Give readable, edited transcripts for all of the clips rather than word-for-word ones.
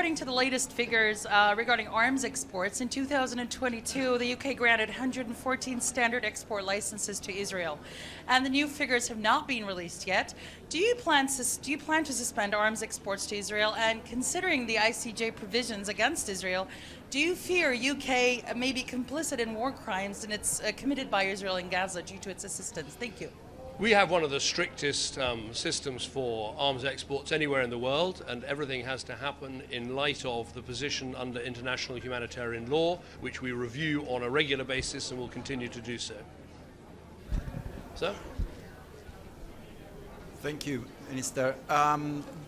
according to the latest figures regarding arms exports, in 2022, the UK granted 114 standard export licenses to Israel, and the new figures have not been released yet. Do you plan to suspend arms exports to Israel? And considering the ICJ provisions against Israel, do you fear UK may be complicit in war crimes and it's committed by Israel in Gaza due to its assistance? Thank you. We have one of the strictest systems for arms exports anywhere in the world, and everything has to happen in light of the position under international humanitarian law, which we review on a regular basis and will continue to do so. Sir? Thank you, Minister.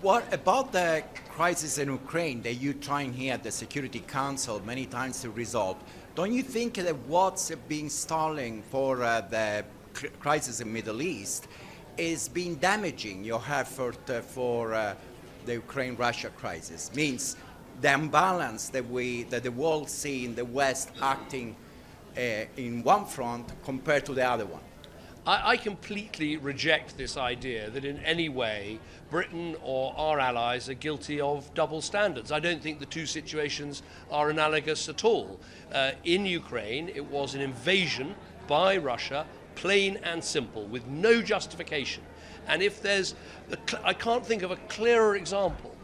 What about the crisis in Ukraine that you're trying here at the Security Council many times to resolve? Don't you think that what's been stalling for the crisis in the Middle East is being damaging your effort for the Ukraine-Russia crisis? Means the imbalance that the world see in the West acting in one front compared to the other one. I completely reject this idea that in any way Britain or our allies are guilty of double standards. I don't think the two situations are analogous at all. In Ukraine, it was an invasion by Russia, plain and simple, with no justification. And if there's, I can't think of a clearer example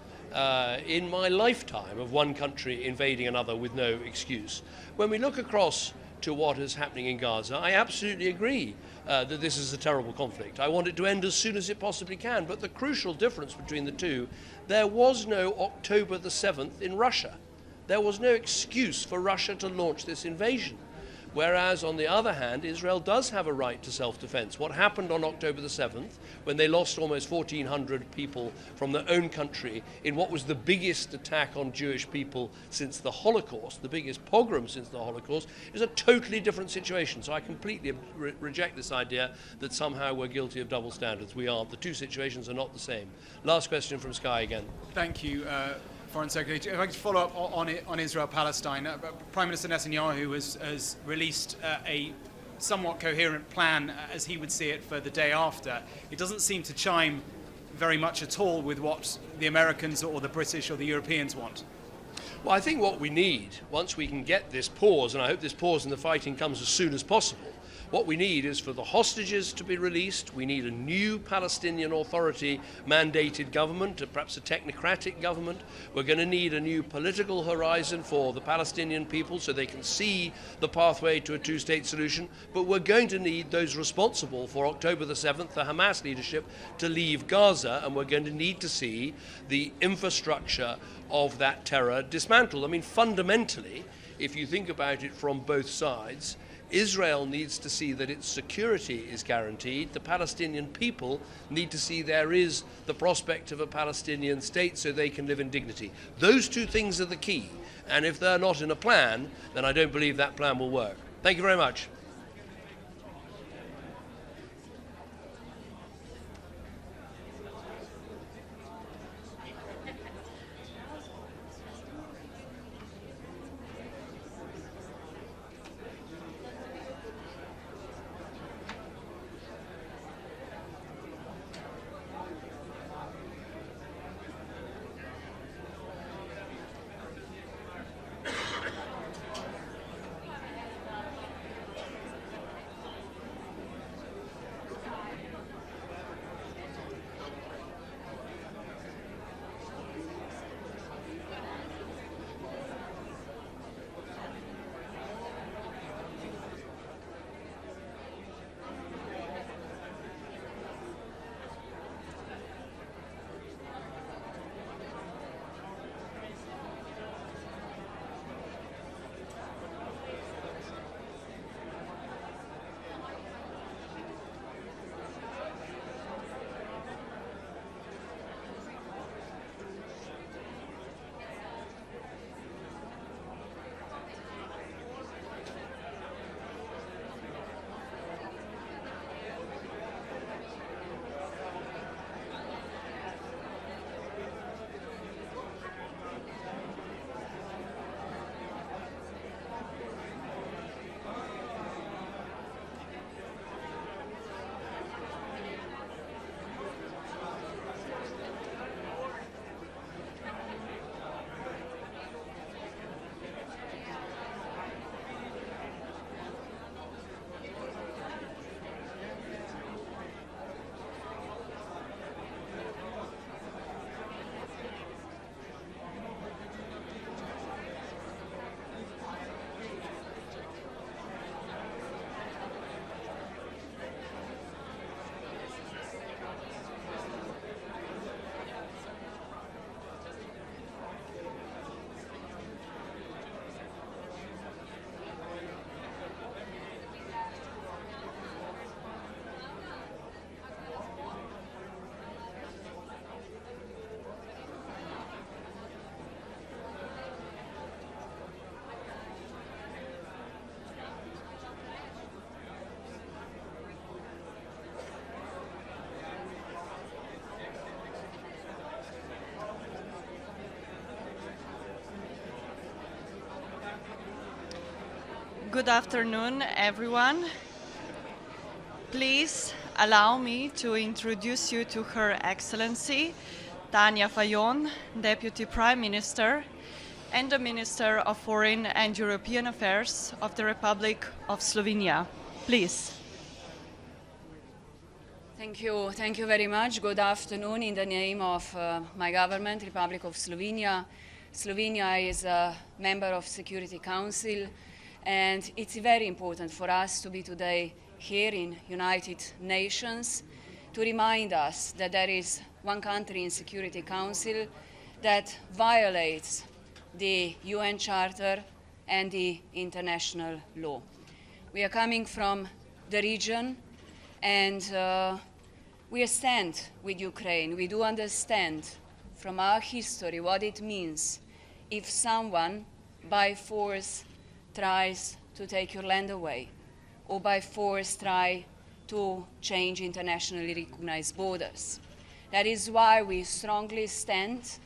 in my lifetime of one country invading another with no excuse. When we look across to what is happening in Gaza, I absolutely agree that this is a terrible conflict. I want it to end as soon as it possibly can. But the crucial difference between the two, there was no October the 7th in Russia. There was no excuse for Russia to launch this invasion. Whereas, on the other hand, Israel does have a right to self-defense. What happened on October the 7th, when they lost almost 1,400 people from their own country in what was the biggest attack on Jewish people since the Holocaust, the biggest pogrom since the Holocaust, is a totally different situation. So I completely reject this idea that somehow we're guilty of double standards. We aren't. The two situations are not the same. Last question from Sky again. Thank you. Foreign Secretary, if I could follow up on Israel-Palestine, Prime Minister Netanyahu has released a somewhat coherent plan, as he would see it, for the day after. It doesn't seem to chime very much at all with what the Americans or the British or the Europeans want. Well, I think what we need, once we can get this pause, and I hope this pause in the fighting comes as soon as possible, what we need is for the hostages to be released. We need a new Palestinian Authority mandated government, perhaps a technocratic government. We're going to need a new political horizon for the Palestinian people so they can see the pathway to a two-state solution. But we're going to need those responsible for October the 7th, the Hamas leadership, to leave Gaza, and we're going to need to see the infrastructure of that terror dismantled. I mean, fundamentally, if you think about it from both sides, Israel needs to see that its security is guaranteed. The Palestinian people need to see there is the prospect of a Palestinian state so they can live in dignity. Those two things are the key. And if they're not in a plan, then I don't believe that plan will work. Thank you very much. Good afternoon, everyone. Please allow me to introduce you to Her Excellency Tanja Fajon, Deputy Prime Minister and the Minister of Foreign and European Affairs of the Republic of Slovenia. Please. Thank you very much. Good afternoon in the name of my government, Republic of Slovenia. Slovenia is a member of Security Council, and it's very important for us to be today here in United Nations to remind us that there is one country in Security Council that violates the UN Charter and the international law. We are coming from the region, and we stand with Ukraine. We do understand from our history what it means if someone by force tries to take your land away, or by force try to change internationally recognized borders. That is why we strongly stand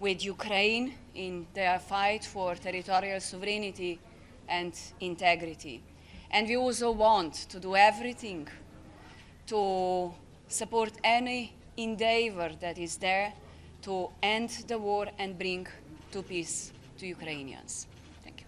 with Ukraine in their fight for territorial sovereignty and integrity. And we also want to do everything to support any endeavor that is there to end the war and bring to peace to Ukrainians. Thank you.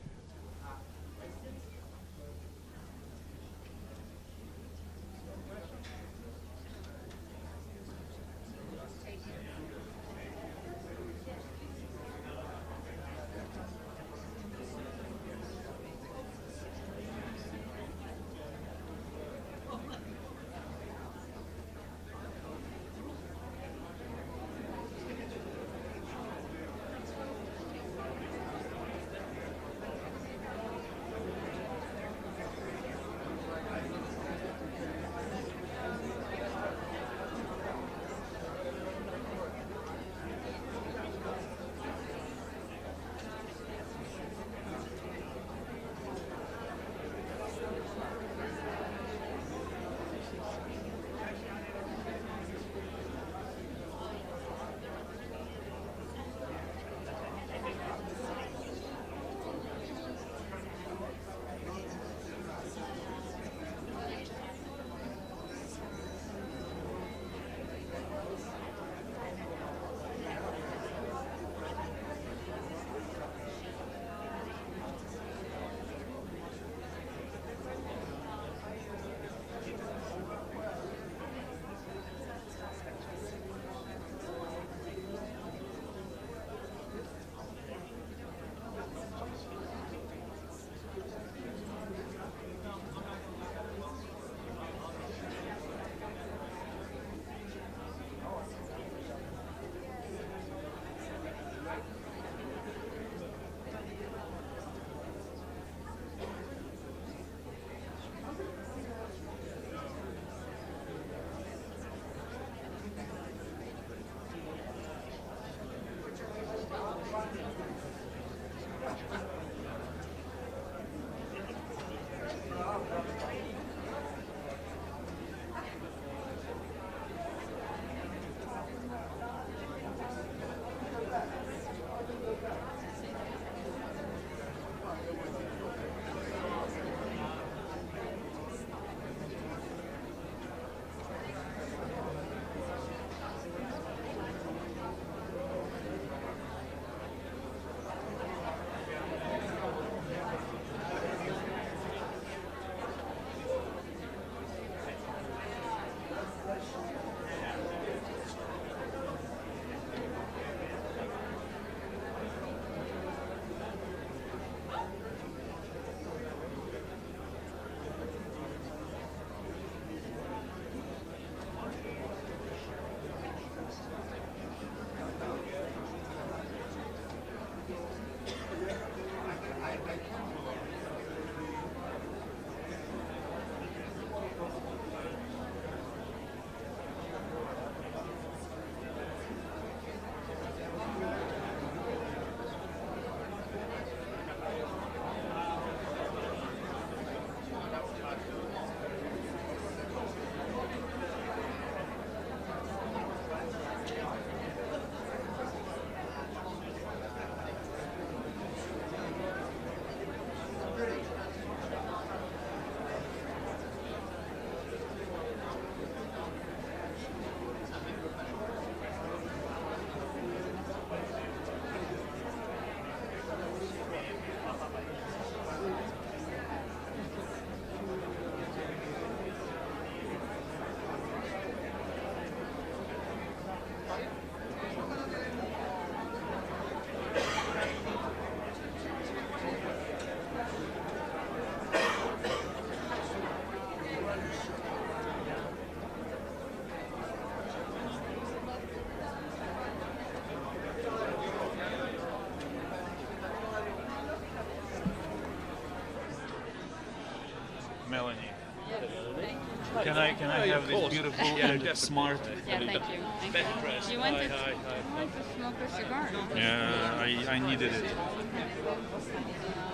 Can I have this beautiful and smart? Yeah, thank you. Better dressed. You want Hi, to, hi, hi. you want to smoke a cigar? Yeah, I needed it.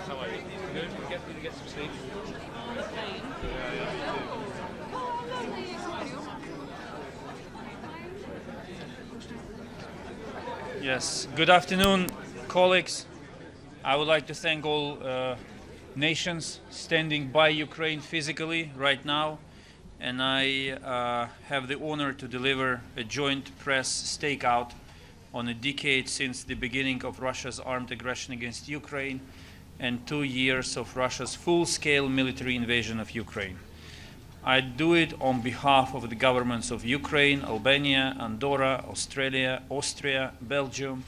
How are you? Good? Did you get some sleep? Yes. Good afternoon, colleagues. I would like to thank all nations standing by Ukraine physically right now, and I have the honor to deliver a joint press stakeout on a decade since the beginning of Russia's armed aggression against Ukraine and 2 years of Russia's full-scale military invasion of Ukraine. I do it on behalf of the governments of Ukraine, Albania, Andorra, Australia, Austria, Belgium,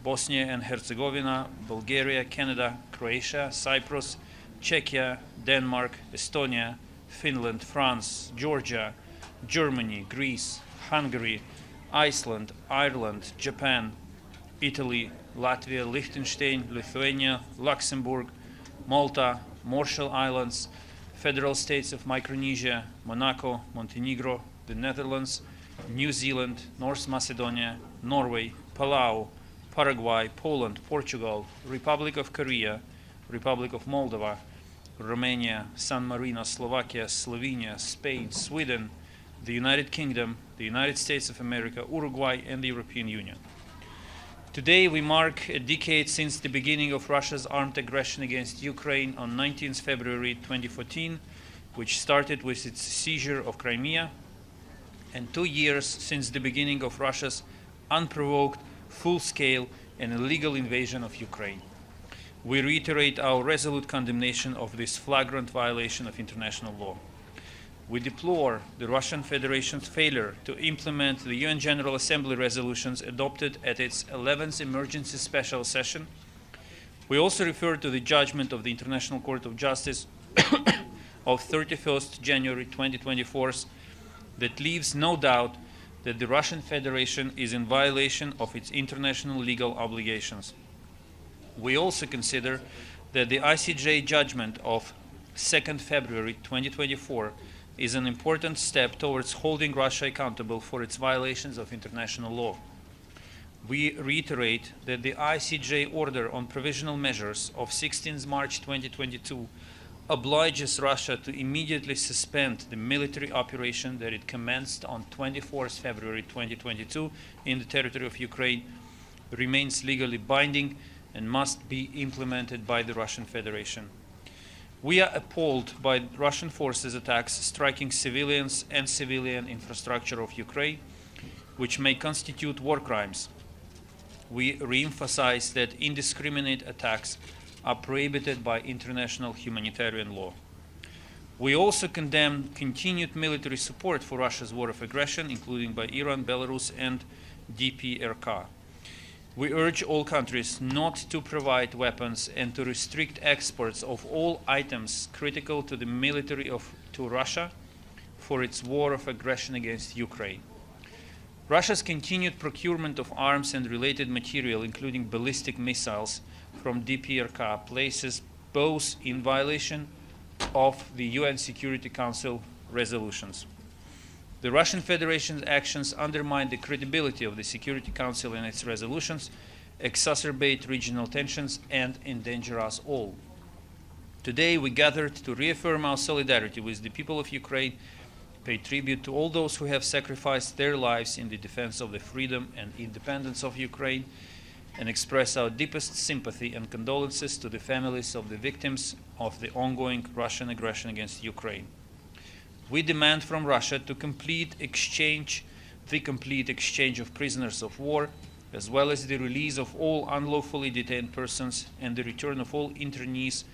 Bosnia and Herzegovina, Bulgaria, Canada, Croatia, Cyprus, Czechia, Denmark, Estonia, Finland, France, Georgia, Germany, Greece, Hungary, Iceland, Ireland, Japan, Italy, Latvia, Liechtenstein, Lithuania, Luxembourg, Malta, Marshall Islands, Federal States of Micronesia, Monaco, Montenegro, the Netherlands, New Zealand, North Macedonia, Norway, Palau, Paraguay, Poland, Portugal, Republic of Korea, Republic of Moldova, Romania, San Marino, Slovakia, Slovenia, Spain, Sweden, the United Kingdom, the United States of America, Uruguay, and the European Union. Today we mark a decade since the beginning of Russia's armed aggression against Ukraine on 19th February 2014, which started with its seizure of Crimea, and 2 years since the beginning of Russia's unprovoked, full-scale and illegal invasion of Ukraine. We reiterate our resolute condemnation of this flagrant violation of international law. We deplore the Russian Federation's failure to implement the UN General Assembly resolutions adopted at its 11th Emergency Special Session. We also refer to the judgment of the International Court of Justice of 31st January 2024 that leaves no doubt that the Russian Federation is in violation of its international legal obligations. We also consider that the ICJ judgment of 2nd February 2024 is an important step towards holding Russia accountable for its violations of international law. We reiterate that the ICJ order on provisional measures of 16 March 2022 obliges Russia to immediately suspend the military operation that it commenced on 24 February 2022 in the territory of Ukraine, remains legally binding and must be implemented by the Russian Federation. We are appalled by Russian forces' attacks striking civilians and civilian infrastructure of Ukraine, which may constitute war crimes. We re-emphasize that indiscriminate attacks are prohibited by international humanitarian law. We also condemn continued military support for Russia's war of aggression, including by Iran, Belarus, and DPRK. We urge all countries not to provide weapons and to restrict exports of all items critical to the military to Russia for its war of aggression against Ukraine. Russia's continued procurement of arms and related material, including ballistic missiles, from DPRK places both in violation of the UN Security Council resolutions. The Russian Federation's actions undermine the credibility of the Security Council and its resolutions, exacerbate regional tensions, and endanger us all. Today we gathered to reaffirm our solidarity with the people of Ukraine, pay tribute to all those who have sacrificed their lives in the defense of the freedom and independence of Ukraine, and express our deepest sympathy and condolences to the families of the victims of the ongoing Russian aggression against Ukraine. We demand from Russia to complete exchange of prisoners of war, as well as the release of all unlawfully detained persons and the return of all internees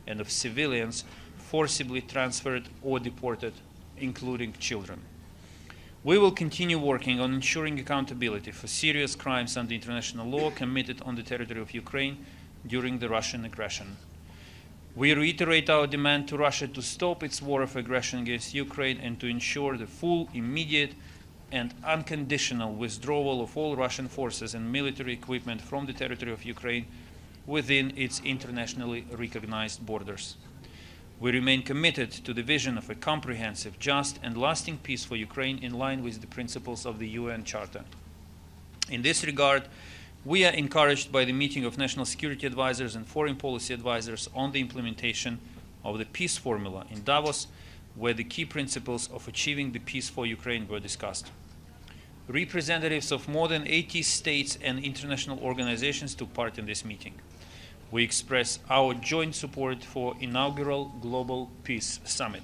and of civilians forcibly transferred or deported, including children. We will continue working on ensuring accountability for serious crimes under international law committed on the territory of Ukraine during the Russian aggression. We reiterate our demand to Russia to stop its war of aggression against Ukraine and to ensure the full, immediate, and unconditional withdrawal of all Russian forces and military equipment from the territory of Ukraine within its internationally recognized borders. We remain committed to the vision of a comprehensive, just, and lasting peace for Ukraine in line with the principles of the UN Charter. In this regard, we are encouraged by the meeting of national security advisors and foreign policy advisors on the implementation of the peace formula in Davos, where the key principles of achieving the peace for Ukraine were discussed. Representatives of more than 80 states and international organizations took part in this meeting. We express our joint support for inaugural Global Peace Summit.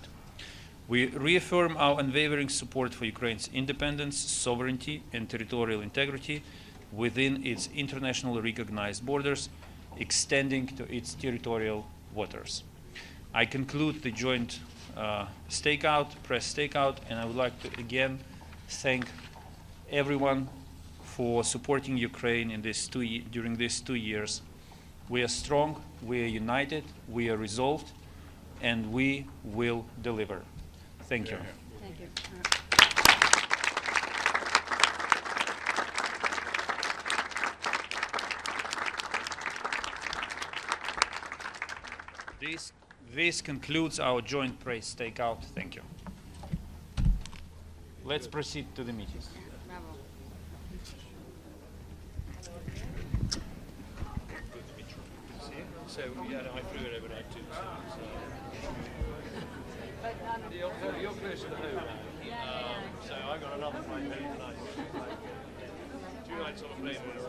We reaffirm our unwavering support for Ukraine's independence, sovereignty, and territorial integrity within its internationally recognized borders, extending to its territorial waters. I conclude the joint press stakeout, and I would like to again thank everyone for supporting Ukraine in during these 2 years. We are strong, we are united, we are resolved, and we will deliver. Thank you. Thank you. This concludes our joint press stakeout. Thank you. Let's proceed to the meeting. Bravo. So, yeah, no, I flew it overnight too. You're close to home now. So I've got another flight home tonight. 2 nights on a plane in a row.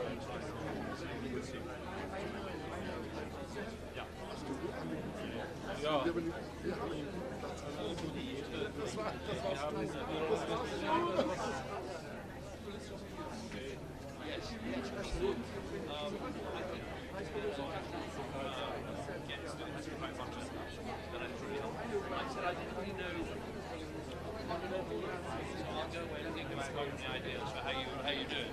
Ideas for how you do it.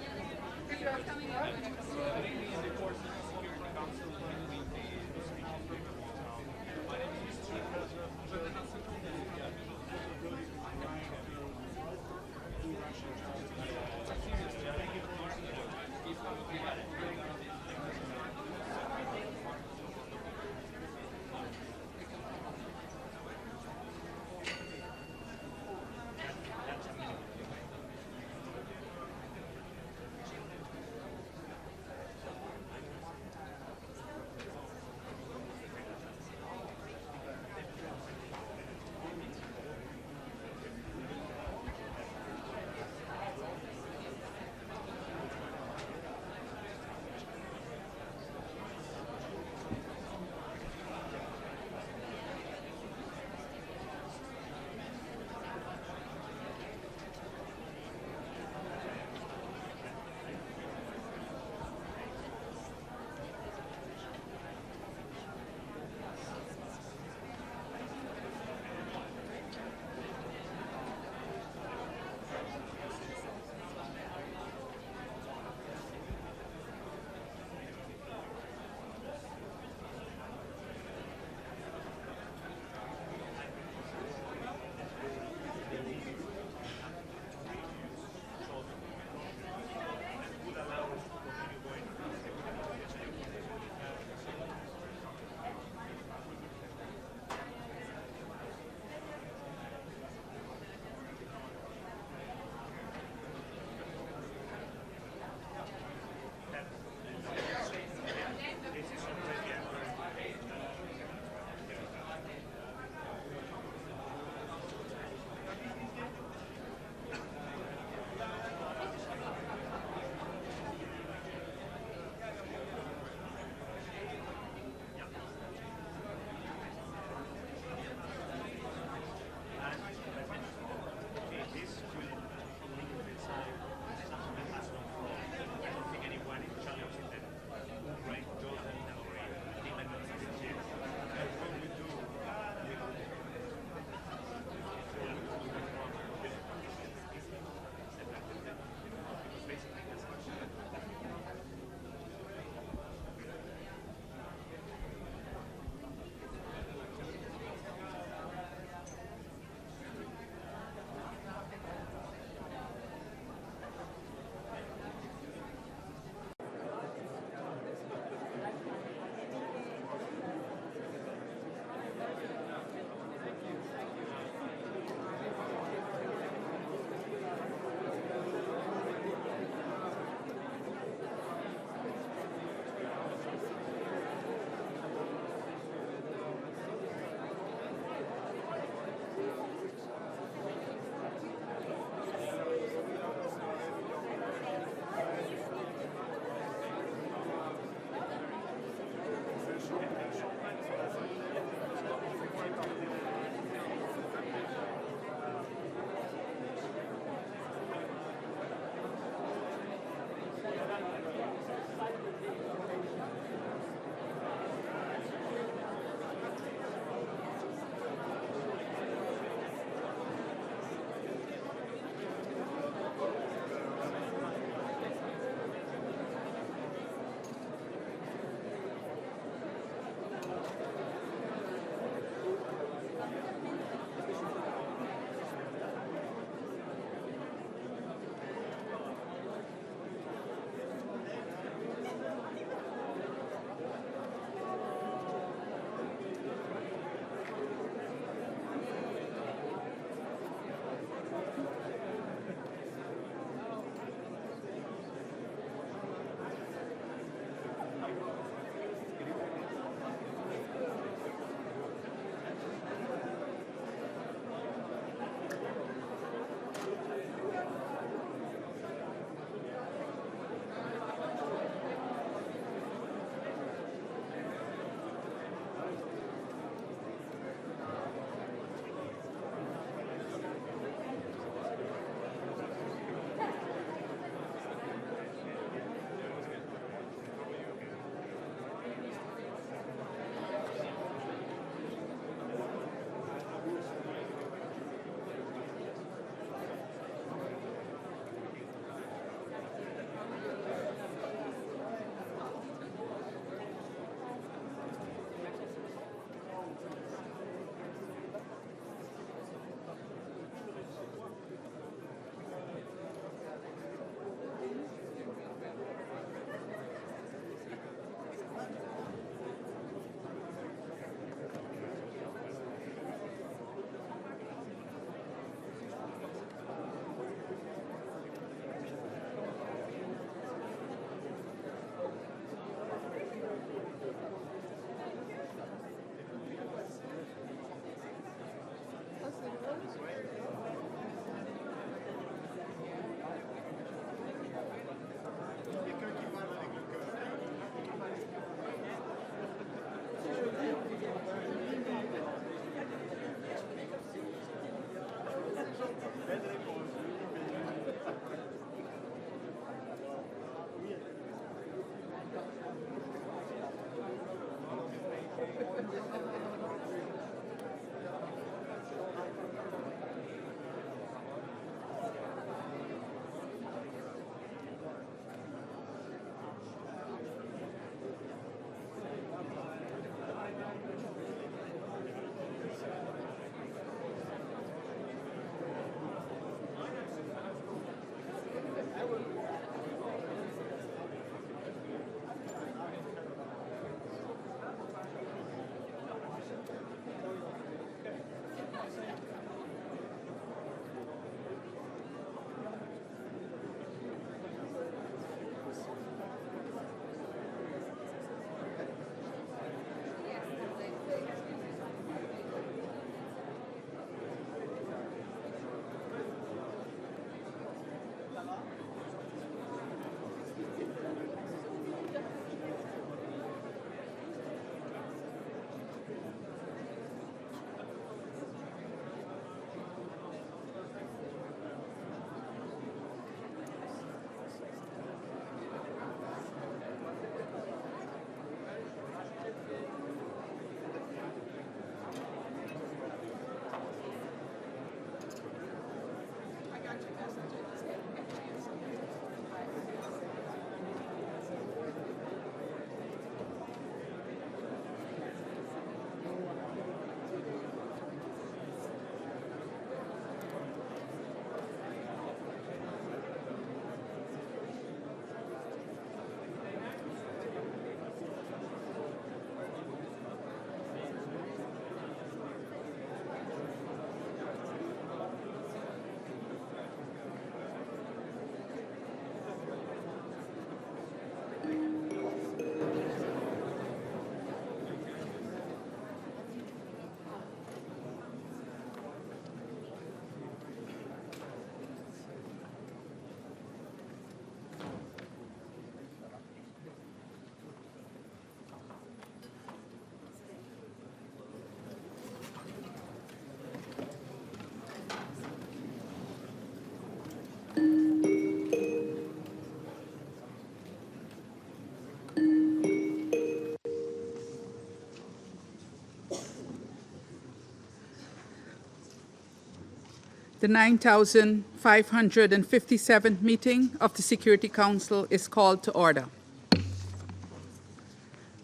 The 9,557th meeting of the Security Council is called to order.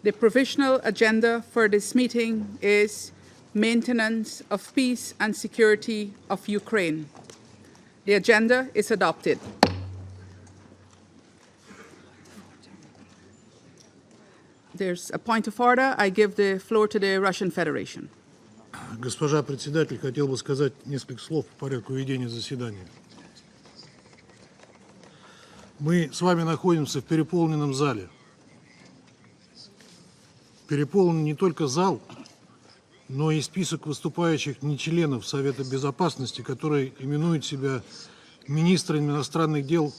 The provisional agenda for this meeting is maintenance of peace and security of Ukraine. The agenda is adopted. There's a point of order. I give the floor to the Russian Federation. Госпожа председатель, хотел бы сказать несколько слов по порядку ведения заседания. Мы с вами находимся в переполненном зале. Переполнен не только зал, но и список выступающих не членов Совета Безопасности, которые именуют себя министрами иностранных дел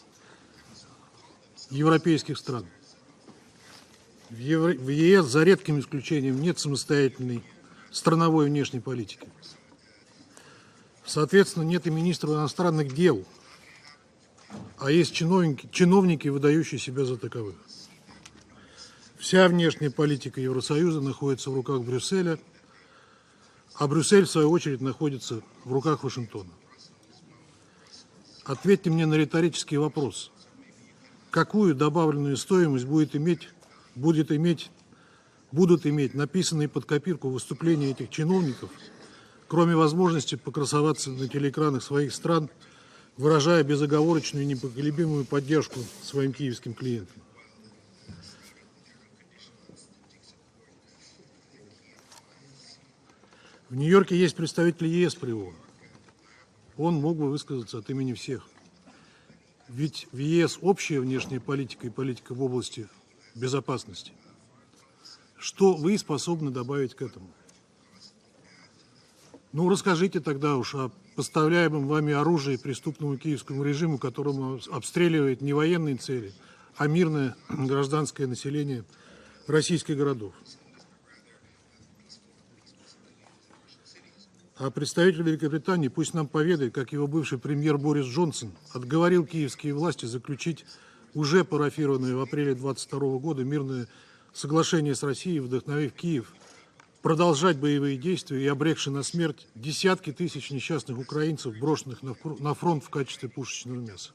европейских стран. В ЕС, за редким исключением, нет самостоятельной страновой внешней политики. Соответственно, нет и министра иностранных дел, а есть чиновники, выдающие себя за таковых. Вся внешняя политика Евросоюза находится в руках Брюсселя, а Брюссель, в свою очередь, находится в руках Вашингтона. Ответьте мне на риторический вопрос. Какую добавленную стоимость будут иметь написанные под копирку выступления этих чиновников, кроме возможности покрасоваться на телеэкранах своих стран, выражая безоговорочную и непоколебимую поддержку своим киевским клиентам? В Нью-Йорке есть представитель ЕС при ООН. Он мог бы высказаться от имени всех. Ведь в ЕС общая внешняя политика и политика в области безопасности. Что вы способны добавить к этому? Ну, расскажите тогда уж о поставляемом вами оружии преступному киевскому режиму, которому обстреливает не военные цели, а мирное гражданское население российских городов. А представитель Великобритании пусть нам поведает, как его бывший премьер Борис Джонсон отговорил киевские власти заключить уже парафированное в апреле 2022 года мирное соглашение с Россией, вдохновив Киев продолжать боевые действия и обрекший на смерть десятки тысяч несчастных украинцев, брошенных на фронт в качестве пушечного мяса.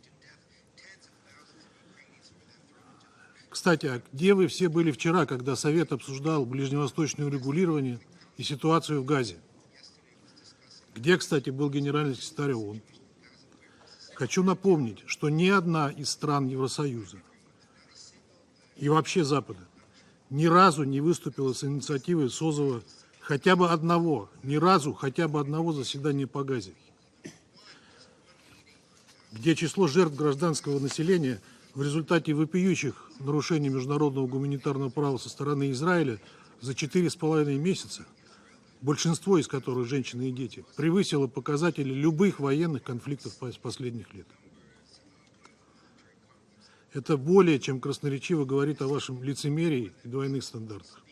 Кстати, а где вы все были вчера, когда Совет обсуждал ближневосточное урегулирование и ситуацию в Газе? Где, кстати, был генеральный секретарь ООН? Хочу напомнить, что ни одна из стран Евросоюза и вообще Запада ни разу не выступила с инициативой созыва хотя бы одного заседания по Газе, где число жертв гражданского населения в результате вопиющих нарушений международного гуманитарного права со стороны Израиля за 4,5 месяца, большинство из которых женщины и дети, превысило показатели любых военных конфликтов последних лет. Это более чем красноречиво говорит о вашем лицемерии и двойных стандартах.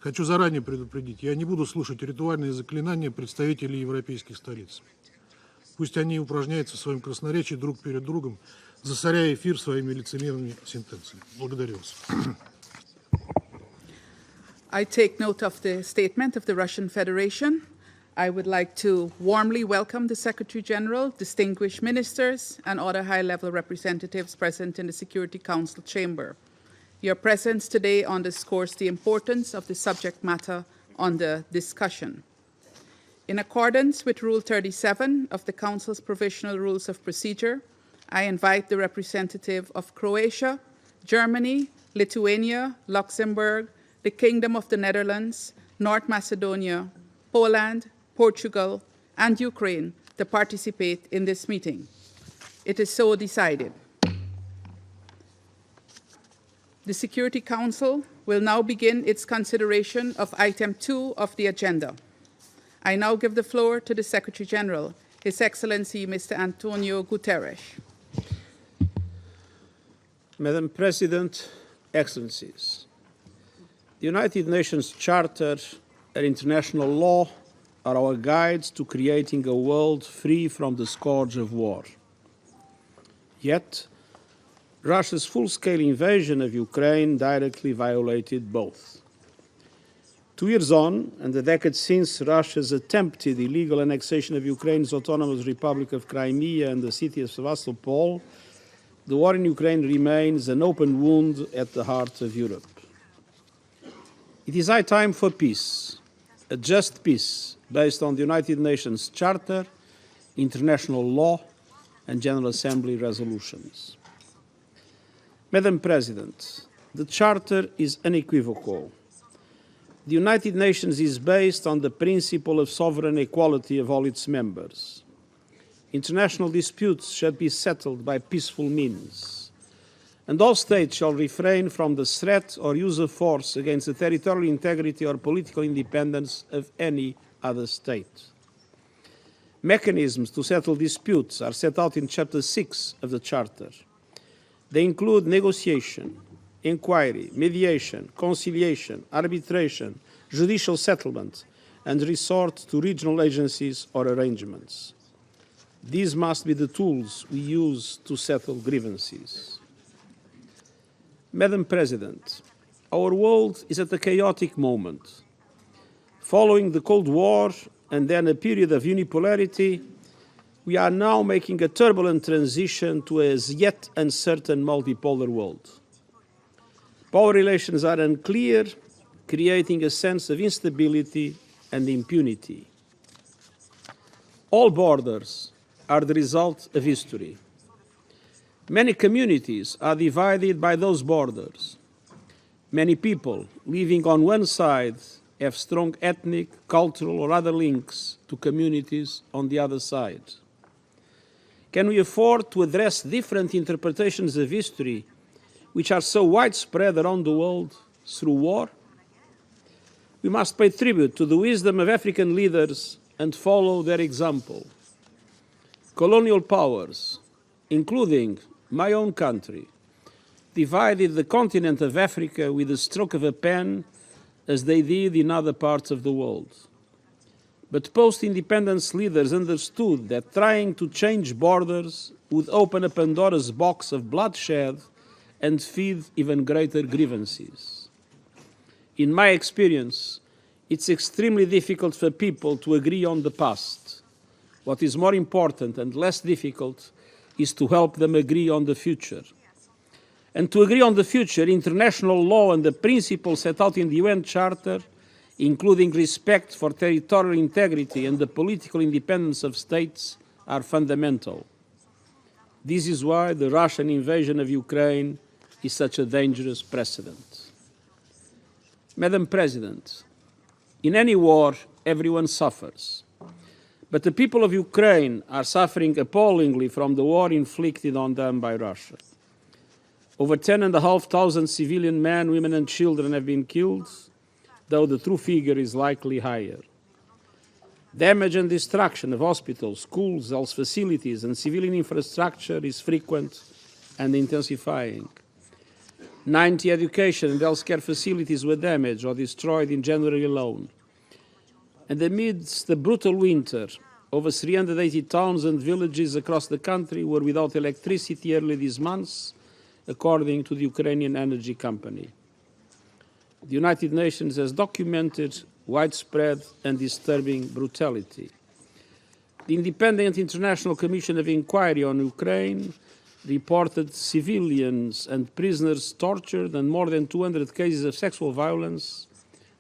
Хочу заранее предупредить, я не буду слушать ритуальные заклинания представителей европейских столиц. Пусть они упражняются в своем красноречии друг перед другом, засоряя эфир своими лицемерными сентенциями. Благодарю вас. I take note of the statement of the Russian Federation. I would like to warmly welcome the Secretary General, distinguished ministers, and other high-level representatives present in the Security Council chamber. Your presence today underscores the importance of the subject matter under discussion. In accordance with Rule 37 of the Council's Provisional Rules of Procedure, I invite the representative of Croatia, Germany, Lithuania, Luxembourg, the Kingdom of the Netherlands, North Macedonia, Poland, Portugal, and Ukraine to participate in this meeting. It is so decided. The Security Council will now begin its consideration of item 2 of the agenda. I now give the floor to the Secretary General, His Excellency Mr. Antonio Guterres. Madam President, Excellencies, the United Nations Charter and international law are our guides to creating a world free from the scourge of war. Yet, Russia's full-scale invasion of Ukraine directly violated both. 2 years on, and a decade since Russia's attempted illegal annexation of Ukraine's autonomous Republic of Crimea and the city of Sevastopol, the war in Ukraine remains an open wound at the heart of Europe. It is high time for peace, a just peace based on the United Nations Charter, international law, and General Assembly resolutions. Madam President, the Charter is unequivocal. The United Nations is based on the principle of sovereign equality of all its members. International disputes should be settled by peaceful means, and all states shall refrain from the threat or use of force against the territorial integrity or political independence of any other state. Mechanisms to settle disputes are set out in Chapter 6 of the Charter. They include negotiation, inquiry, mediation, conciliation, arbitration, judicial settlement, and resort to regional agencies or arrangements. These must be the tools we use to settle grievances. Madam President, our world is at a chaotic moment. Following the Cold War and then a period of unipolarity, we are now making a turbulent transition to a as yet uncertain multipolar world. Power relations are unclear, creating a sense of instability and impunity. All borders are the result of history. Many communities are divided by those borders. Many people living on one side have strong ethnic, cultural, or other links to communities on the other side. Can we afford to address different interpretations of history which are so widespread around the world through war? We must pay tribute to the wisdom of African leaders and follow their example. Colonial powers, including my own country, divided the continent of Africa with the stroke of a pen as they did in other parts of the world. But post-independence leaders understood that trying to change borders would open a Pandora's box of bloodshed and feed even greater grievances. In my experience, it's extremely difficult for people to agree on the past. What is more important and less difficult is to help them agree on the future. And to agree on the future, international law and the principles set out in the UN Charter, including respect for territorial integrity and the political independence of states, are fundamental. This is why the Russian invasion of Ukraine is such a dangerous precedent. Madam President, in any war, everyone suffers. But the people of Ukraine are suffering appallingly from the war inflicted on them by Russia. Over 10,500 civilian men, women, and children have been killed, though the true figure is likely higher. Damage and destruction of hospitals, schools, health facilities, and civilian infrastructure is frequent and intensifying. 90 education and healthcare facilities were damaged or destroyed in January alone. And amidst the brutal winter, over 380 towns and villages across the country were without electricity early this month, according to the Ukrainian Energy Company. The United Nations has documented widespread and disturbing brutality. The Independent International Commission of Inquiry on Ukraine reported civilians and prisoners tortured and more than 200 cases of sexual violence,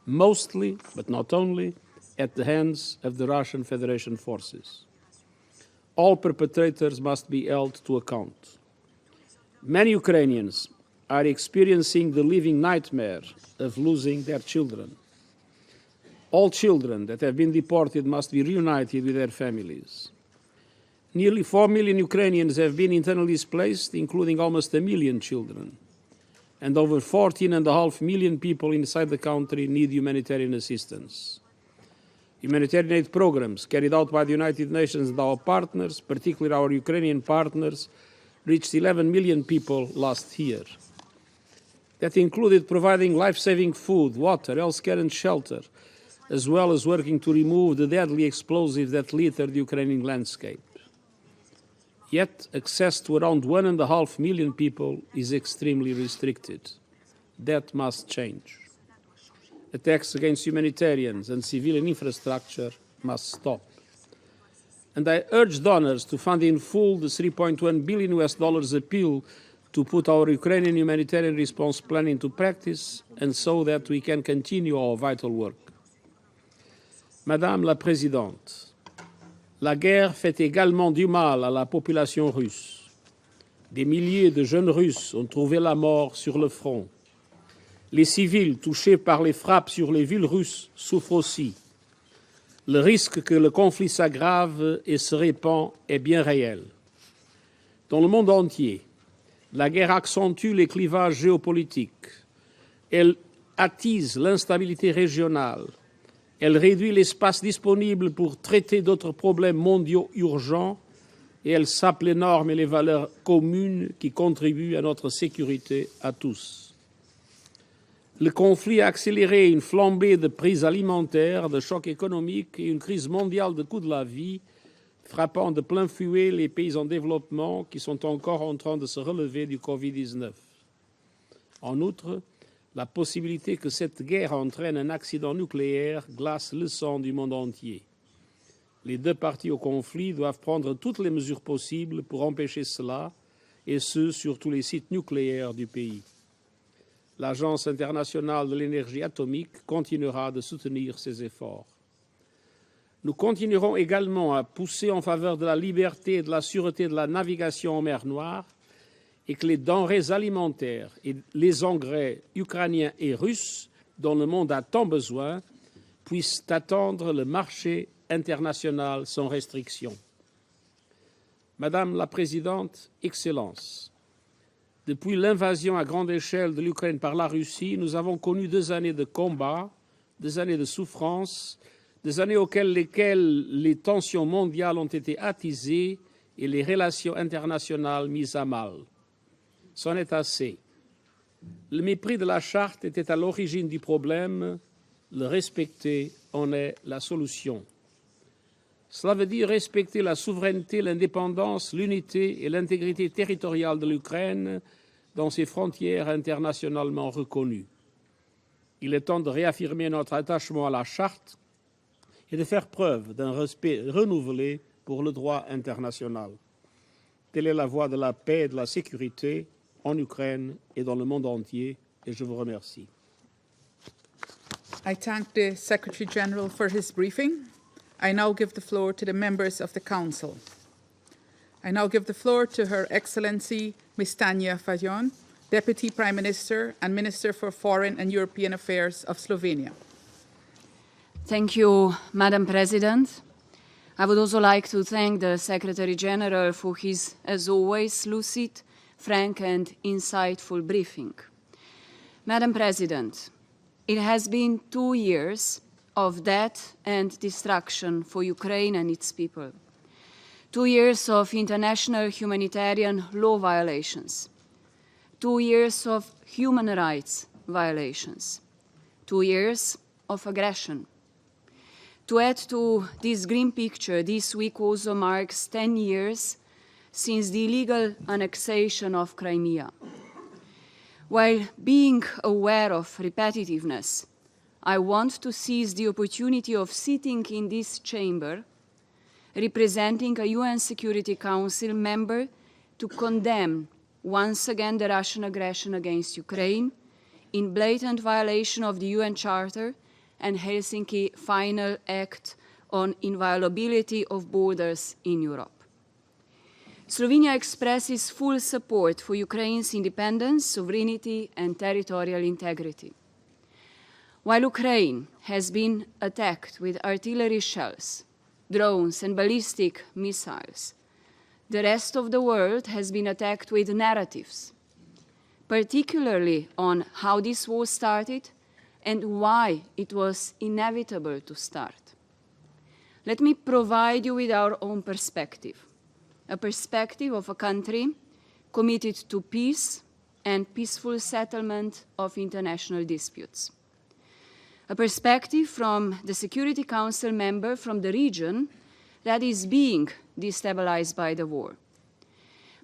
mostly, but not only, at the hands of the Russian Federation forces. All perpetrators must be held to account. Many Ukrainians are experiencing the living nightmare of losing their children. All children that have been deported must be reunited with their families. Nearly 4 million Ukrainians have been internally displaced, including almost 1 million children. And over 14.5 million people inside the country need humanitarian assistance. Humanitarian aid programs carried out by the United Nations and our partners, particularly our Ukrainian partners, reached 11 million people last year. That included providing life-saving food, water, healthcare and shelter, as well as working to remove the deadly explosives that litter the Ukrainian landscape. Yet, access to around 1.5 million people is extremely restricted. That must change. Attacks against humanitarians and civilian infrastructure must stop. And I urge donors to fund in full the $3.1 billion appeal to put our Ukrainian humanitarian response plan into practice and so that we can continue our vital work. Madame la Présidente, la guerre fait également du mal à la population russe. Des milliers de jeunes Russes ont trouvé la mort sur le front. Les civils touchés par les frappes sur les villes russes souffrent aussi. Le risque que le conflit s'aggrave et se répand est bien réel. Dans le monde entier, la guerre accentue les clivages géopolitiques. Elle attise l'instabilité régionale. Elle réduit l'espace disponible pour traiter d'autres problèmes mondiaux urgents et elle sape les normes et les valeurs communes qui contribuent à notre sécurité à tous. Le conflit a accéléré une flambée de prix alimentaires, de chocs économiques et une crise mondiale de coût de la vie, frappant de plein fouet les pays en développement qui sont encore en train de se relever du Covid-19. En outre, la possibilité que cette guerre entraîne un accident nucléaire glace le sang du monde entier. Les deux parties au conflit doivent prendre toutes les mesures possibles pour empêcher cela, et ce, sur tous les sites nucléaires du pays. L'Agence internationale de l'énergie atomique continuera de soutenir ces efforts. Nous continuerons également à pousser en faveur de la liberté et de la sûreté de la navigation en mer Noire et que les denrées alimentaires et les engrais ukrainiens et russes, dont le monde a tant besoin, puissent atteindre le marché international sans restriction. Madame la Présidente, Excellences, depuis l'invasion à grande échelle de l'Ukraine par la Russie, nous avons connu 2 années de combat, 2 années de souffrance, des années auxquelles les tensions mondiales ont été attisées et les relations internationales mises à mal. C'en est assez. Le mépris de la Charte était à l'origine du problème, le respecter en est la solution. Cela veut dire respecter la souveraineté, l'indépendance, l'unité et l'intégrité territoriale de l'Ukraine dans ses frontières internationalement reconnues. Il est temps de réaffirmer notre attachement à la Charte et de faire preuve d'un respect renouvelé pour le droit international. Telle est la voie de la paix et de la sécurité en Ukraine et dans le monde entier, et je vous remercie. I thank the Secretary General for his briefing. I now give the floor to the members of the Council. I now give the floor to Her Excellency Ms. Tanja Fajon, Deputy Prime Minister and Minister for Foreign and European Affairs of Slovenia. Thank you, Madam President. I would also like to thank the Secretary General for his, as always, lucid, frank and insightful briefing. Madam President, it has been 2 years of death and destruction for Ukraine and its people. 2 years of international humanitarian law violations. 2 years of human rights violations. 2 years of aggression. To add to this grim picture, this week also marks 10 years since the illegal annexation of Crimea. While being aware of repetitiveness, I want to seize the opportunity of sitting in this chamber, representing a UN Security Council member, to condemn once again the Russian aggression against Ukraine in blatant violation of the UN Charter and Helsinki Final Act on inviolability of borders in Europe. Slovenia expresses full support for Ukraine's independence, sovereignty and territorial integrity. While Ukraine has been attacked with artillery shells, drones and ballistic missiles, the rest of the world has been attacked with narratives, particularly on how this war started and why it was inevitable to start. Let me provide you with our own perspective, a perspective of a country committed to peace and peaceful settlement of international disputes. A perspective from the Security Council member from the region that is being destabilized by the war.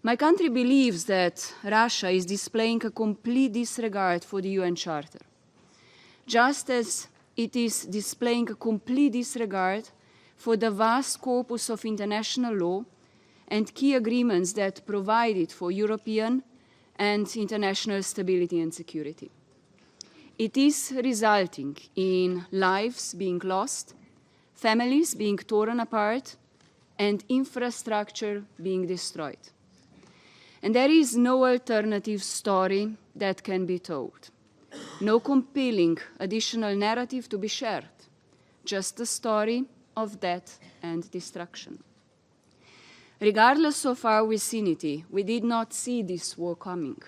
My country believes that Russia is displaying a complete disregard for the UN Charter, just as it is displaying a complete disregard for the vast corpus of international law and key agreements that provided for European and international stability and security. It is resulting in lives being lost, families being torn apart, and infrastructure being destroyed. And there is no alternative story that can be told. No compelling additional narrative to be shared, just a story of death and destruction. Regardless of our vicinity, we did not see this war coming.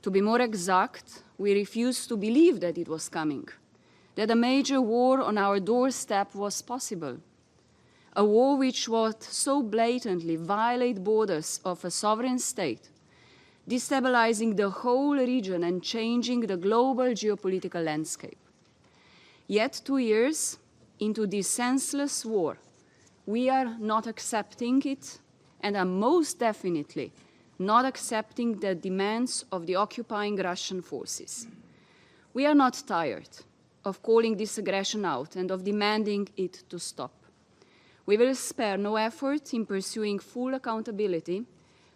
To be more exact, we refused to believe that it was coming, that a major war on our doorstep was possible, a war which would so blatantly violate borders of a sovereign state, destabilizing the whole region and changing the global geopolitical landscape. Yet 2 years into this senseless war, we are not accepting it and are most definitely not accepting the demands of the occupying Russian forces. We are not tired of calling this aggression out and of demanding it to stop. We will spare no effort in pursuing full accountability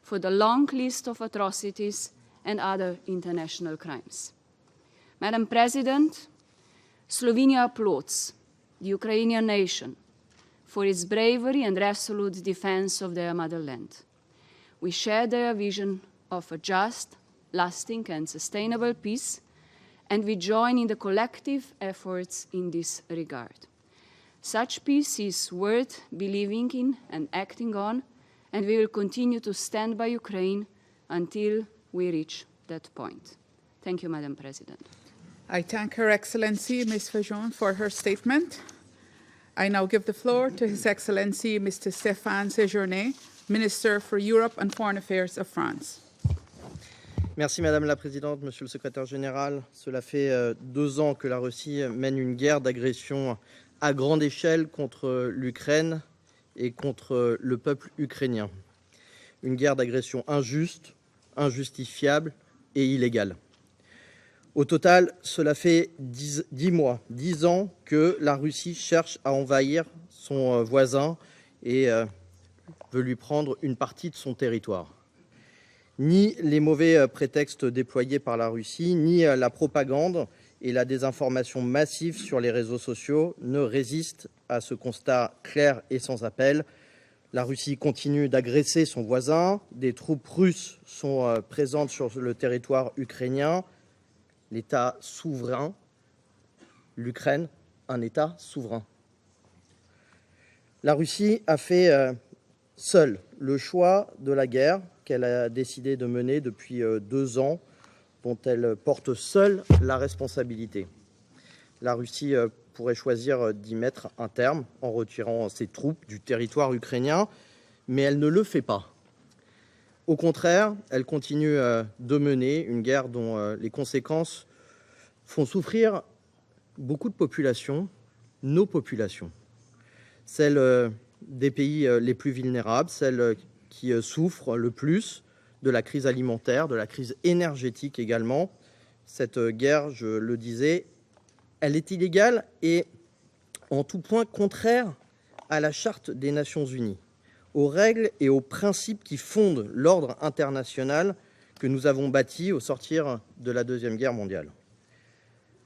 for the long list of atrocities and other international crimes. Madam President, Slovenia applauds the Ukrainian nation for its bravery and resolute defense of their motherland. We share their vision of a just, lasting, and sustainable peace, and we join in the collective efforts in this regard. Such peace is worth believing in and acting on, and we will continue to stand by Ukraine until we reach that point. Thank you, Madam President. I thank Her Excellency, Ms. Fajon, for her statement. I now give the floor to His Excellency, Mr. Stéphane Séjourné, Minister for Europe and Foreign Affairs of France. Merci Madame la Présidente, Monsieur le Secrétaire Général. Cela fait 2 ans que la Russie mène une guerre d'agression à grande échelle contre l'Ukraine et contre le peuple ukrainien. Une guerre d'agression injuste, injustifiable et illégale. Au total, cela fait 10 mois, 10 ans que la Russie cherche à envahir son voisin et veut lui prendre une partie de son territoire. Ni les mauvais prétextes déployés par la Russie, ni la propagande et la désinformation massive sur les réseaux sociaux ne résistent à ce constat clair et sans appel. La Russie continue d'agresser son voisin, des troupes russes sont présentes sur le territoire ukrainien, l'État souverain, l'Ukraine, un État souverain. La Russie a fait seule le choix de la guerre qu'elle a décidé de mener depuis 2 ans, dont elle porte seule la responsabilité. La Russie pourrait choisir d'y mettre un terme en retirant ses troupes du territoire ukrainien, mais elle ne le fait pas. Au contraire, elle continue de mener une guerre dont les conséquences font souffrir beaucoup de populations, nos populations, celles des pays les plus vulnérables, celles qui souffrent le plus de la crise alimentaire, de la crise énergétique également. Cette guerre, je le disais, elle est illégale et en tout point contraire à la Charte des Nations Unies, aux règles et aux principes qui fondent l'ordre international que nous avons bâti au sortir de la Deuxième Guerre mondiale.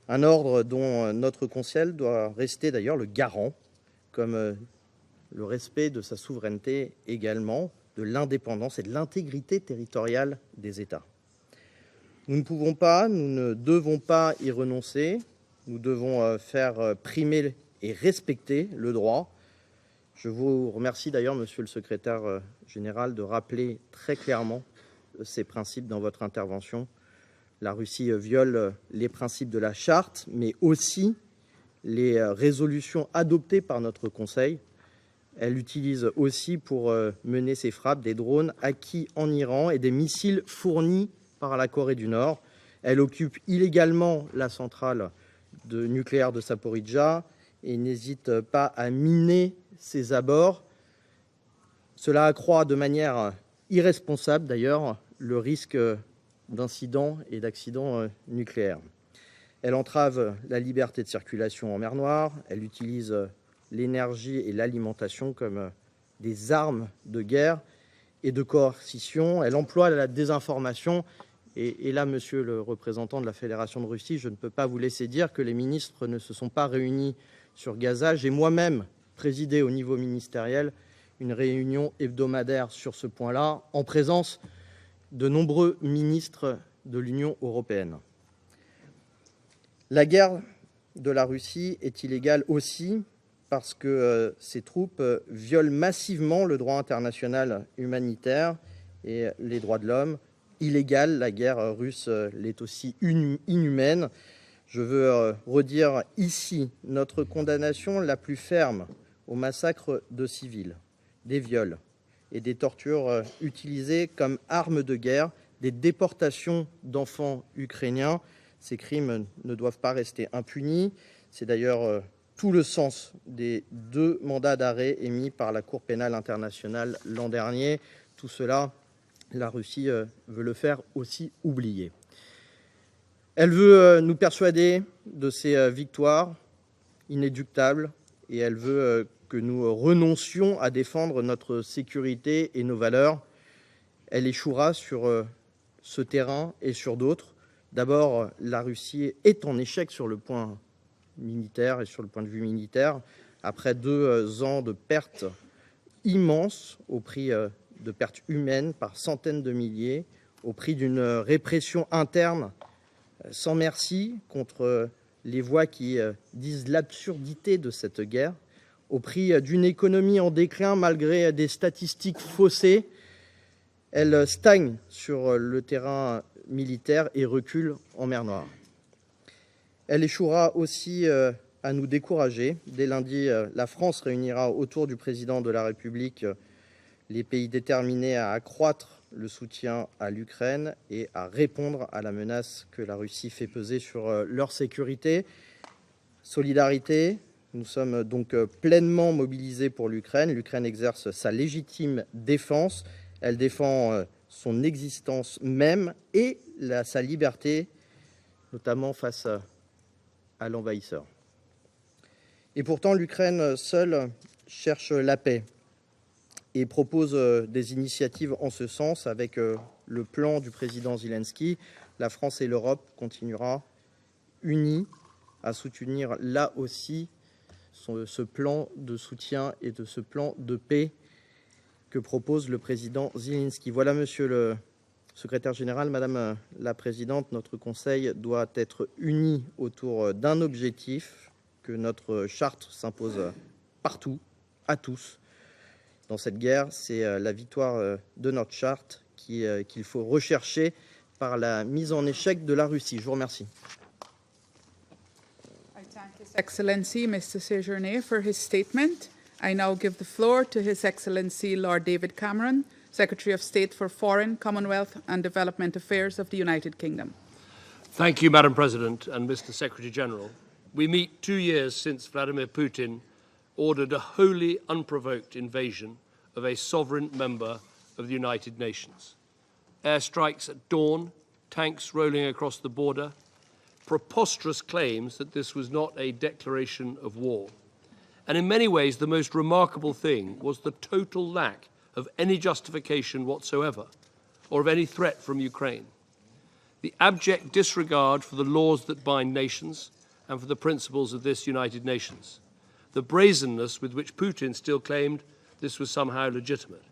Un ordre dont notre Conseil doit rester d'ailleurs le garant, comme le respect de sa souveraineté également, de l'indépendance et de l'intégrité territoriale des États. Nous ne pouvons pas, nous ne devons pas y renoncer. Nous devons faire primer et respecter le droit. Je vous remercie d'ailleurs, Monsieur le Secrétaire général, de rappeler très clairement ces principes dans votre intervention. La Russie viole les principes de la Charte, mais aussi les résolutions adoptées par notre Conseil. Elle utilise aussi pour mener ses frappes des drones acquis en Iran et des missiles fournis par la Corée du Nord. Elle occupe illégalement la centrale nucléaire de Zaporijjia et n'hésite pas à miner ses abords. Cela accroît de manière irresponsable d'ailleurs le risque d'incidents et d'accidents nucléaires. Elle entrave la liberté de circulation en mer Noire, elle utilise l'énergie et l'alimentation comme des armes de guerre et de coercition, elle emploie la désinformation. Et là, monsieur le représentant de la Fédération de Russie, je ne peux pas vous laisser dire que les ministres ne se sont pas réunis sur Gaza. J'ai moi-même présidé au niveau ministériel une réunion hebdomadaire sur ce point-là, en présence de nombreux ministres de l'Union européenne. La guerre de la Russie est illégale aussi parce que ces troupes violent massivement le droit international humanitaire et les droits de l'homme. Illégale, la guerre russe l'est aussi inhumaine. Je veux redire ici notre condamnation la plus ferme au massacre de civils, des viols et des tortures utilisées comme armes de guerre, des déportations d'enfants ukrainiens. Ces crimes ne doivent pas rester impunis. C'est d'ailleurs tout le sens des 2 mandats d'arrêt émis par la Cour pénale internationale l'an dernier. Tout cela, la Russie veut le faire aussi oublier. Elle veut nous persuader de ses victoires inéluctables et elle veut que nous renoncions à défendre notre sécurité et nos valeurs. Elle échouera sur ce terrain et sur d'autres. D'abord, la Russie est en échec sur le point militaire et sur le point de vue militaire, après 2 ans de pertes immenses au prix de pertes humaines par centaines de milliers, au prix d'une répression interne sans merci contre les voix qui disent l'absurdité de cette guerre, au prix d'une économie en déclin malgré des statistiques faussées. Elle stagne sur le terrain militaire et recule en mer Noire. Elle échouera aussi à nous décourager. Dès lundi, la France réunira autour du président de la République les pays déterminés à accroître le soutien à l'Ukraine et à répondre à la menace que la Russie fait peser sur leur sécurité. Solidarité, nous sommes donc pleinement mobilisés pour l'Ukraine. L'Ukraine exerce sa légitime défense. Elle défend son existence même et sa liberté, notamment face à l'envahisseur. Et pourtant, l'Ukraine seule cherche la paix et propose des initiatives en ce sens avec le plan du président Zelensky. La France et l'Europe continuera unies à soutenir là aussi ce plan de soutien et de ce plan de paix que propose le président Zelensky. Voilà, monsieur le secrétaire général, madame la présidente, notre Conseil doit être uni autour d'un objectif, que notre charte s'impose partout, à tous. Dans cette guerre, c'est la victoire de notre charte qu'il faut rechercher par la mise en échec de la Russie. Je vous remercie. I thank His Excellency Mr. Séjourné for his statement. I now give the floor to His Excellency Lord David Cameron, Secretary of State for Foreign, Commonwealth and Development Affairs of the United Kingdom. Thank you, Madam President and Mr. Secretary General. We meet 2 years since Vladimir Putin ordered a wholly unprovoked invasion of a sovereign member of the United Nations. Airstrikes at dawn, tanks rolling across the border, preposterous claims that this was not a declaration of war. And in many ways, the most remarkable thing was the total lack of any justification whatsoever, or of any threat from Ukraine. The abject disregard for the laws that bind nations and for the principles of this United Nations. The brazenness with which Putin still claimed this was somehow legitimate.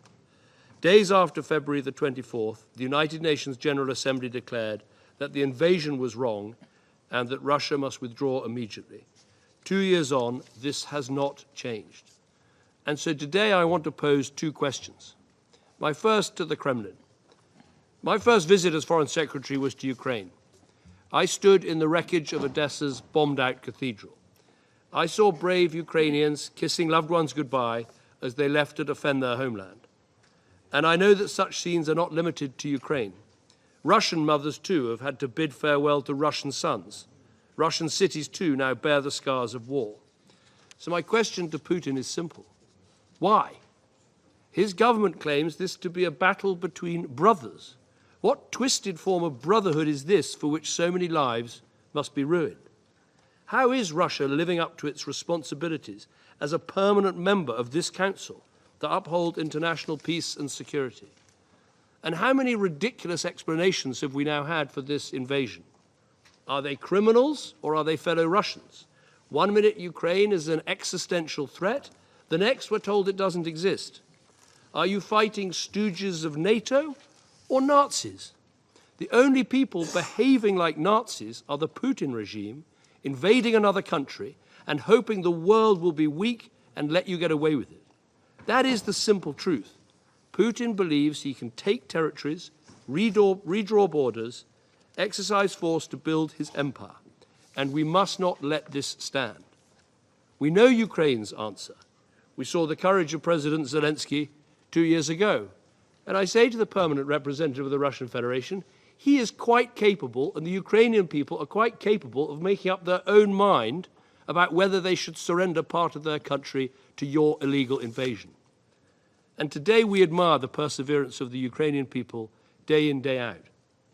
Days after February the 24th, the United Nations General Assembly declared that the invasion was wrong and that Russia must withdraw immediately. 2 years on, this has not changed. And so today I want to pose 2 questions. My first to the Kremlin. My first visit as Foreign Secretary was to Ukraine. I stood in the wreckage of Odessa's bombed-out cathedral. I saw brave Ukrainians kissing loved ones goodbye as they left to defend their homeland. And I know that such scenes are not limited to Ukraine. Russian mothers, too, have had to bid farewell to Russian sons. Russian cities, too, now bear the scars of war. So my question to Putin is simple. Why? His government claims this to be a battle between brothers. What twisted form of brotherhood is this for which so many lives must be ruined. How is Russia living up to its responsibilities as a permanent member of this Council to uphold international peace and security? And how many ridiculous explanations have we now had for this invasion? Are they criminals or are they fellow Russians? One minute Ukraine is an existential threat, the next we're told it doesn't exist. Are you fighting stooges of NATO or Nazis? The only people behaving like Nazis are the Putin regime, invading another country and hoping the world will be weak and let you get away with it. That is the simple truth. Putin believes he can take territories, redraw borders, exercise force to build his empire, and we must not let this stand. We know Ukraine's answer. We saw the courage of President Zelensky 2 years ago. And I say to the permanent representative of the Russian Federation, he is quite capable, and the Ukrainian people are quite capable of making up their own mind about whether they should surrender part of their country to your illegal invasion. And today we admire the perseverance of the Ukrainian people day in, day out.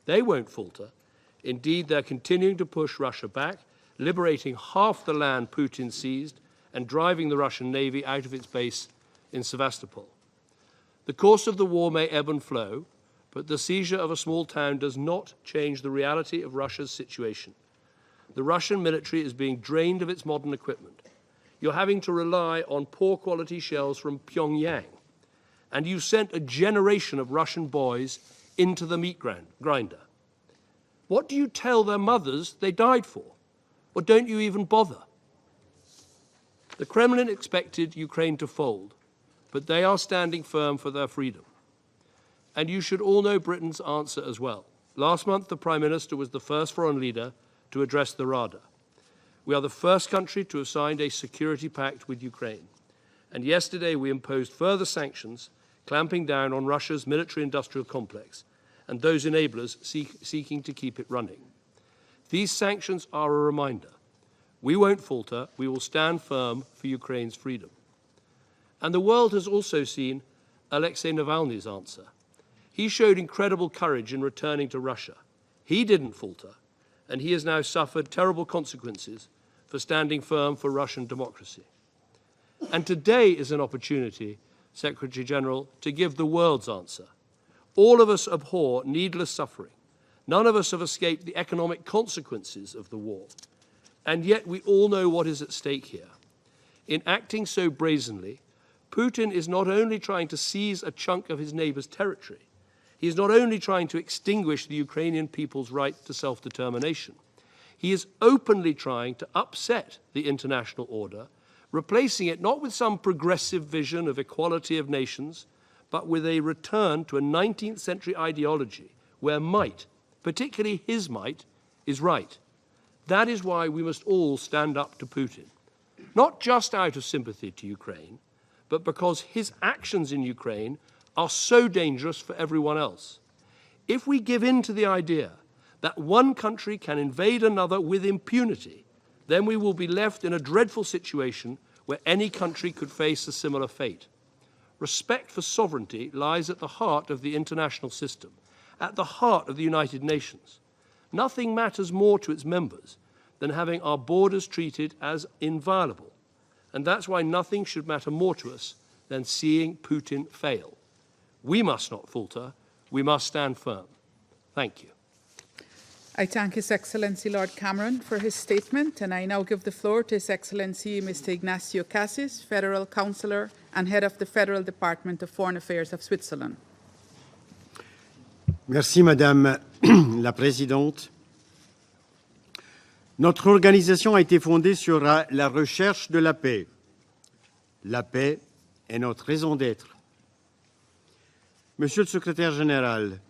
They won't falter. Indeed, they're continuing to push Russia back, liberating half the land Putin seized and driving the Russian Navy out of its base in Sevastopol. The course of the war may ebb and flow, but the seizure of a small town does not change the reality of Russia's situation. The Russian military is being drained of its modern equipment. You're having to rely on poor quality shells from Pyongyang. And you sent a generation of Russian boys into the meat grinder. What do you tell their mothers they died for? Or don't you even bother? The Kremlin expected Ukraine to fold, but they are standing firm for their freedom. And you should all know Britain's answer as well. Last month, the Prime Minister was the first foreign leader to address the Rada. We are the first country to have signed a security pact with Ukraine. And yesterday, we imposed further sanctions, clamping down on Russia's military-industrial complex and those enablers seeking to keep it running. These sanctions are a reminder. We won't falter. We will stand firm for Ukraine's freedom. And the world has also seen Alexei Navalny's answer. He showed incredible courage in returning to Russia. He didn't falter, and he has now suffered terrible consequences for standing firm for Russian democracy. And today is an opportunity, Secretary General, to give the world's answer. All of us abhor needless suffering. None of us have escaped the economic consequences of the war. And yet we all know what is at stake here. In acting so brazenly, Putin is not only trying to seize a chunk of his neighbor's territory, he is not only trying to extinguish the Ukrainian people's right to self-determination, he is openly trying to upset the international order, replacing it not with some progressive vision of equality of nations, but with a return to a 19th century ideology where might, particularly his might, is right. That is why we must all stand up to Putin, not just out of sympathy to Ukraine, but because his actions in Ukraine are so dangerous for everyone else. If we give in to the idea that one country can invade another with impunity, then we will be left in a dreadful situation where any country could face a similar fate. Respect for sovereignty lies at the heart of the international system, at the heart of the United Nations. Nothing matters more to its members than having our borders treated as inviolable. And that's why nothing should matter more to us than seeing Putin fail. We must not falter. We must stand firm. Thank you. I thank His Excellency Lord Cameron for his statement, and I now give the floor to His Excellency Mr. Ignacio Cassis, Federal Councillor and Head of the Federal Department of Foreign Affairs of Switzerland. Merci Madame la Présidente. Notre organisation a été fondée sur la recherche de la paix. La paix est notre raison d'être. Monsieur le Secrétaire général,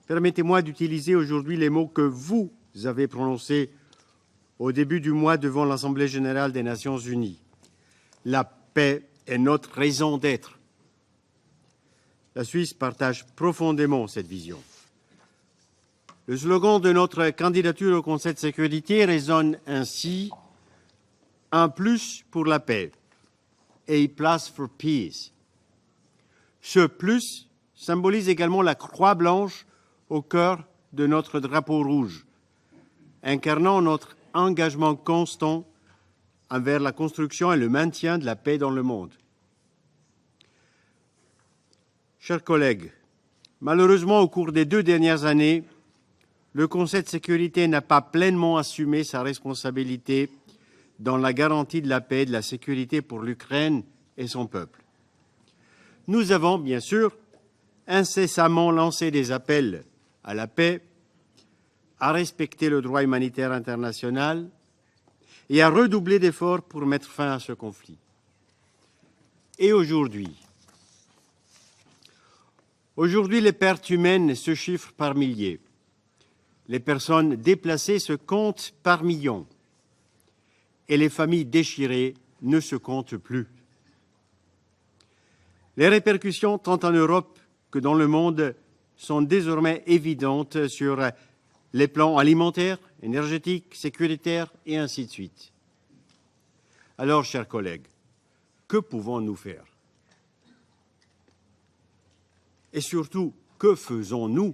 permettez-moi d'utiliser aujourd'hui les mots que vous avez prononcés au début du mois devant l'Assemblée générale des Nations unies. La paix est notre raison d'être. La Suisse partage profondément cette vision. Le slogan de notre candidature au Conseil de sécurité résonne ainsi: un plus pour la paix, a plus for peace. Ce plus symbolise également la croix blanche au cœur de notre drapeau rouge, incarnant notre engagement constant envers la construction et le maintien de la paix dans le monde. Chers collègues, malheureusement, au cours des 2 dernières années, le Conseil de sécurité n'a pas pleinement assumé sa responsabilité dans la garantie de la paix et de la sécurité pour l'Ukraine et son peuple. Nous avons, bien sûr, incessamment lancé des appels à la paix, à respecter le droit humanitaire international et à redoubler d'efforts pour mettre fin à ce conflit. Et aujourd'hui, les pertes humaines se chiffrent par milliers. Les personnes déplacées se comptent par millions. Et les familles déchirées ne se comptent plus. Les répercussions, tant en Europe que dans le monde, sont désormais évidentes sur les plans alimentaires, énergétiques, sécuritaires et ainsi de suite. Alors, chers collègues, que pouvons-nous faire? Et surtout, que faisons-nous?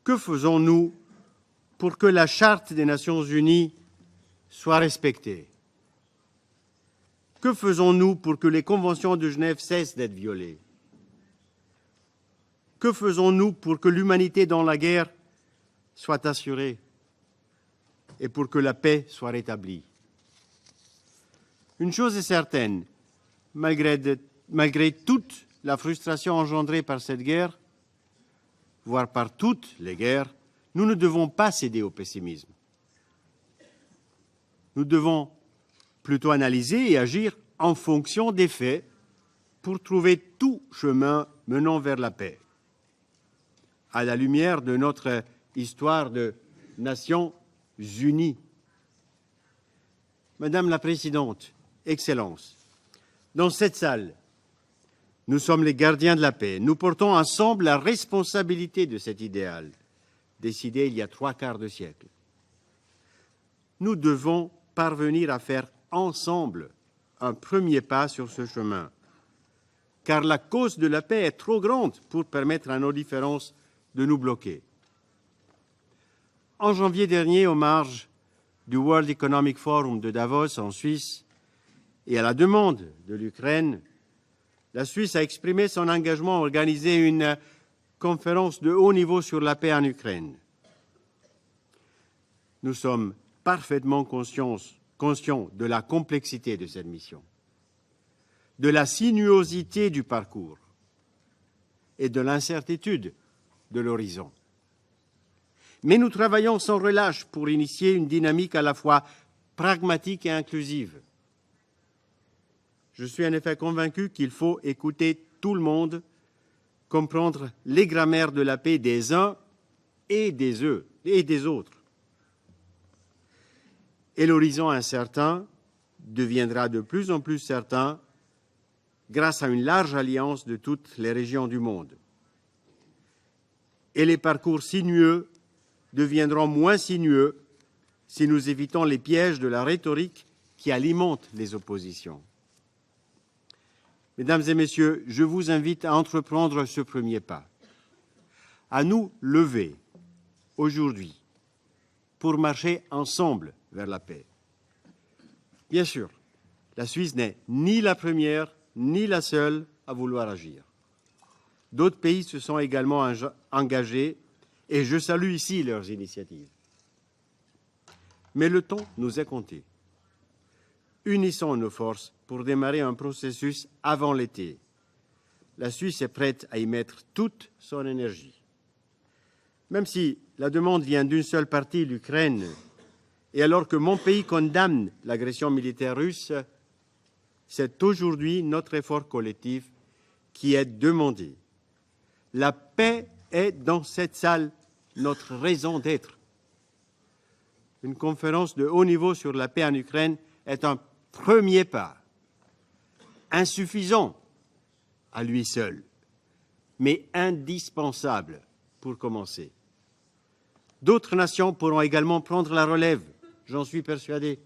Que faisons-nous pour que la Charte des Nations Unies soit respectée? Que faisons-nous pour que les conventions de Genève cessent d'être violées? Que faisons-nous pour que l'humanité dans la guerre soit assurée et pour que la paix soit rétablie? Une chose est certaine, malgré toute la frustration engendrée par cette guerre, voire par toutes les guerres, nous ne devons pas céder au pessimisme. Nous devons plutôt analyser et agir en fonction des faits pour trouver tout chemin menant vers la paix. À la lumière de notre histoire de Nations Unies. Madame la Présidente, Excellences, dans cette salle, nous sommes les gardiens de la paix. Nous portons ensemble la responsabilité de cet idéal, décidé il y a 3/4 de siècle. Nous devons parvenir à faire ensemble un premier pas sur ce chemin, car la cause de la paix est trop grande pour permettre à nos différences de nous bloquer. En janvier dernier, aux marges du World Economic Forum de Davos en Suisse, et à la demande de l'Ukraine, la Suisse a exprimé son engagement à organiser une conférence de haut niveau sur la paix en Ukraine. Nous sommes parfaitement conscients de la complexité de cette mission, de la sinuosité du parcours et de l'incertitude de l'horizon. Mais nous travaillons sans relâche pour initier une dynamique à la fois pragmatique et inclusive. Je suis en effet convaincu qu'il faut écouter tout le monde, comprendre les grammaires de la paix des uns et des autres. Et l'horizon incertain deviendra de plus en plus certain grâce à une large alliance de toutes les régions du monde. Et les parcours sinueux deviendront moins sinueux si nous évitons les pièges de la rhétorique qui alimentent les oppositions. Mesdames et messieurs, je vous invite à entreprendre ce premier pas, à nous lever aujourd'hui pour marcher ensemble vers la paix. Bien sûr, la Suisse n'est ni la première ni la seule à vouloir agir. D'autres pays se sont également engagés et je salue ici leurs initiatives. Mais le temps nous est compté. Unissons nos forces pour démarrer un processus avant l'été. La Suisse est prête à y mettre toute son énergie. Même si la demande vient d'une seule partie, l'Ukraine, et alors que mon pays condamne l'agression militaire russe, c'est aujourd'hui notre effort collectif qui est demandé. La paix est dans cette salle notre raison d'être. Une conférence de haut niveau sur la paix en Ukraine est un premier pas, insuffisant à lui seul, mais indispensable pour commencer. D'autres nations pourront également prendre la relève, j'en suis persuadé.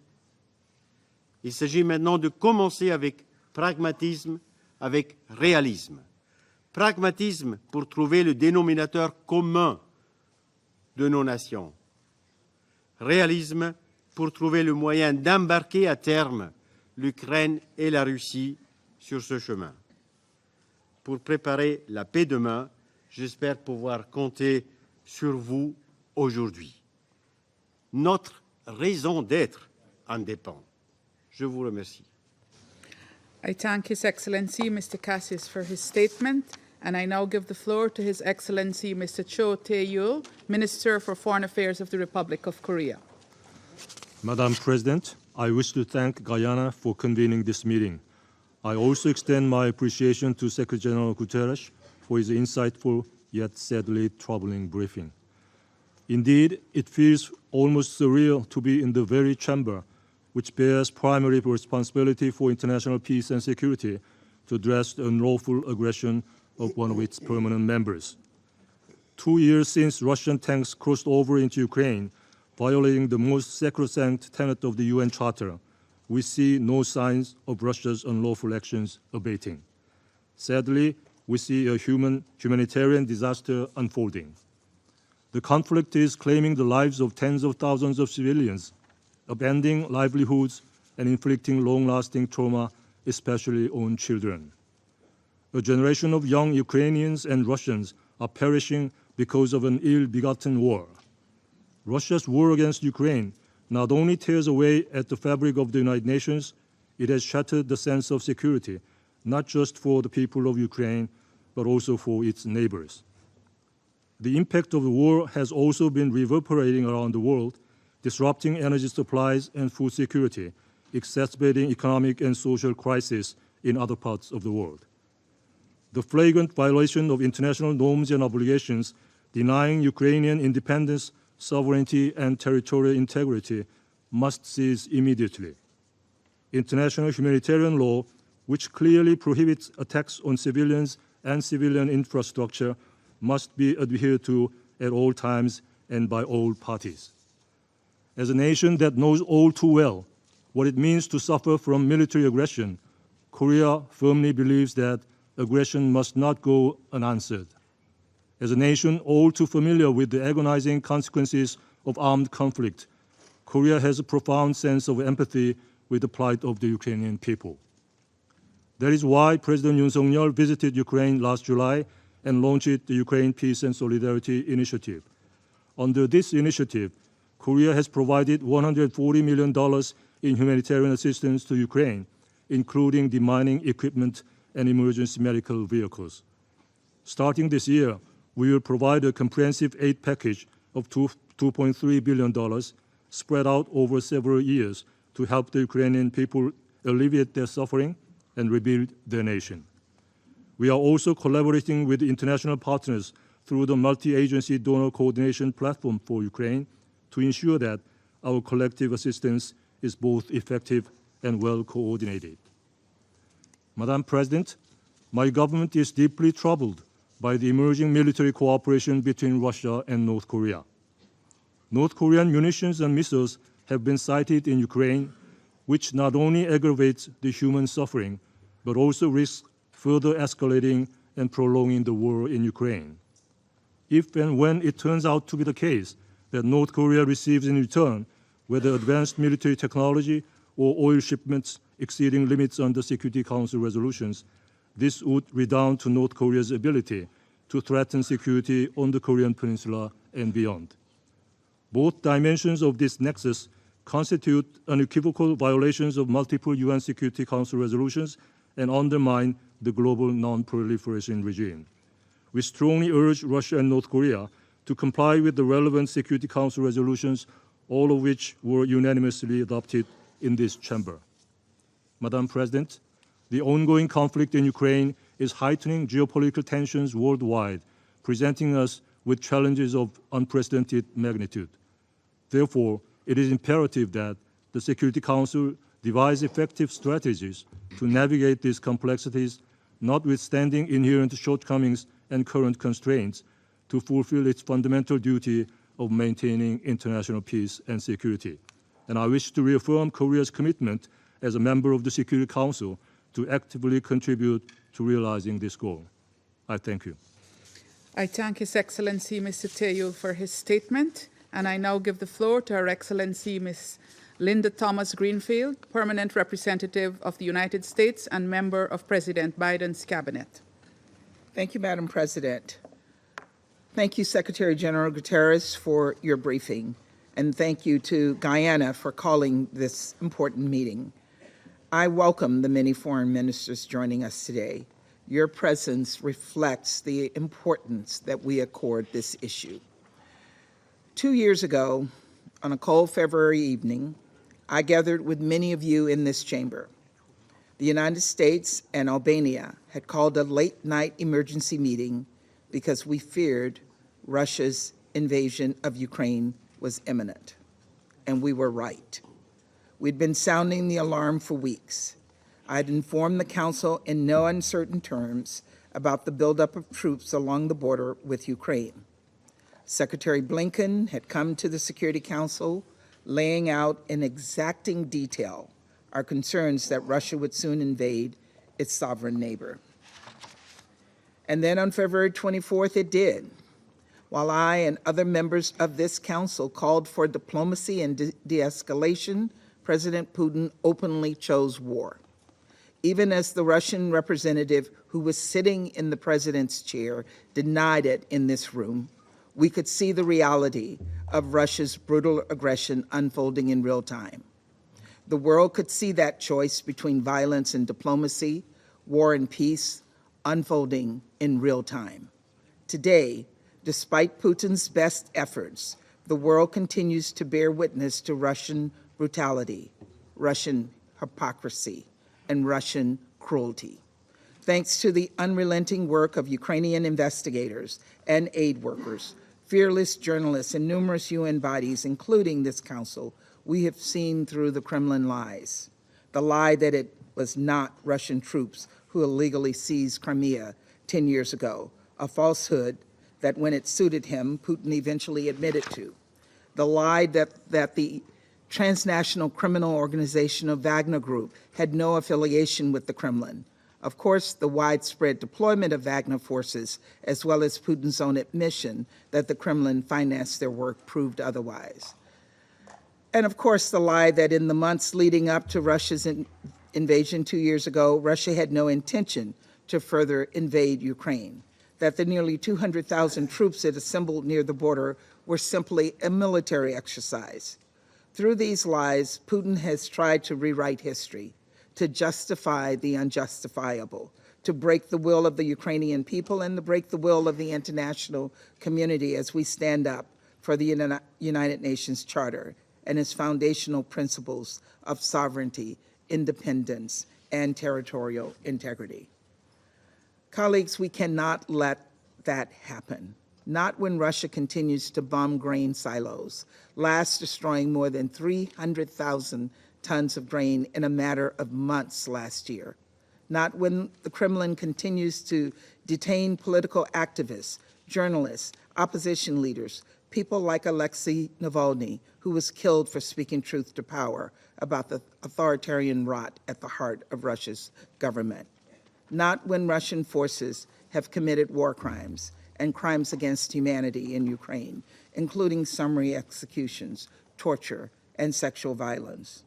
Il s'agit maintenant de commencer avec pragmatisme, avec réalisme. Pragmatisme pour trouver le dénominateur commun de nos nations. réalisme pour trouver le moyen d'embarquer à terme l'Ukraine et la Russie sur ce chemin. Pour préparer la paix demain, j'espère pouvoir compter sur vous aujourd'hui. Notre raison d'être en dépend. Je vous remercie. I thank His Excellency Mr. Cassis for his statement, and I now give the floor to His Excellency Mr. Cho Tae-yul, Minister for Foreign Affairs of the Republic of Korea. Madam President, I wish to thank Guyana for convening this meeting. I also extend my appreciation to Secretary General Guterres for his insightful yet sadly troubling briefing. Indeed, it feels almost surreal to be in the very chamber which bears primary responsibility for international peace and security to address the unlawful aggression of one of its permanent members. 2 years since Russian tanks crossed over into Ukraine, violating the most sacrosanct tenet of the UN Charter, we see no signs of Russia's unlawful actions abating. Sadly, we see a humanitarian disaster unfolding. The conflict is claiming the lives of tens of thousands of civilians, upending livelihoods and inflicting long-lasting trauma, especially on children. A generation of young Ukrainians and Russians are perishing because of an ill-begotten war. Russia's war against Ukraine not only tears away at the fabric of the United Nations, it has shattered the sense of security, not just for the people of Ukraine, but also for its neighbors. The impact of the war has also been reverberating around the world, disrupting energy supplies and food security, exacerbating economic and social crises in other parts of the world. The flagrant violation of international norms and obligations, denying Ukrainian independence, sovereignty, and territorial integrity must cease immediately. International humanitarian law, which clearly prohibits attacks on civilians and civilian infrastructure, must be adhered to at all times and by all parties. As a nation that knows all too well what it means to suffer from military aggression, Korea firmly believes that aggression must not go unanswered. As a nation all too familiar with the agonizing consequences of armed conflict, Korea has a profound sense of empathy with the plight of the Ukrainian people. That is why President Yoon Suk-yeol visited Ukraine last July and launched the Ukraine Peace and Solidarity Initiative. Under this initiative, Korea has provided $140 million in humanitarian assistance to Ukraine, including demining equipment and emergency medical vehicles. Starting this year, we will provide a comprehensive aid package of $2.3 billion spread out over several years to help the Ukrainian people alleviate their suffering and rebuild their nation. We are also collaborating with international partners through the multi-agency donor coordination platform for Ukraine to ensure that our collective assistance is both effective and well coordinated. Madam President, my government is deeply troubled by the emerging military cooperation between Russia and North Korea. North Korean munitions and missiles have been sighted in Ukraine, which not only aggravates the human suffering, but also risks further escalating and prolonging the war in Ukraine. If and when it turns out to be the case that North Korea receives in return, whether advanced military technology or oil shipments exceeding limits under Security Council resolutions, this would redound to North Korea's ability to threaten security on the Korean Peninsula and beyond. Both dimensions of this nexus constitute unequivocal violations of multiple UN Security Council resolutions and undermine the global non-proliferation regime. We strongly urge Russia and North Korea to comply with the relevant Security Council resolutions, all of which were unanimously adopted in this chamber. Madam President, the ongoing conflict in Ukraine is heightening geopolitical tensions worldwide, presenting us with challenges of unprecedented magnitude. Therefore, it is imperative that the Security Council devise effective strategies to navigate these complexities, notwithstanding inherent shortcomings and current constraints, to fulfill its fundamental duty of maintaining international peace and security. And I wish to reaffirm Korea's commitment as a member of the Security Council to actively contribute to realizing this goal. I thank you. I thank His Excellency Mr. Tae-yul for his statement, And I now give the floor to Her Excellency Ms. Linda Thomas Greenfield, Permanent Representative of the United States and member of President Biden's cabinet. Thank you, Madam President. Thank you, Secretary General Guterres, for your briefing, and thank you to Guyana for calling this important meeting. I welcome the many foreign ministers joining us today. Your presence reflects the importance that we accord this issue. 2 years ago, on a cold February evening, I gathered with many of you in this chamber. The United States and Albania had called a late-night emergency meeting because we feared Russia's invasion of Ukraine was imminent, and we were right. We'd been sounding the alarm for weeks. I had informed the Council in no uncertain terms about the buildup of troops along the border with Ukraine. Secretary Blinken had come to the Security Council laying out in exacting detail our concerns that Russia would soon invade its sovereign neighbor. And then on February 24th, it did. While I and other members of this council called for diplomacy and de-escalation, President Putin openly chose war. Even as the Russian representative who was sitting in the president's chair denied it in this room, we could see the reality of Russia's brutal aggression unfolding in real time. The world could see that choice between violence and diplomacy, war and peace, unfolding in real time. Today, despite Putin's best efforts, the world continues to bear witness to Russian brutality, Russian hypocrisy, and Russian cruelty. Thanks to the unrelenting work of Ukrainian investigators and aid workers, fearless journalists, and numerous UN bodies, including this council, we have seen through the Kremlin lies. The lie that it was not Russian troops who illegally seized Crimea 10 years ago, a falsehood that when it suited him, Putin eventually admitted to. The lie that the transnational criminal organization of Wagner Group had no affiliation with the Kremlin. Of course, the widespread deployment of Wagner forces, as well as Putin's own admission that the Kremlin financed their work, proved otherwise. And of course, the lie that in the months leading up to Russia's invasion 2 years ago, Russia had no intention to further invade Ukraine, that the nearly 200,000 troops it assembled near the border were simply a military exercise. Through these lies, Putin has tried to rewrite history, to justify the unjustifiable, to break the will of the Ukrainian people and to break the will of the international community as we stand up for the United Nations Charter and its foundational principles of sovereignty, independence, and territorial integrity. Colleagues, we cannot let that happen. Not when Russia continues to bomb grain silos, last destroying more than 300,000 tons of grain in a matter of months last year. Not when the Kremlin continues to detain political activists, journalists, opposition leaders, people like Alexei Navalny, who was killed for speaking truth to power about the authoritarian rot at the heart of Russia's government. Not when Russian forces have committed war crimes and crimes against humanity in Ukraine, including summary executions, torture, and sexual violence.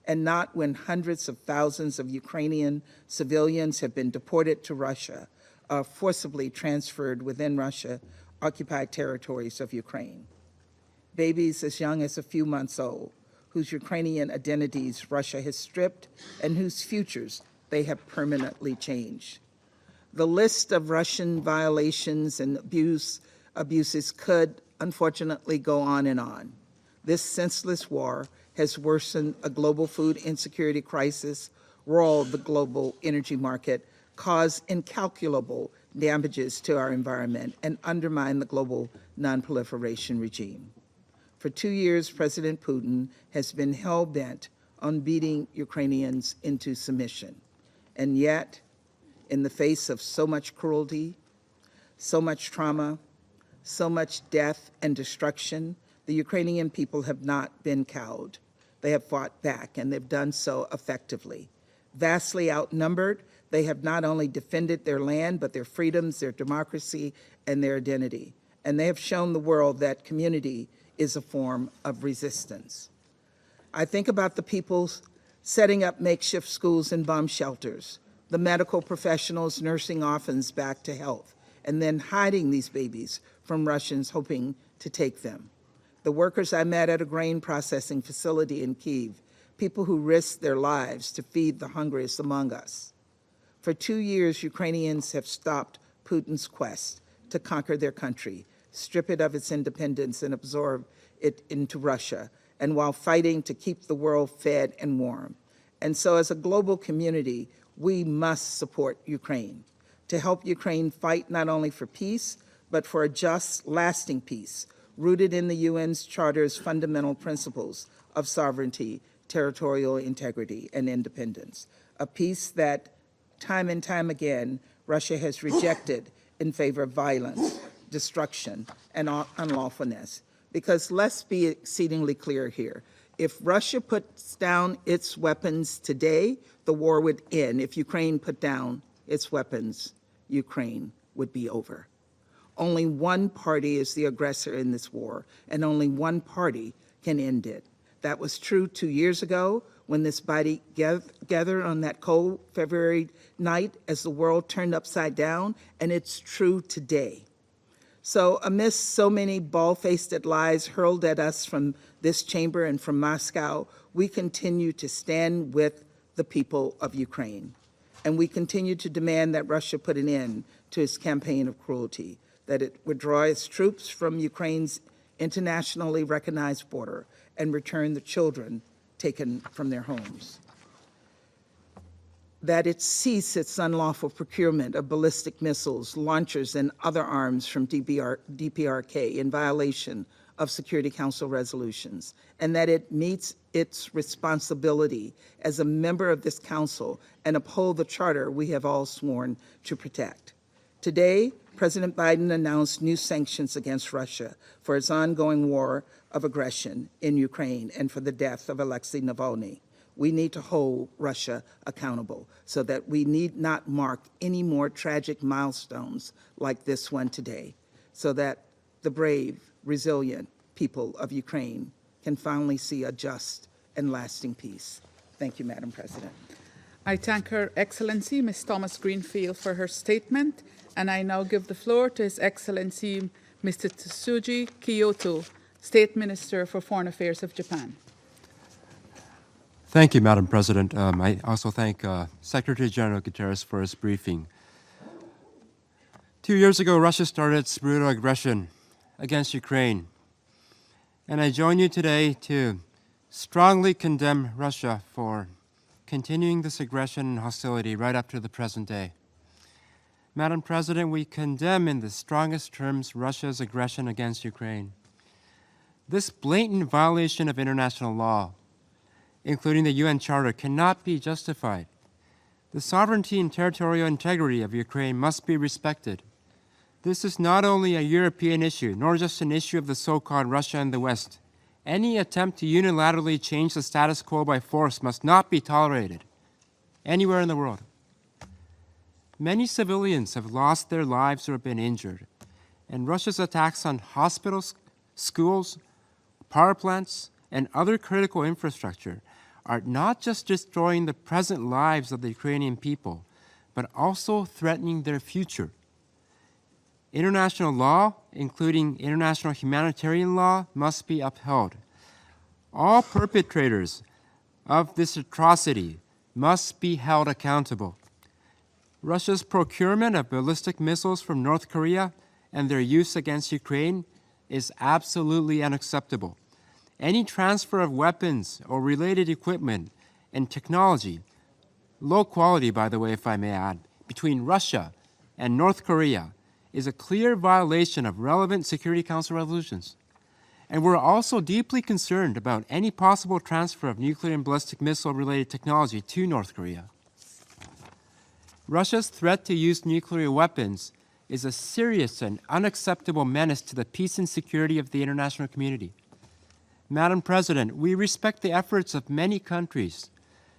And not when hundreds of thousands of Ukrainian civilians have been deported to Russia or forcibly transferred within Russia-occupied territories of Ukraine. Babies as young as a few months old, whose Ukrainian identities Russia has stripped and whose futures they have permanently changed. The list of Russian violations and abuses could, unfortunately, go on and on. This senseless war has worsened a global food insecurity crisis, roiled the global energy market, caused incalculable damages to our environment, and undermined the global nonproliferation regime. For 2 years, President Putin has been hell-bent on beating Ukrainians into submission. And yet, in the face of so much cruelty, so much trauma, so much death and destruction, the Ukrainian people have not been cowed. They have fought back, and they've done so effectively. Vastly outnumbered, they have not only defended their land, but their freedoms, their democracy, and their identity. And they have shown the world that community is a form of resistance. I think about the people setting up makeshift schools and bomb shelters, the medical professionals nursing orphans back to health, and then hiding these babies from Russians hoping to take them. The workers I met at a grain processing facility in Kyiv, people who risked their lives to feed the hungriest among us. For 2 years, Ukrainians have stopped Putin's quest to conquer their country, strip it of its independence, and absorb it into Russia, and while fighting to keep the world fed and warm. And so as a global community, we must support Ukraine to help Ukraine fight not only for peace, but for a just, lasting peace, rooted in the UN's Charter's fundamental principles of sovereignty, territorial integrity, and independence, a peace that, time and time again, Russia has rejected in favor of violence, destruction, and unlawfulness. Because let's be exceedingly clear here. If Russia puts down its weapons today, the war would end. If Ukraine put down its weapons, Ukraine would be over. Only one party is the aggressor in this war, and only one party can end it. That was true 2 years ago when this body gathered on that cold February night as the world turned upside down, and it's true today. So amidst so many bald-faced lies hurled at us from this chamber and from Moscow, we continue to stand with the people of Ukraine. And we continue to demand that Russia put an end to its campaign of cruelty, that it withdraw its troops from Ukraine's internationally recognized border and return the children taken from their homes, that it cease its unlawful procurement of ballistic missiles, launchers, and other arms from DPRK in violation of Security Council resolutions, and that it meets its responsibility as a member of this council and uphold the charter we have all sworn to protect. Today, President Biden announced new sanctions against Russia for its ongoing war of aggression in Ukraine and for the death of Alexei Navalny. We need to hold Russia accountable so that we need not mark any more tragic milestones like this one today, so that the brave, resilient people of Ukraine can finally see a just and lasting peace. Thank you, Madam President. I thank Her Excellency, Ms. Thomas Greenfield, for her statement, and I now give the floor to His Excellency, Mr. Tsuji Kyoto, State Minister for Foreign Affairs of Japan. Thank you, Madam President. I also thank Secretary General Guterres for his briefing. 2 years ago, Russia started its brutal aggression against Ukraine. And I join you today to strongly condemn Russia for continuing this aggression and hostility right up to the present day. Madam President, we condemn in the strongest terms Russia's aggression against Ukraine. This blatant violation of international law, including the UN Charter, cannot be justified. The sovereignty and territorial integrity of Ukraine must be respected. This is not only a European issue, nor just an issue of the so-called Russia and the West. Any attempt to unilaterally change the status quo by force must not be tolerated anywhere in the world. Many civilians have lost their lives or been injured, and Russia's attacks on hospitals, schools, power plants, and other critical infrastructure are not just destroying the present lives of the Ukrainian people, but also threatening their future. International law, including international humanitarian law, must be upheld. All perpetrators of this atrocity must be held accountable. Russia's procurement of ballistic missiles from North Korea and their use against Ukraine is absolutely unacceptable. Any transfer of weapons or related equipment and technology, low quality, by the way, if I may add, between Russia and North Korea is a clear violation of relevant Security Council resolutions. And we're also deeply concerned about any possible transfer of nuclear and ballistic missile-related technology to North Korea. Russia's threat to use nuclear weapons is a serious and unacceptable menace to the peace and security of the international community. Madam President, we respect the efforts of many countries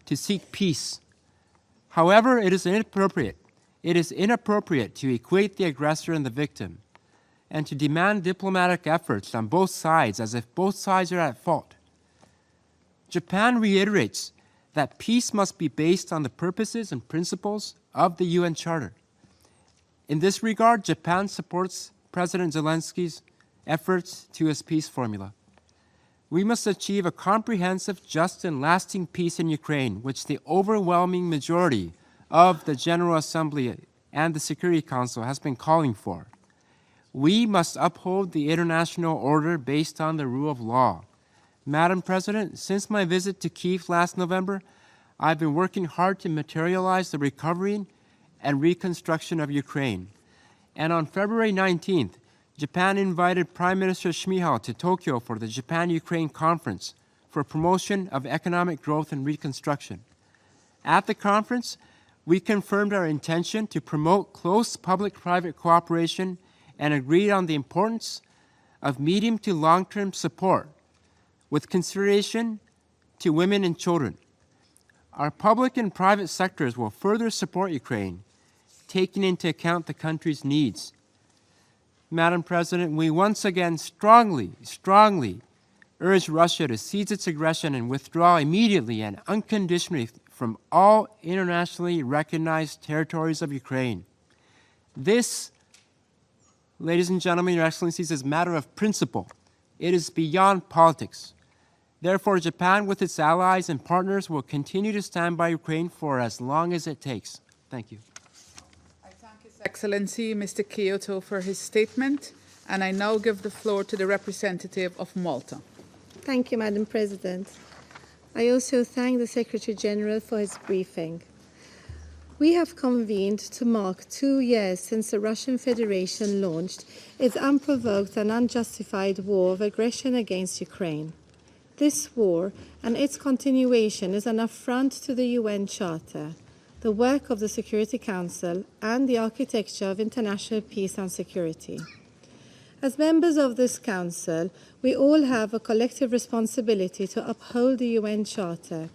to seek peace. However, it is inappropriate to equate the aggressor and the victim. and to demand diplomatic efforts on both sides as if both sides are at fault. Japan reiterates that peace must be based on the purposes and principles of the UN Charter. In this regard, Japan supports President Zelensky's efforts to his peace formula. We must achieve a comprehensive, just, and lasting peace in Ukraine, which the overwhelming majority of the General Assembly and the Security Council has been calling for. We must uphold the international order based on the rule of law. Madam President, since my visit to Kyiv last November, I've been working hard to materialize the recovery and reconstruction of Ukraine. And on February 19th, Japan invited Prime Minister Shmyhal to Tokyo for the Japan-Ukraine Conference for promotion of economic growth and reconstruction. At the conference, we confirmed our intention to promote close public-private cooperation and agreed on the importance of medium to long-term support with consideration to women and children. Our public and private sectors will further support Ukraine, taking into account the country's needs. Madam President, we once again strongly urge Russia to cease its aggression and withdraw immediately and unconditionally from all internationally recognized territories of Ukraine. This, ladies and gentlemen, Your Excellencies, is a matter of principle. It is beyond politics. Therefore, Japan, with its allies and partners, will continue to stand by Ukraine for as long as it takes. Thank you. I thank His Excellency, Mr. Kyoto, for his statement, and I now give the floor to the representative of Malta. Thank you, Madam President. I also thank the Secretary General for his briefing. We have convened to mark 2 years since the Russian Federation launched its unprovoked and unjustified war of aggression against Ukraine. This war and its continuation is an affront to the UN Charter, the work of the Security Council, and the architecture of international peace and security. As members of this Council, we all have a collective responsibility to uphold the UN Charter.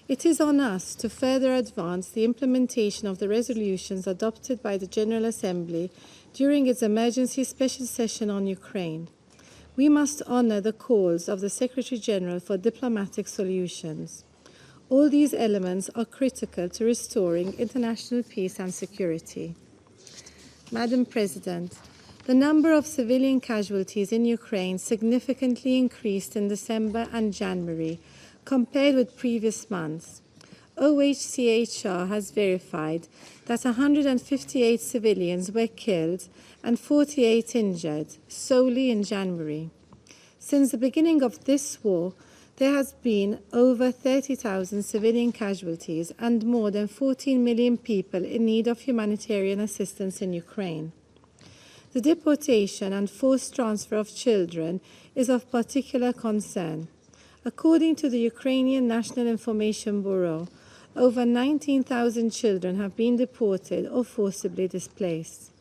It is on us to further advance the implementation of the resolutions adopted by the General Assembly during its emergency special session on Ukraine. We must honor the calls of the Secretary General for diplomatic solutions. All these elements are critical to restoring international peace and security. Madam President, the number of civilian casualties in Ukraine significantly increased in December and January compared with previous months. OHCHR has verified that 158 civilians were killed and 48 injured solely in January. Since the beginning of this war, there has been over 30,000 civilian casualties and more than 14 million people in need of humanitarian assistance in Ukraine. The deportation and forced transfer of children is of particular concern. According to the Ukrainian National Information Bureau, over 19,000 children have been deported or forcibly displaced.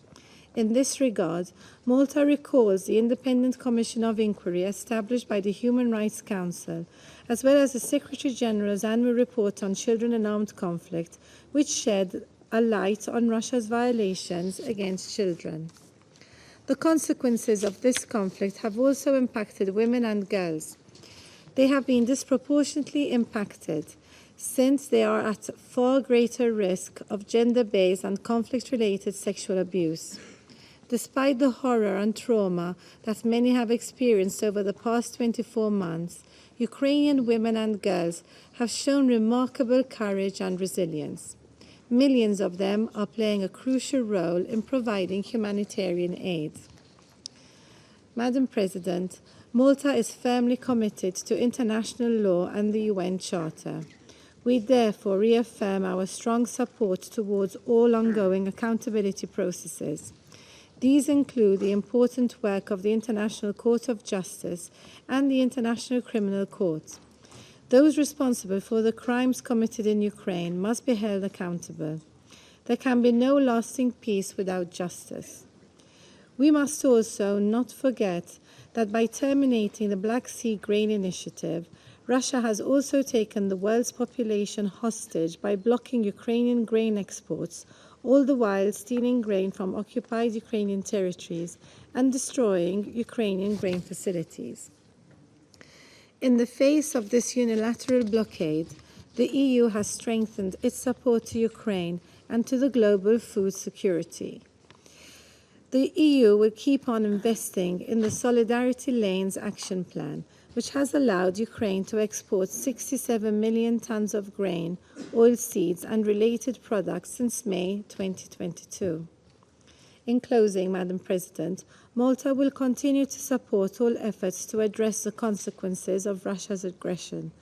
In this regard, Malta recalls the Independent Commission of Inquiry established by the Human Rights Council, as well as the Secretary General's annual report on children in armed conflict, which shed a light on Russia's violations against children. The consequences of this conflict have also impacted women and girls. They have been disproportionately impacted since they are at far greater risk of gender-based and conflict-related sexual abuse. Despite the horror and trauma that many have experienced over the past 24 months, Ukrainian women and girls have shown remarkable courage and resilience. Millions of them are playing a crucial role in providing humanitarian aid. Madam President, Malta is firmly committed to international law and the UN Charter. We therefore reaffirm our strong support towards all ongoing accountability processes. These include the important work of the International Court of Justice and the International Criminal Court. Those responsible for the crimes committed in Ukraine must be held accountable. There can be no lasting peace without justice. We must also not forget that by terminating the Black Sea Grain Initiative, Russia has also taken the world's population hostage by blocking Ukrainian grain exports, all the while stealing grain from occupied Ukrainian territories and destroying Ukrainian grain facilities. In the face of this unilateral blockade, the EU has strengthened its support to Ukraine and to the global food security. The EU will keep on investing in the Solidarity Lanes Action Plan, which has allowed Ukraine to export 67 million tons of grain, oilseeds, and related products since May 2022. In closing, Madam President, Malta will continue to support all efforts to address the consequences of Russia's aggression.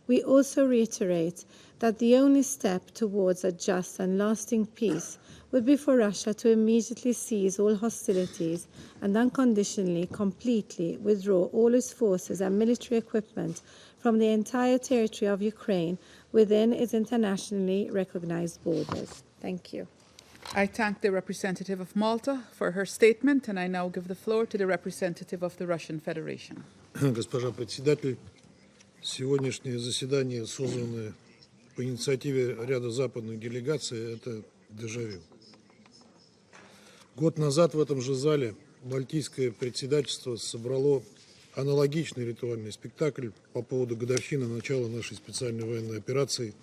We also reiterate that the only step towards a just and lasting peace would be for Russia to immediately cease all hostilities and unconditionally, completely withdraw all its forces and military equipment from the entire territory of Ukraine within its internationally recognized borders. Thank you. I thank the representative of Malta for her statement, and I now give the floor to the representative of the Russian Federation. Госпожа председатель, сегодняшнее заседание, созванное по инициативе ряда западных делегаций, это дежавю. Год назад в этом же зале Мальтийское председательство собрало аналогичный ритуальный спектакль по поводу годовщины начала нашей специальной военной операции,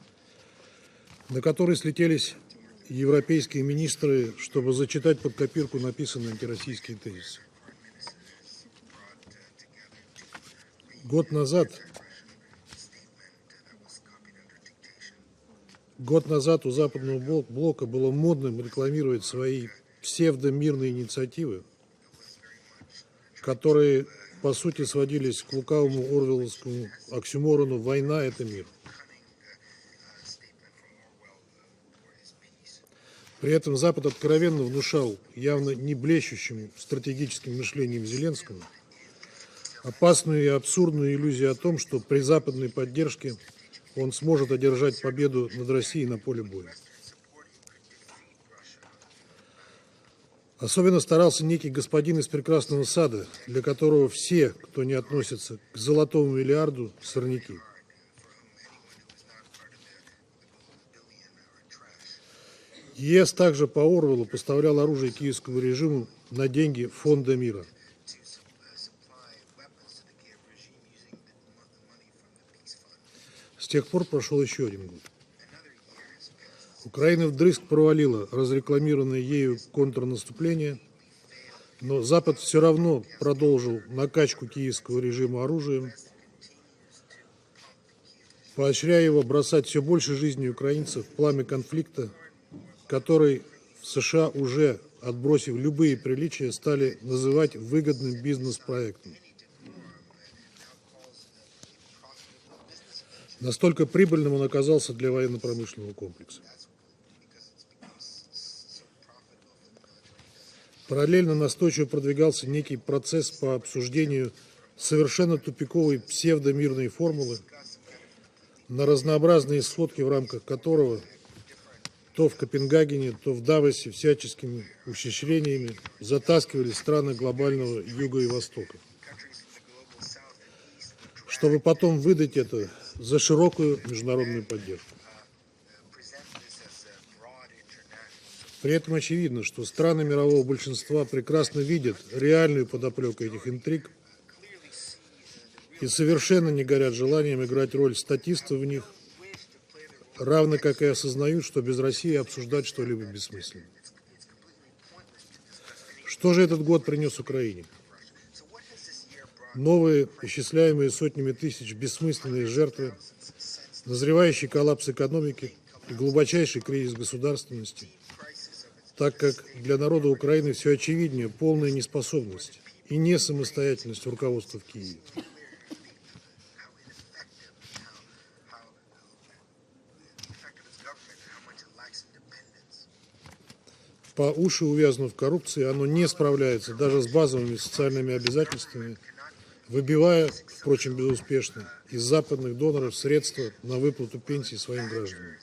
на который слетелись европейские министры, чтобы зачитать под копирку написанные антироссийские тезисы. Год назад у западного блока было модным рекламировать свои псевдомирные инициативы, которые, по сути, сводились к лукавому орвелловскому оксюморону «Война – это мир». При этом Запад откровенно внушал явно не блещущему стратегическим мышлением Зеленскому опасную и абсурдную иллюзию о том, что при западной поддержке он сможет одержать победу над Россией на поле боя. Особенно старался некий господин из прекрасного сада, для которого все, кто не относится к золотому миллиарду, сорняки. ЕС также по Орвеллу поставлял оружие киевскому режиму на деньги Фонда мира. С тех пор прошел еще один год. Украина вдрызг провалила разрекламированное ею контрнаступление, но Запад все равно продолжил накачку киевского режима оружием, поощряя его бросать все больше жизней украинцев в пламя конфликта, который в США уже, отбросив любые приличия, стали называть выгодным бизнес-проектом. Настолько прибыльным он оказался для военно-промышленного комплекса. Параллельно настойчиво продвигался некий процесс по обсуждению совершенно тупиковой псевдомирной формулы, на разнообразные сходки в рамках которого то в Копенгагене, то в Давосе всяческими ухищрениями затаскивали страны глобального Юга и Востока, чтобы потом выдать это за широкую международную поддержку. При этом очевидно, что страны мирового большинства прекрасно видят реальную подоплеку этих интриг и совершенно не горят желанием играть роль статистов в них, равно как и осознают, что без России обсуждать что-либо бессмысленно. Что же этот год принес Украине? Новые, исчисляемые сотнями тысяч бессмысленные жертвы, назревающий коллапс экономики и глубочайший кризис государственности, так как для народа Украины все очевиднее полная неспособность и несамостоятельность руководства в Киеве. По уши увязнув в коррупции, оно не справляется даже с базовыми социальными обязательствами, выбивая, впрочем, безуспешно, из западных доноров средства на выплату пенсий своим гражданам.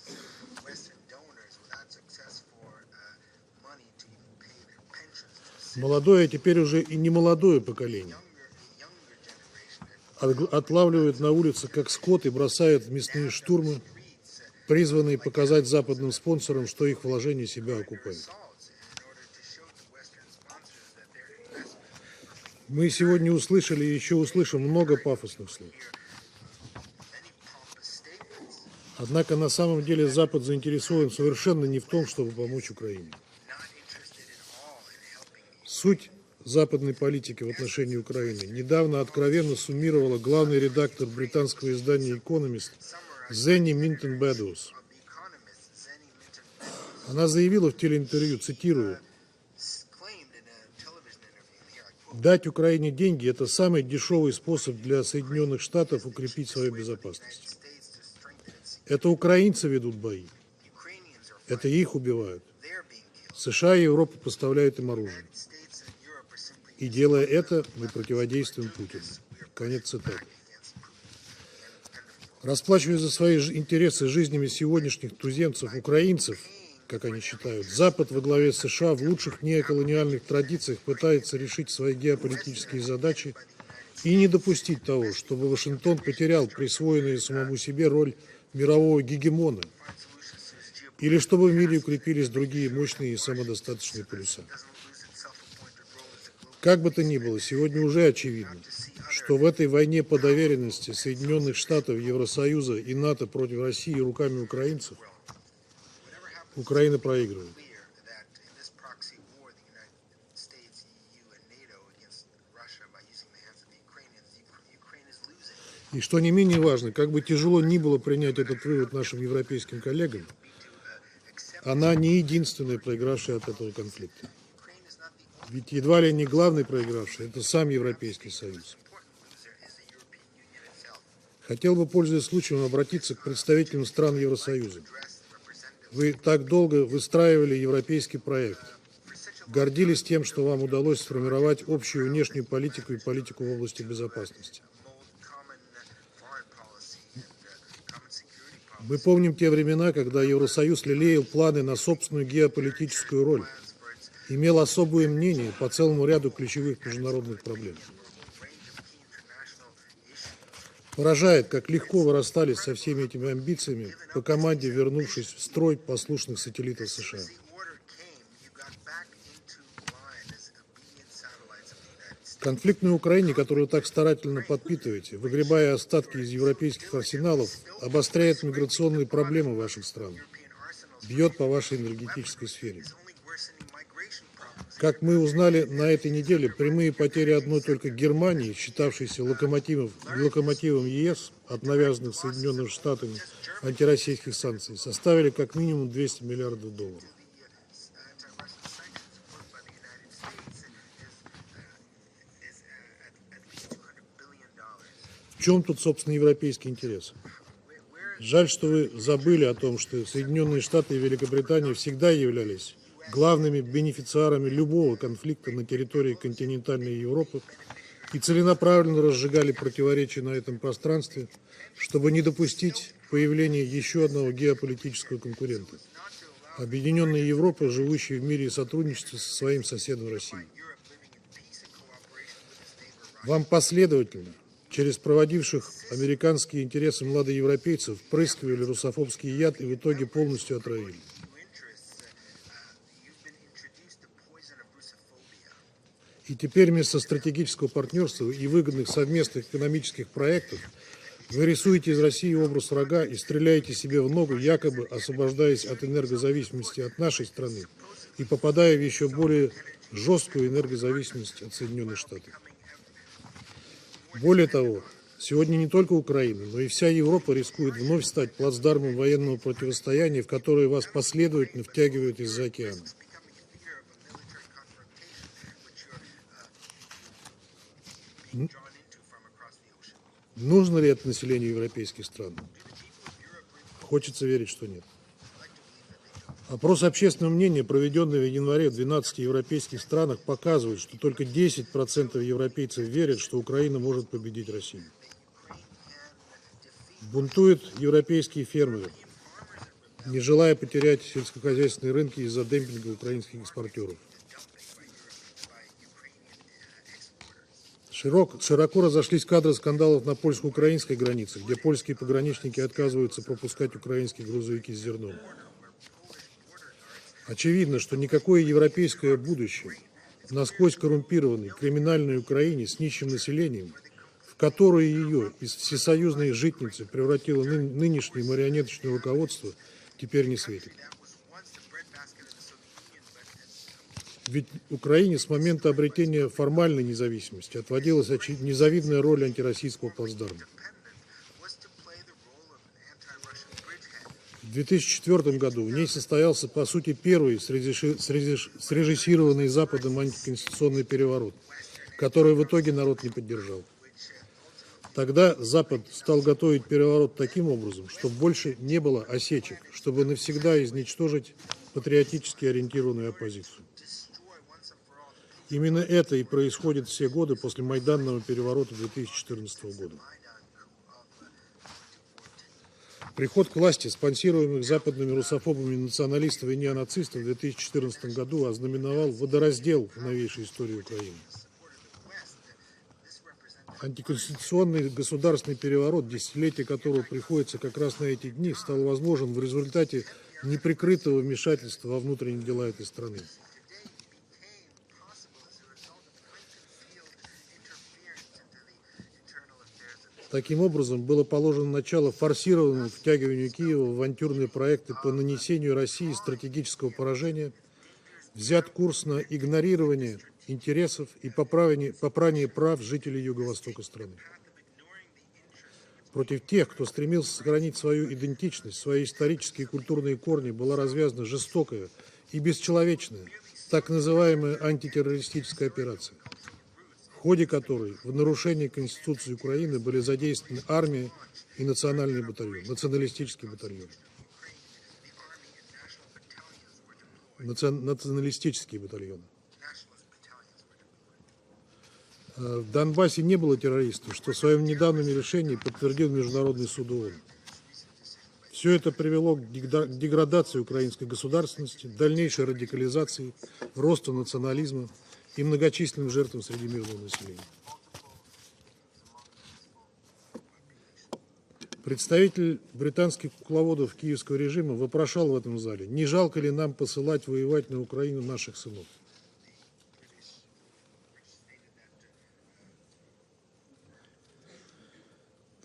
Молодое, а теперь уже и немолодое поколение отлавливают на улице как скот и бросают в мясные штурмы, призванные показать западным спонсорам, что их вложения себя окупают. Мы сегодня услышали и еще услышим много пафосных слов. Однако на самом деле Запад заинтересован совершенно не в том, чтобы помочь Украине. Суть западной политики в отношении Украины недавно откровенно суммировала главный редактор британского издания «Экономист» Зенни Минтон-Бэдоус. Она заявила в телеинтервью, цитирую, «Дать Украине деньги – это самый дешевый способ для Соединенных Штатов укрепить свою безопасность. Это украинцы ведут бои, это их убивают. США и Европа поставляют им оружие. И делая это, мы противодействуем Путину». Конец цитаты. Расплачиваясь за свои интересы жизнями сегодняшних туземцев, украинцев, как они считают, Запад во главе с США в лучших неоколониальных традициях пытается решить свои геополитические задачи и не допустить того, чтобы Вашингтон потерял присвоенную самому себе роль мирового гегемона, или чтобы в мире укрепились другие мощные и самодостаточные полюса. Как бы то ни было, сегодня уже очевидно, что в этой войне по доверенности Соединенных Штатов, Евросоюза и НАТО против России руками украинцев Украина проигрывает. И что не менее важно, как бы тяжело ни было принять этот вывод нашим европейским коллегам, она не единственная проигравшая от этого конфликта. Ведь едва ли не главный проигравший – это сам Европейский Союз. Хотел бы, пользуясь случаем, обратиться к представителям стран Евросоюза. Вы так долго выстраивали европейский проект, гордились тем, что вам удалось сформировать общую внешнюю политику и политику в области безопасности. Мы помним те времена, когда Евросоюз лелеял планы на собственную геополитическую роль, имел особое мнение по целому ряду ключевых международных проблем. Поражает, как легко вырастали со всеми этими амбициями по команде, вернувшись в строй послушных сателлитов США. Конфликт на Украине, который вы так старательно подпитываете, выгребая остатки из европейских арсеналов, обостряет миграционные проблемы ваших стран, бьет по вашей энергетической сфере. Как мы узнали на этой неделе, прямые потери одной только Германии, считавшейся локомотивом ЕС от навязанных Соединенными Штатами антироссийских санкций, составили как минимум $200 миллиардов. В чем тут, собственно, европейский интерес? Жаль, что вы забыли о том, что Соединенные Штаты и Великобритания всегда являлись главными бенефициарами любого конфликта на территории континентальной Европы и целенаправленно разжигали противоречия на этом пространстве, чтобы не допустить появления еще одного геополитического конкурента – объединенной Европы, живущей в мире и сотрудничестве со своим соседом Россией. Вам последовательно, через проводивших американские интересы младоевропейцев, впрыскивали русофобский яд и в итоге полностью отравили. И теперь вместо стратегического партнерства и выгодных совместных экономических проектов вы рисуете из России образ врага и стреляете себе в ногу, якобы освобождаясь от энергозависимости от нашей страны и попадая в еще более жесткую энергозависимость от Соединенных Штатов. Более того, сегодня не только Украина, но и вся Европа рискует вновь стать плацдармом военного противостояния, в которое вас последовательно втягивают из-за океана. Нужно ли это населению европейских стран? Хочется верить, что нет. Опрос общественного мнения, проведенный в январе в 12 европейских странах, показывает, что только 10% европейцев верят, что Украина может победить Россию. Бунтуют европейские фермеры, не желая потерять сельскохозяйственные рынки из-за демпинга украинских экспортеров. Широко разошлись кадры скандалов на польско-украинской границе, где польские пограничники отказываются пропускать украинские грузовики с зерном. Очевидно, что никакое европейское будущее насквозь коррумпированной, криминальной Украине с нищим населением, в которую ее из всесоюзной житницы превратило нынешнее марионеточное руководство, теперь не светит. Ведь Украине с момента обретения формальной независимости отводилась незавидная роль антироссийского плацдарма. В 2004 году в ней состоялся, по сути, первый срежиссированный Западом антиконституционный переворот, который в итоге народ не поддержал. Тогда Запад стал готовить переворот таким образом, чтобы больше не было осечек, чтобы навсегда изничтожить патриотически ориентированную оппозицию. Именно это и происходит все годы после Майданного переворота 2014 года. Приход к власти спонсируемых западными русофобами, националистов и неонацистов в 2014 году ознаменовал водораздел в новейшей истории Украины. Антиконституционный государственный переворот, десятилетие которого приходится как раз на эти дни, стал возможен в результате неприкрытого вмешательства во внутренние дела этой страны. Таким образом, было положено начало форсированному втягиванию Киева в авантюрные проекты по нанесению России стратегического поражения, взят курс на игнорирование интересов и попрание прав жителей юго-востока страны. Против тех, кто стремился сохранить свою идентичность, свои исторические и культурные корни, была развязана жестокая и бесчеловечная, так называемая антитеррористическая операция, в ходе которой в нарушении Конституции Украины были задействованы армия и национальный батальон, националистический батальон. Националистические батальоны. В Донбассе не было террористов, что в своем недавнем решении подтвердил Международный суд ООН. Все это привело к деградации украинской государственности, дальнейшей радикализации, росту национализма и многочисленным жертвам среди мирного населения. Представитель британских кукловодов киевского режима вопрошал в этом зале, не жалко ли нам посылать воевать на Украину наших сынов.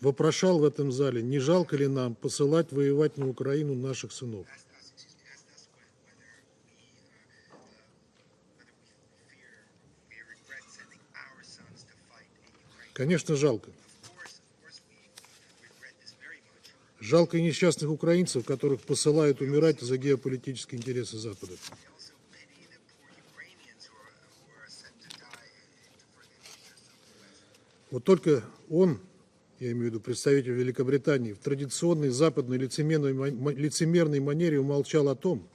Вопрошал в этом зале, не жалко ли нам посылать воевать на Украину наших сынов. Конечно, жалко. Жалко и несчастных украинцев, которых посылают умирать за геополитические интересы Запада. Вот только он, я имею в виду представитель Великобритании, в традиционной западной лицемерной манере умолчал о том,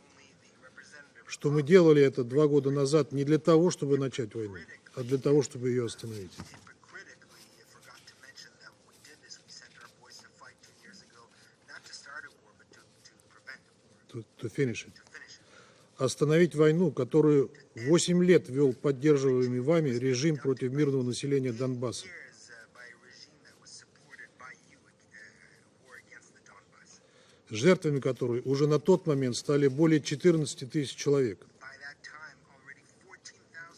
что мы делали это 2 года назад не для того, чтобы начать войну, а для того, чтобы ее остановить. To finish it. Остановить войну, которую 8 лет вел поддерживаемый вами режим против мирного населения Донбасса. Жертвами которой уже на тот момент стали более 14 тысяч человек.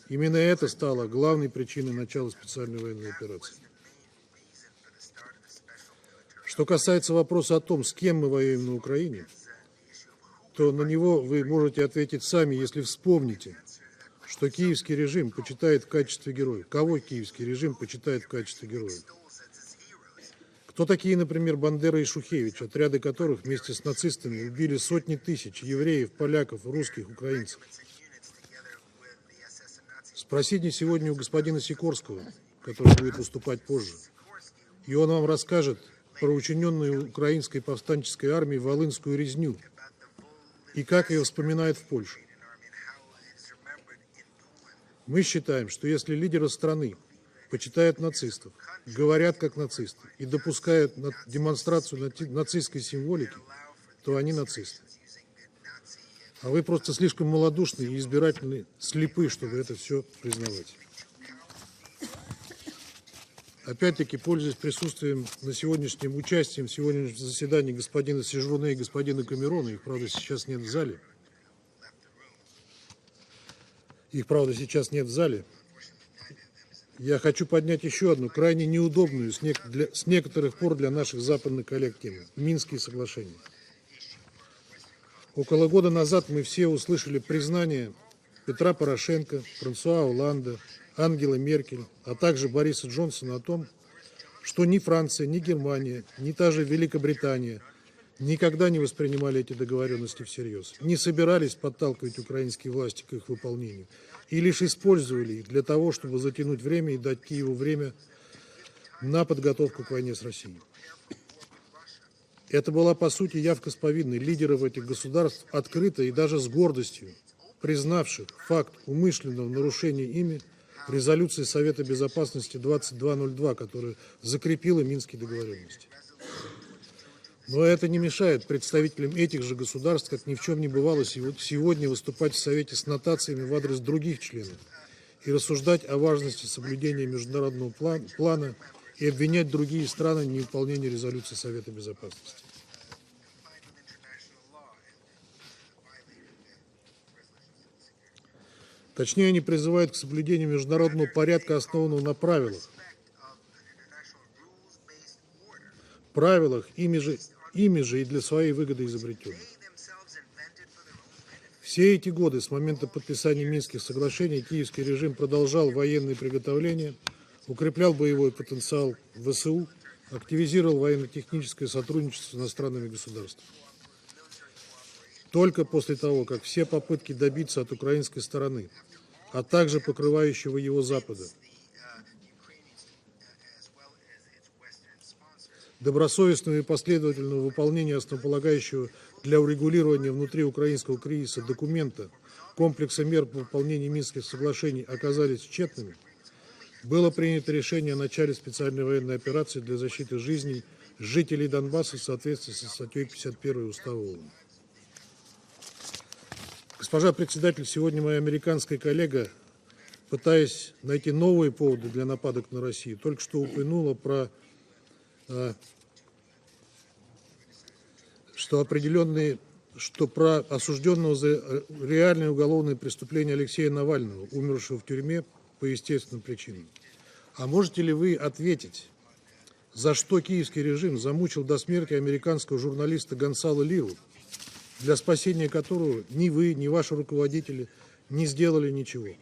Именно это стало главной причиной начала специальной военной операции. Что касается вопроса о том, с кем мы воюем на Украине, то на него вы можете ответить сами, если вспомните, что киевский режим почитает в качестве героев. Кого киевский режим почитает в качестве героев? Кто такие, например, Бандера и Шухевич, отряды которых вместе с нацистами убили сотни тысяч евреев, поляков, русских, украинцев? Спросите сегодня у господина Сикорского, который будет выступать позже, и он вам расскажет про учиненную украинской повстанческой армией волынскую резню и как ее вспоминают в Польше. Мы считаем, что если лидеры страны почитают нацистов, говорят как нацисты и допускают демонстрацию нацистской символики, то они нацисты. А вы просто слишком малодушны и избирательны, слепы, чтобы это все признавать. Опять-таки, пользуясь присутствием на сегодняшнем участием в сегодняшнем заседании господина Сежурне и господина Камерона, их, правда, сейчас нет в зале, их, правда, сейчас нет в зале, я хочу поднять еще одну, крайне неудобную с некоторых пор для наших западных коллег тему – Минские соглашения. Около года назад мы все услышали признание Петра Порошенко, Франсуа Олланда, Ангелы Меркель, а также Бориса Джонсона о том, что ни Франция, ни Германия, ни та же Великобритания никогда не воспринимали эти договоренности всерьез, не собирались подталкивать украинские власти к их выполнению и лишь использовали их для того, чтобы затянуть время и дать Киеву время на подготовку к войне с Россией. Это была, по сути, явка с повинной лидеров этих государств, открыто и даже с гордостью признавших факт умышленного нарушения ими резолюции Совета Безопасности 2202, которая закрепила Минские договоренности. Но это не мешает представителям этих же государств, как ни в чем не бывало, сегодня выступать в Совете с нотациями в адрес других членов и рассуждать о важности соблюдения международного плана и обвинять другие страны в невыполнении резолюции Совета Безопасности. Точнее, они призывают к соблюдению международного порядка, основанного на правилах. Правилах, ими же и для своей выгоды изобретенных. Все эти годы, с момента подписания Минских соглашений, киевский режим продолжал военные приготовления, укреплял боевой потенциал ВСУ, активизировал военно-техническое сотрудничество с иностранными государствами. Только после того, как все попытки добиться от украинской стороны, а также покрывающего его Запада, добросовестного и последовательного выполнения основополагающего для урегулирования внутри украинского кризиса документа комплекса мер по выполнению Минских соглашений оказались тщетными, было принято решение о начале специальной военной операции для защиты жизней жителей Донбасса в соответствии со статьей 51 Устава ООН. Госпожа председатель, сегодня моя американская коллега, пытаясь найти новые поводы для нападок на Россию, только что упомянула про про осужденного за реальное уголовное преступление Алексея Навального, умершего в тюрьме по естественным причинам. А можете ли вы ответить, за что киевский режим замучил до смерти американского журналиста Гонсало Лиру, для спасения которого ни вы, ни ваши руководители не сделали ничего?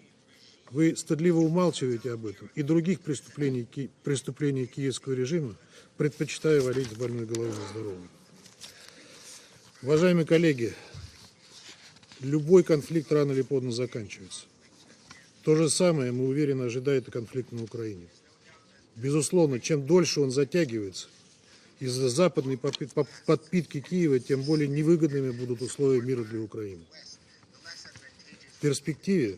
Вы стыдливо умалчиваете об этом и других преступлений киевского режима, предпочитая валить с больной головы на здоровую. Уважаемые коллеги, любой конфликт рано или поздно заканчивается. То же самое, мы уверены, ожидает и конфликт на Украине. Безусловно, чем дольше он затягивается, из-за западной подпитки Киева, тем более невыгодными будут условия мира для Украины. В перспективе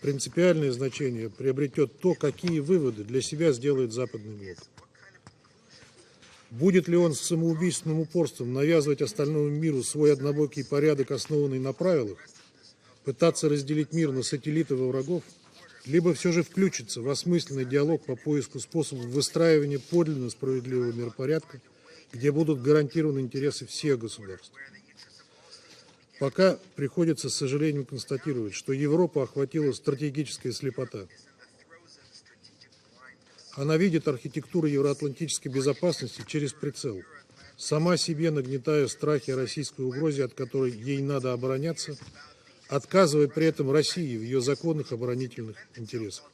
принципиальное значение приобретет то, какие выводы для себя сделает Западный блок. Будет ли он с самоубийственным упорством навязывать остальному миру свой однобокий порядок, основанный на правилах, пытаться разделить мир на сателлитов и врагов, либо все же включиться в осмысленный диалог по поиску способов выстраивания подлинно справедливого миропорядка, где будут гарантированы интересы всех государств. Пока приходится с сожалением констатировать, что Европу охватила стратегическая слепота. Она видит архитектуру евроатлантической безопасности через прицел, сама себе нагнетая страхи о российской угрозе, от которой ей надо обороняться, отказывая при этом России в ее законных оборонительных интересах.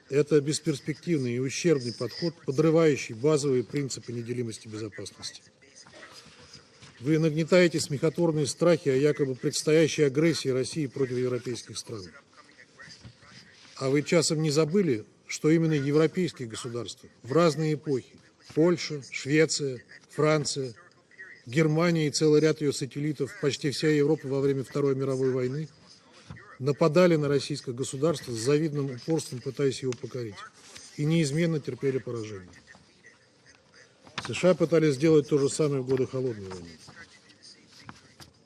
Это бесперспективный и ущербный подход, подрывающий базовые принципы неделимости безопасности. Вы нагнетаете смехотворные страхи о якобы предстоящей агрессии России против европейских стран. А вы часом не забыли, что именно европейские государства в разные эпохи – Польша, Швеция, Франция, Германия и целый ряд ее сателлитов, почти вся Европа во время Второй мировой войны – нападали на российское государство с завидным упорством, пытаясь его покорить, и неизменно терпели поражение. США пытались сделать то же самое в годы Холодной войны.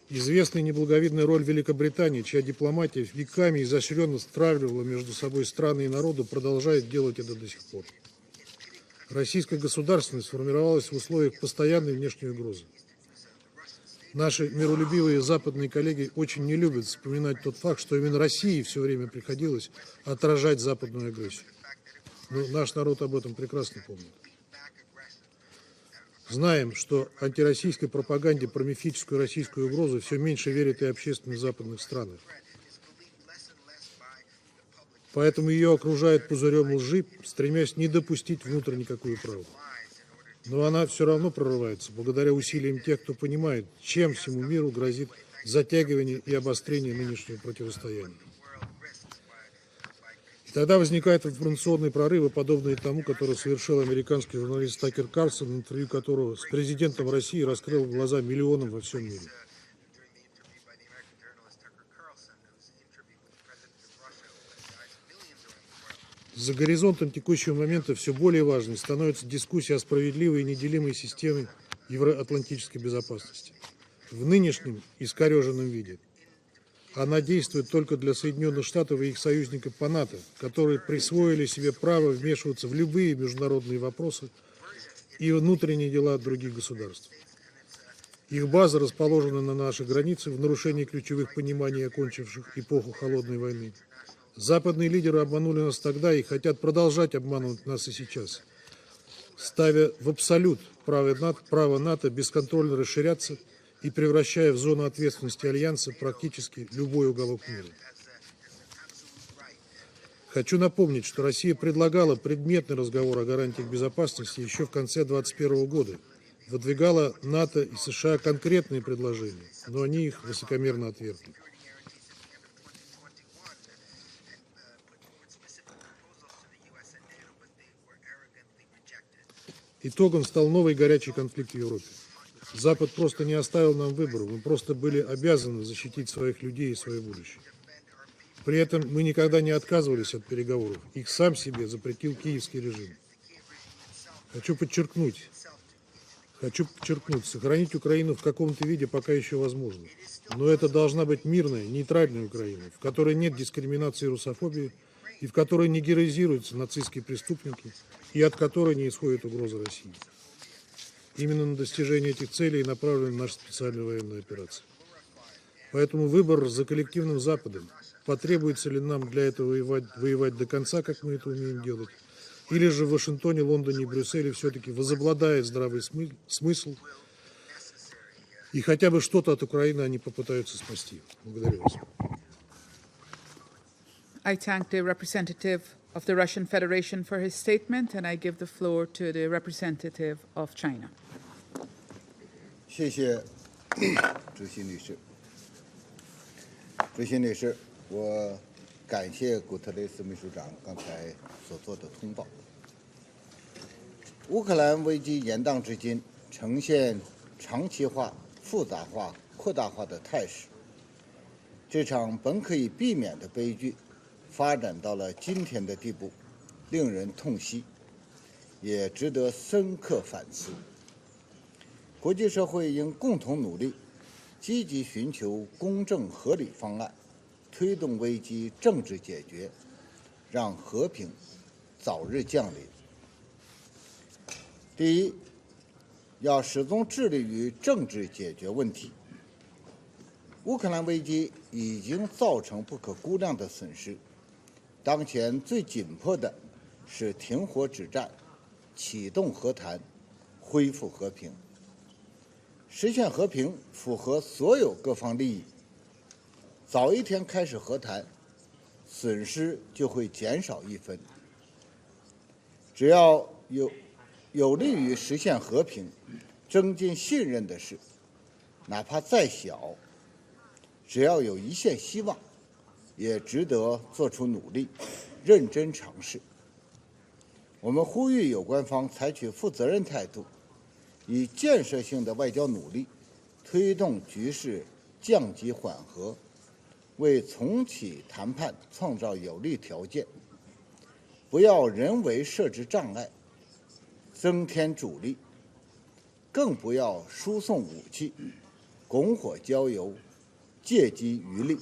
Известна неблаговидная роль Великобритании, чья дипломатия веками изощренно стравливала между собой страны и народы, продолжает делать это до сих пор. Российская государственность сформировалась в условиях постоянной внешней угрозы. Наши миролюбивые западные коллеги очень не любят вспоминать тот факт, что именно России все время приходилось отражать западную агрессию. Но наш народ об этом прекрасно помнит. Знаем, что антироссийской пропаганде про мифическую российскую угрозу все меньше верят и общественность в западных странах. Поэтому ее окружают пузырем лжи, стремясь не допустить внутрь никакую правду. Но она все равно прорывается, благодаря усилиям тех, кто понимает, чем всему миру грозит затягивание и обострение нынешнего противостояния. И тогда возникают информационные прорывы, подобные тому, который совершил американский журналист Такер Карлсон, интервью которого с президентом России раскрыл глаза миллионам во всем мире. За горизонтом текущего момента все более важной становится дискуссия о справедливой и неделимой системе евроатлантической безопасности. В нынешнем искореженном виде она действует только для Соединенных Штатов и их союзников по НАТО, которые присвоили себе право вмешиваться в любые международные вопросы и внутренние дела других государств. Их база расположена на нашей границе в нарушении ключевых пониманий, окончивших эпоху Холодной войны. Западные лидеры обманули нас тогда и хотят продолжать обманывать нас и сейчас, ставя в абсолют право НАТО бесконтрольно расширяться и превращая в зону ответственности Альянса практически любой уголок мира. Хочу напомнить, что Россия предлагала предметный разговор о гарантиях безопасности еще в конце 2021 года, выдвигала НАТО и США конкретные предложения, но они их высокомерно отвергли. Итогом стал новый горячий конфликт в Европе. Запад просто не оставил нам выбора, мы просто были обязаны защитить своих людей и свое будущее. При этом мы никогда не отказывались от переговоров, их сам себе запретил киевский режим. Хочу подчеркнуть, сохранить Украину в каком-то виде пока еще возможно. Но это должна быть мирная, нейтральная Украина, в которой нет дискриминации и русофобии, и в которой не героизируются нацистские преступники, и от которой не исходит угроза России. Именно на достижение этих целей направлена наша специальная военная операция. Поэтому выбор за коллективным Западом, потребуется ли нам для этого воевать до конца, как мы это умеем делать, или же в Вашингтоне, Лондоне и Брюсселе все-таки возобладает здравый смысл, и хотя бы что-то от Украины они попытаются спасти. Благодарю вас. I thank the representative of the Russian Federation for his statement, and I give the floor to the representative of China. 谢谢主席女士。主席女士，我感谢古特雷斯秘书长刚才所做的通报。乌克兰危机延宕至今，呈现长期化、复杂化、扩大化的态势。这场本可以避免的悲剧，发展到了今天的地步，令人痛惜，也值得深刻反思。国际社会应共同努力，积极寻求公正合理方案，推动危机政治解决，让和平早日降临。第一，要始终致力于政治解决问题。乌克兰危机已经造成不可估量的损失，当前最紧迫的是停火止战，启动和谈，恢复和平。实现和平符合所有各方利益，早一天开始和谈，损失就会减少一分。只要有利于实现和平、增进信任的事，哪怕再小，只要有一线希望，也值得做出努力，认真尝试。我们呼吁有关方采取负责任态度，以建设性的外交努力，推动局势降级缓和，为重启谈判创造有利条件。不要人为设置障碍，增添阻力，更不要输送武器，拱火浇油，借机渔利。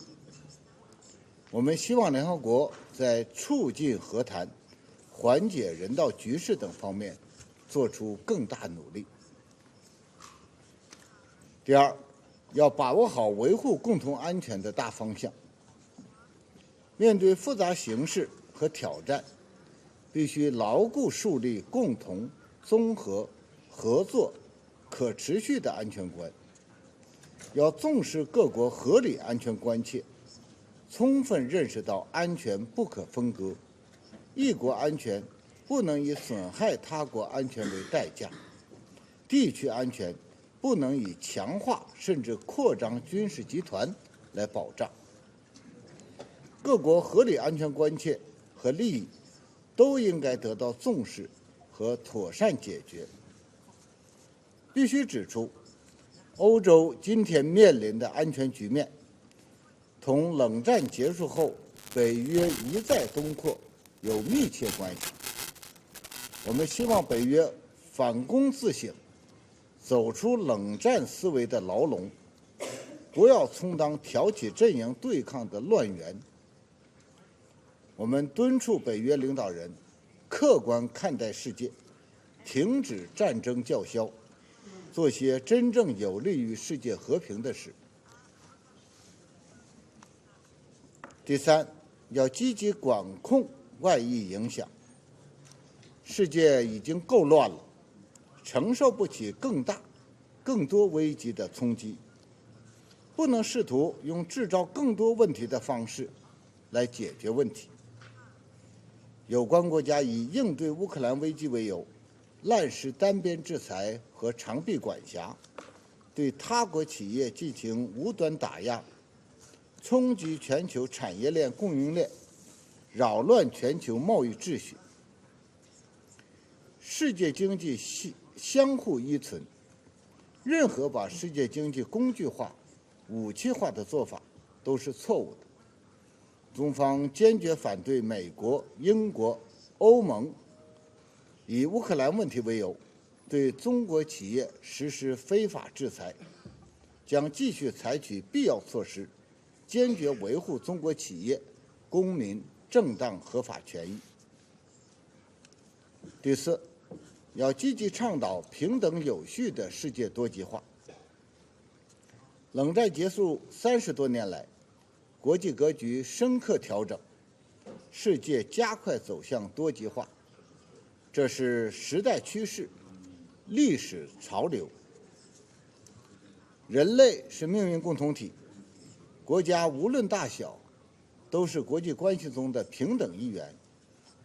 我们希望联合国在促进和谈、缓解人道局势等方面做出更大努力。第二，要把握好维护共同安全的大方向。面对复杂形势和挑战，必须牢固树立共同、综合、合作、可持续的安全观。要重视各国合理安全关切，充分认识到安全不可分割，一国安全不能以损害他国安全为代价，地区安全不能以强化甚至扩张军事集团来保障。各国合理安全关切和利益都应该得到重视和妥善解决。必须指出，欧洲今天面临的安全局面，同冷战结束后北约一再东扩有密切关系。我们希望北约反躬自省，走出冷战思维的牢笼，不要充当挑起阵营对抗的乱源。我们敦促北约领导人客观看待世界，停止战争叫嚣，做些真正有利于世界和平的事。第三，要积极管控外溢影响。世界已经够乱了，承受不起更大、更多危机的冲击，不能试图用制造更多问题的方式来解决问题。有关国家以应对乌克兰危机为由，滥施单边制裁和长臂管辖，对他国企业进行无端打压，冲击全球产业链供应链，扰乱全球贸易秩序。世界经济相互依存，任何把世界经济工具化、武器化的做法都是错误的。中方坚决反对美国、英国、欧盟以乌克兰问题为由，对中国企业实施非法制裁，将继续采取必要措施，坚决维护中国企业、公民正当合法权益。第四，要积极倡导平等有序的世界多极化。冷战结束30多年来，国际格局深刻调整，世界加快走向多极化，这是时代趋势、历史潮流。人类是命运共同体，国家无论大小，都是国际关系中的平等一员，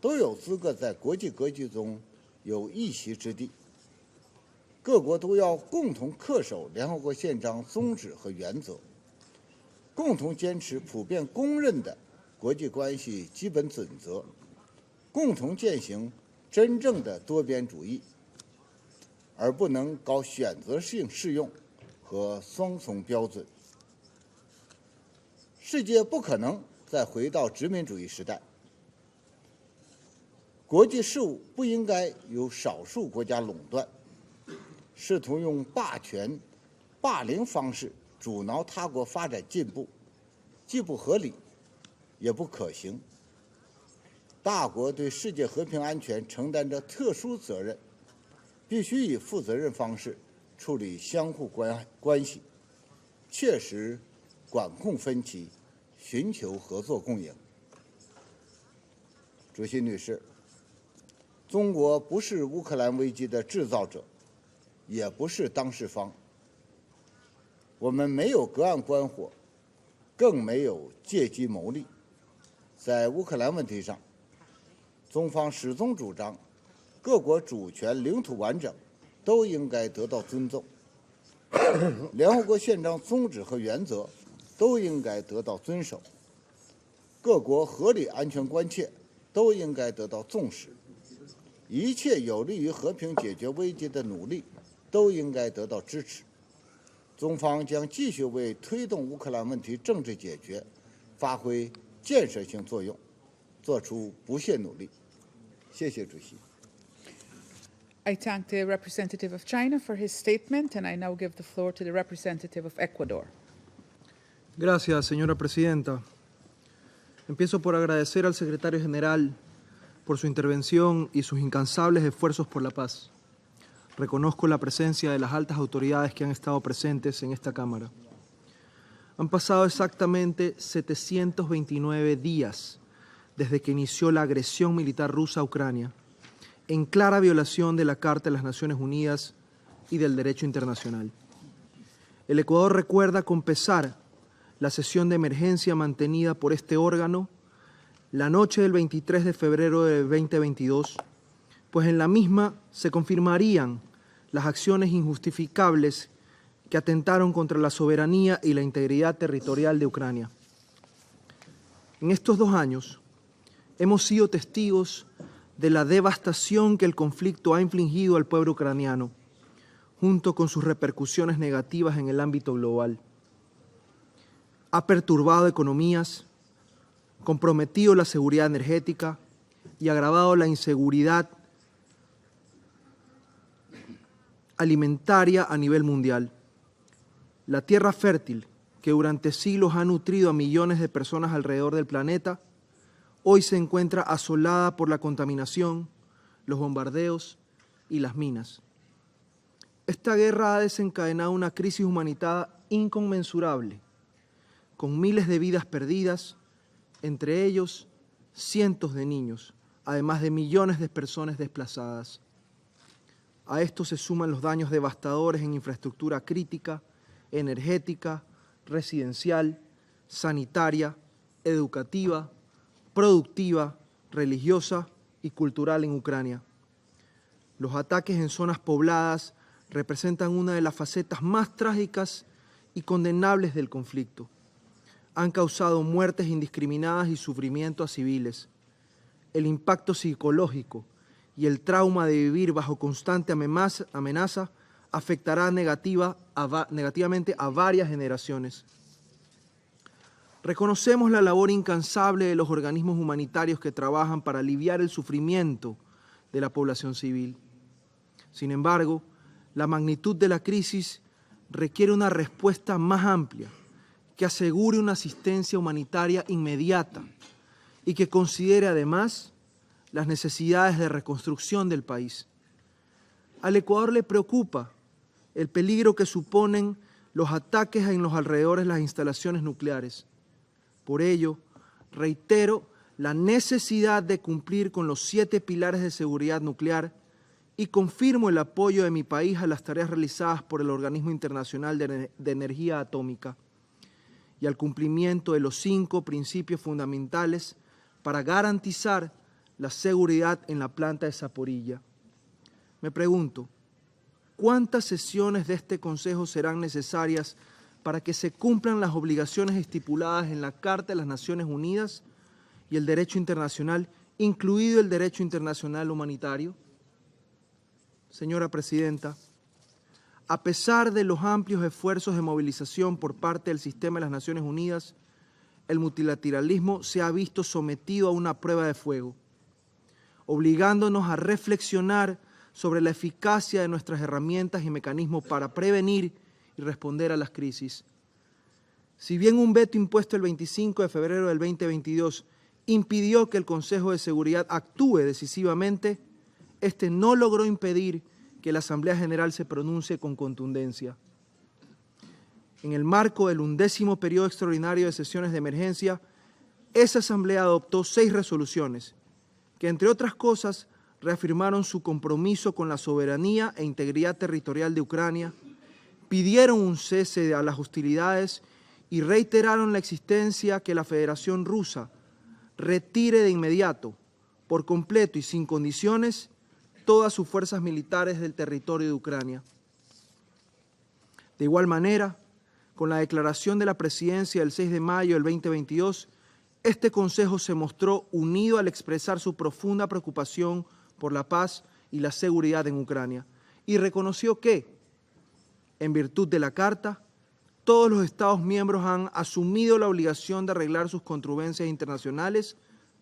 都有资格在国际格局中有一席之地。各国都要共同恪守联合国宪章宗旨和原则，共同坚持普遍公认的国际关系基本准则，共同践行真正的多边主义，而不能搞选择性适用和双重标准。世界不可能再回到殖民主义时代，国际事务不应该由少数国家垄断，试图用霸权、霸凌方式阻挠他国发展进步，既不合理，也不可行。大国对世界和平安全承担着特殊责任，必须以负责任方式处理相互关系，切实管控分歧，寻求合作共赢。主席女士，中国不是乌克兰危机的制造者，也不是当事方。我们没有隔岸观火，更没有借机谋利。在乌克兰问题上，中方始终主张，各国主权、领土完整都应该得到尊重，联合国宪章宗旨和原则都应该得到遵守，各国合理安全关切都应该得到重视，一切有利于和平解决危机的努力都应该得到支持。中方将继续为推动乌克兰问题政治解决发挥建设性作用，做出不懈努力。谢谢主席。I thank the representative of China for his statement, and I now give the floor to the representative of Ecuador. Gracias, señora presidenta. Empiezo por agradecer al secretario general por su intervención y sus incansables esfuerzos por la paz. Reconozco la presencia de las altas autoridades que han estado presentes en esta Cámara. Han pasado exactamente 729 días desde que inició la agresión militar rusa a Ucrania, en clara violación de la Carta de las Naciones Unidas y del derecho internacional. El Ecuador recuerda con pesar la sesión de emergencia mantenida por este órgano la noche del 23 de febrero de 2022, pues en la misma se confirmarían las acciones injustificables que atentaron contra la soberanía y la integridad territorial de Ucrania. En estos 2 años hemos sido testigos de la devastación que el conflicto ha infligido al pueblo ucraniano, junto con sus repercusiones negativas en el ámbito global. Ha perturbado economías, comprometido la seguridad energética y agravado la inseguridad alimentaria a nivel mundial. La tierra fértil, que durante siglos ha nutrido a millones de personas alrededor del planeta, hoy se encuentra asolada por la contaminación, los bombardeos y las minas. Esta guerra ha desencadenado una crisis humanitaria inconmensurable, con miles de vidas perdidas, entre ellos cientos de niños, además de millones de personas desplazadas. A esto se suman los daños devastadores en infraestructura crítica, energética, residencial, sanitaria, educativa, productiva, religiosa y cultural en Ucrania. Los ataques en zonas pobladas representan una de las facetas más trágicas y condenables del conflicto. Han causado muertes indiscriminadas y sufrimiento a civiles. El impacto psicológico y el trauma de vivir bajo constante amenaza afectará negativamente a varias generaciones. Reconocemos la labor incansable de los organismos humanitarios que trabajan para aliviar el sufrimiento de la población civil. Sin embargo, la magnitud de la crisis requiere una respuesta más amplia, que asegure una asistencia humanitaria inmediata y que considere además las necesidades de reconstrucción del país. Al Ecuador le preocupa el peligro que suponen los ataques en los alrededores de las instalaciones nucleares. Por ello, reitero la necesidad de cumplir con los 7 pilares de seguridad nuclear y confirmo el apoyo de mi país a las tareas realizadas por el Organismo Internacional de Energía Atómica y al cumplimiento de los 5 principios fundamentales para garantizar la seguridad en la planta de Zaporilla. Me pregunto, ¿cuántas sesiones de este Consejo serán necesarias para que se cumplan las obligaciones estipuladas en la Carta de las Naciones Unidas y el derecho internacional, incluido el derecho internacional humanitario? Señora Presidenta, a pesar de los amplios esfuerzos de movilización por parte del sistema de las Naciones Unidas, el multilateralismo se ha visto sometido a una prueba de fuego, obligándonos a reflexionar sobre la eficacia de nuestras herramientas y mecanismos para prevenir y responder a las crisis. Si bien un veto impuesto el 25 de febrero del 2022 impidió que el Consejo de Seguridad actúe decisivamente, este no logró impedir que la Asamblea General se pronuncie con contundencia. En el marco del 11º periodo extraordinario de sesiones de emergencia, esa Asamblea adoptó 6 resoluciones que, entre otras cosas, reafirmaron su compromiso con la soberanía e integridad territorial de Ucrania, pidieron un cese a las hostilidades y reiteraron la existencia que la Federación Rusa retire de inmediato, por completo y sin condiciones, todas sus fuerzas militares del territorio de Ucrania. De igual manera, con la declaración de la Presidencia del 6 de mayo del 2022, este Consejo se mostró unido al expresar su profunda preocupación por la paz y la seguridad en Ucrania y reconoció que, en virtud de la Carta, todos los Estados miembros han asumido la obligación de arreglar sus controversias internacionales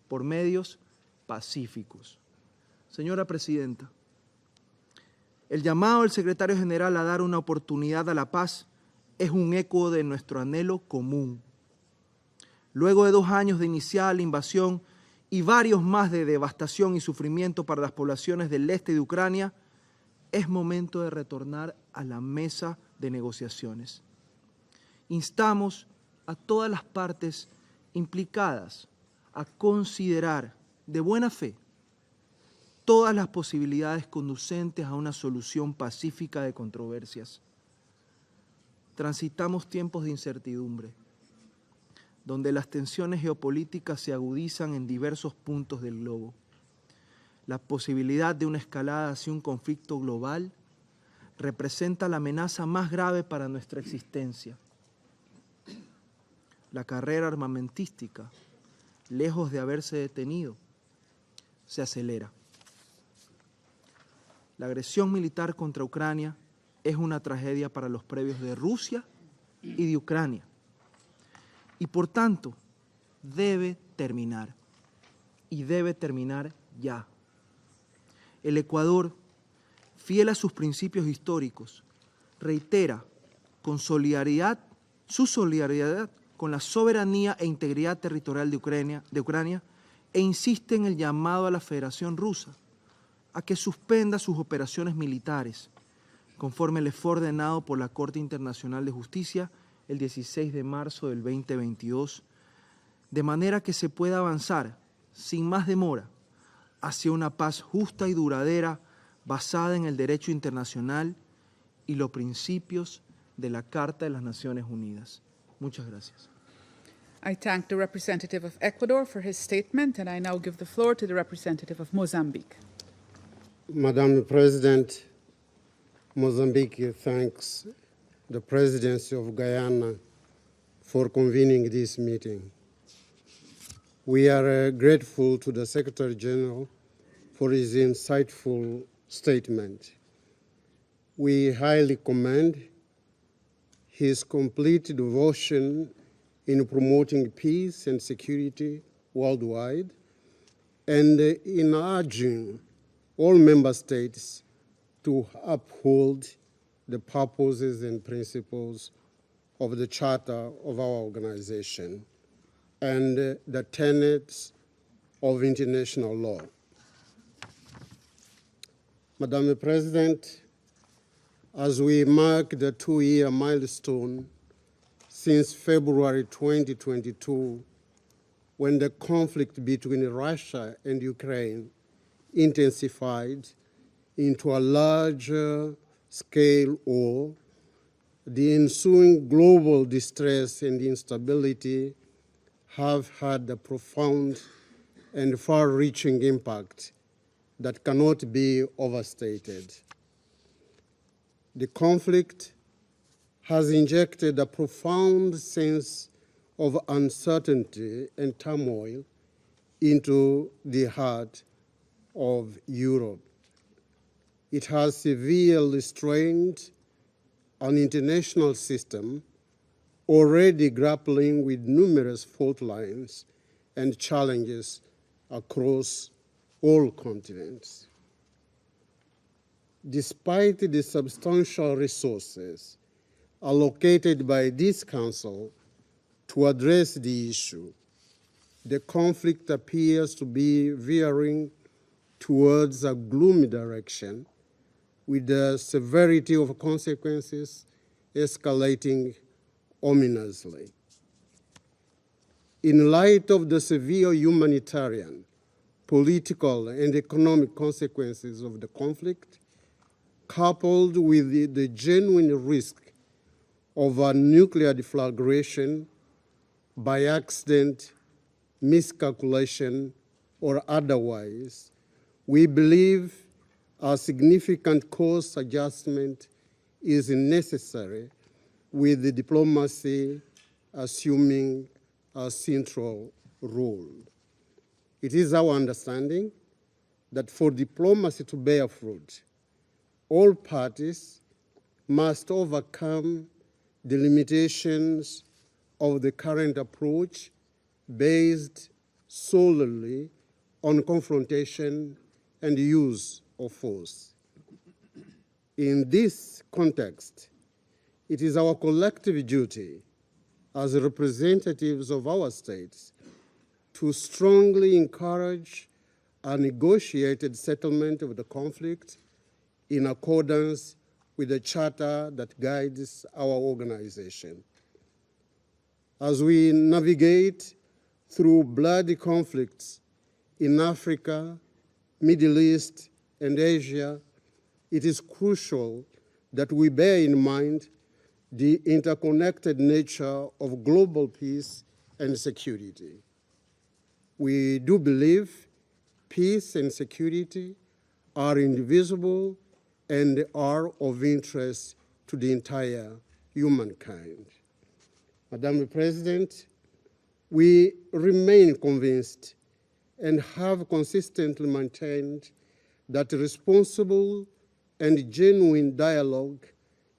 por medios pacíficos. Señora Presidenta, el llamado del Secretario General a dar una oportunidad a la paz es un eco de nuestro anhelo común. Luego de 2 años de iniciada la invasión y varios más de devastación y sufrimiento para las poblaciones del este de Ucrania, es momento de retornar a la mesa de negociaciones. Instamos a todas las partes implicadas a considerar de buena fe todas las posibilidades conducentes a una solución pacífica de controversias. Transitamos tiempos de incertidumbre, donde las tensiones geopolíticas se agudizan en diversos puntos del globo. La posibilidad de una escalada hacia un conflicto global representa la amenaza más grave para nuestra existencia. La carrera armamentística, lejos de haberse detenido, se acelera. La agresión militar contra Ucrania es una tragedia para los previos de Rusia y de Ucrania. Y por tanto, debe terminar. Y debe terminar ya. El Ecuador, fiel a sus principios históricos, reitera con solidaridad, su solidaridad con la soberanía e integridad territorial de Ucrania e insiste en el llamado a la Federación Rusa a que suspenda sus operaciones militares, conforme les fue ordenado por la Corte Internacional de Justicia el 16 de marzo del 2022, de manera que se pueda avanzar sin más demora hacia una paz justa y duradera basada en el derecho internacional y los principios de la Carta de las Naciones Unidas. Muchas gracias. I thank the representative of Ecuador for his statement, and I now give the floor to the representative of Mozambique. Madam President, Mozambique thanks the Presidency of Guyana for convening this meeting. We are grateful to the Secretary General for his insightful statement. We highly commend his complete devotion in promoting peace and security worldwide and in urging all member states to uphold the purposes and principles of the Charter of our organization and the tenets of international law. Madam President, as we mark the two-year milestone since February 2022, when the conflict between Russia and Ukraine intensified into a larger scale war, the ensuing global distress and instability have had a profound and far-reaching impact that cannot be overstated. The conflict has injected a profound sense of uncertainty and turmoil into the heart of Europe. It has severely strained an international system already grappling with numerous fault lines and challenges across all continents. Despite the substantial resources allocated by this Council to address the issue, the conflict appears to be veering towards a gloomy direction, with the severity of consequences escalating ominously. In light of the severe humanitarian, political, and economic consequences of the conflict, coupled with the genuine risk of a nuclear deflagration by accident, miscalculation, or otherwise, we believe a significant course adjustment is necessary, with the diplomacy assuming a central role. It is our understanding that for diplomacy to bear fruit, all parties must overcome the limitations of the current approach based solely on confrontation and use of force. In this context, it is our collective duty as representatives of our states to strongly encourage a negotiated settlement of the conflict in accordance with the charter that guides our organization. as we navigate through bloody conflicts in Africa, Middle East, and Asia, it is crucial that we bear in mind the interconnected nature of global peace and security. We do believe peace and security are indivisible and are of interest to the entire humankind. Madam President, we remain convinced and have consistently maintained that responsible and genuine dialogue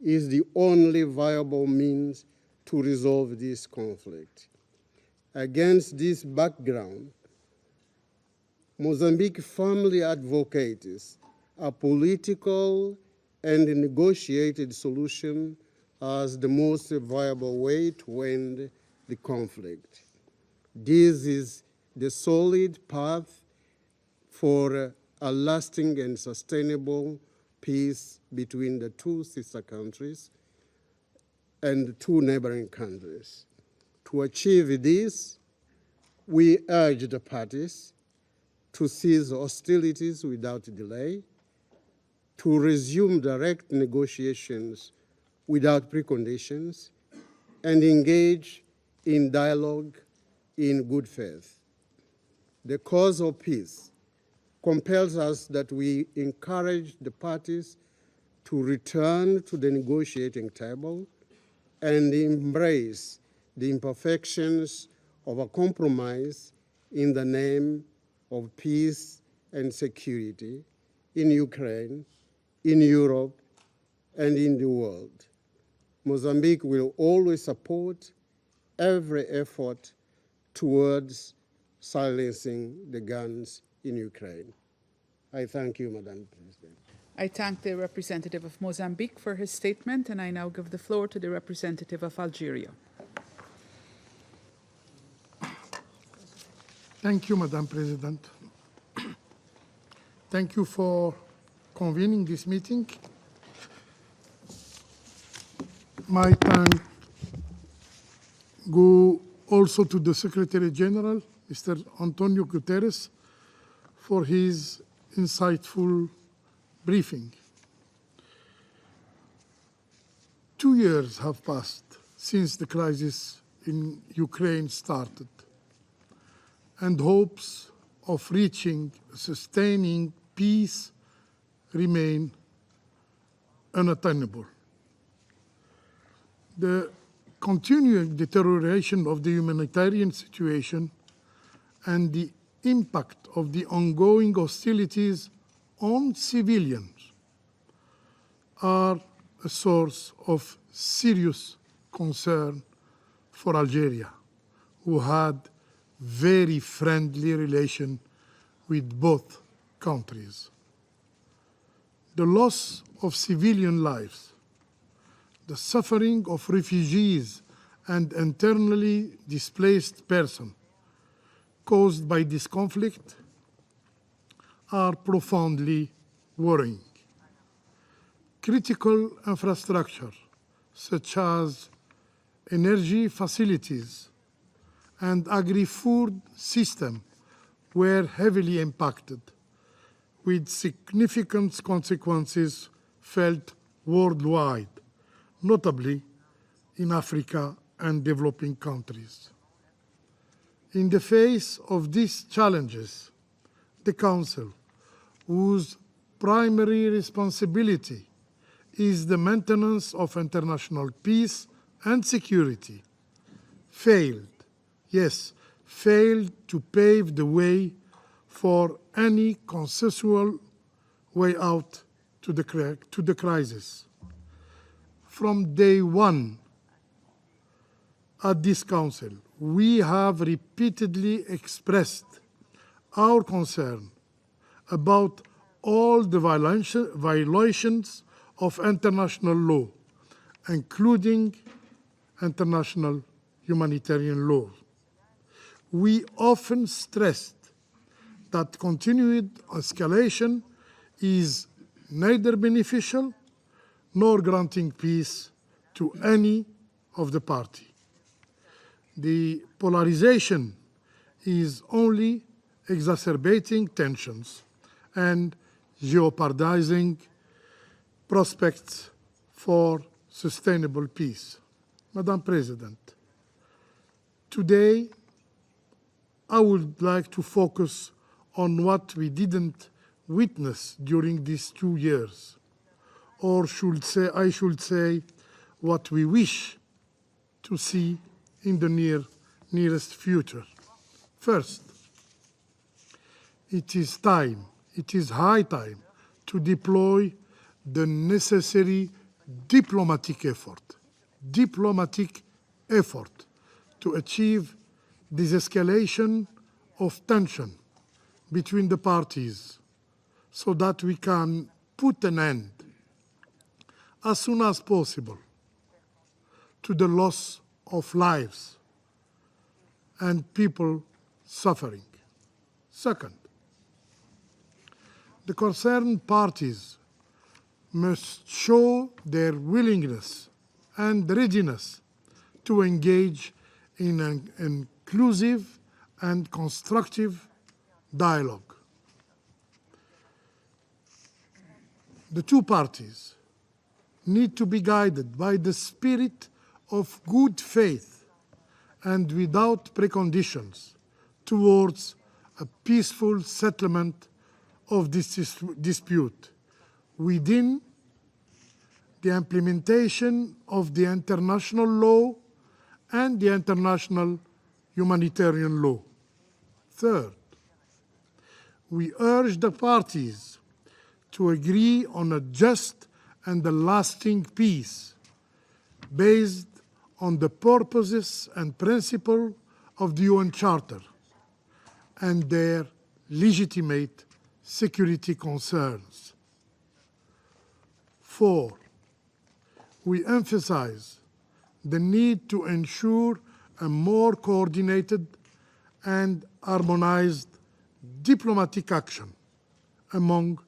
is the only viable means to resolve this conflict. Against this background, Mozambique firmly advocates a political and negotiated solution as the most viable way to end the conflict. This is the solid path for a lasting and sustainable peace between the two sister countries and the two neighboring countries. To achieve this, we urge the parties to cease hostilities without delay, to resume direct negotiations without preconditions, and engage in dialogue in good faith. The cause of peace compels us that we encourage the parties to return to the negotiating table and embrace the imperfections of a compromise in the name of peace and security in Ukraine, in Europe, and in the world. Mozambique will always support every effort towards silencing the guns in Ukraine. I thank you, Madam President. I thank the representative of Mozambique for his statement, and I now give the floor to the representative of Algeria. Thank you, Madam President. Thank you for convening this meeting. My thanks go also to the Secretary General, Mr. Antonio Guterres, for his insightful briefing. 2 years have passed since the crisis in Ukraine started, and hopes of reaching sustaining peace remain unattainable. The continuing deterioration of the humanitarian situation and the impact of the ongoing hostilities on civilians are a source of serious concern for Algeria, who had very friendly relations with both countries. The loss of civilian lives, the suffering of refugees and internally displaced persons caused by this conflict are profoundly worrying. Critical infrastructure, such as energy facilities and agri-food system, were heavily impacted, with significant consequences felt worldwide, notably in Africa and developing countries. In the face of these challenges, the Council, whose primary responsibility is the maintenance of international peace and security, failed to pave the way for any consensual way out to the crisis. From day one at this Council, we have repeatedly expressed our concern about all the violations of international law, including international humanitarian law. We often stressed that continued escalation is neither beneficial nor granting peace to any of the parties. the polarization is only exacerbating tensions and jeopardizing prospects for sustainable peace. Madam President, today I would like to focus on what we didn't witness during these 2 years, or I should say what we wish to see in the nearest future. First, it is high time to deploy the necessary diplomatic effort to achieve de-escalation of tension between the parties so that we can put an end as soon as possible to the loss of lives and people suffering. Second, the concerned parties must show their willingness and readiness to engage in an inclusive and constructive dialogue. The two parties need to be guided by the spirit of good faith and without preconditions towards a peaceful settlement of this dispute within the implementation of the international law and the international humanitarian law. Third, we urge the parties to agree on a just and a lasting peace based on the purposes and principles of the UN Charter and their legitimate security concerns. Four, we emphasize the need to ensure a more coordinated and harmonized diplomatic action among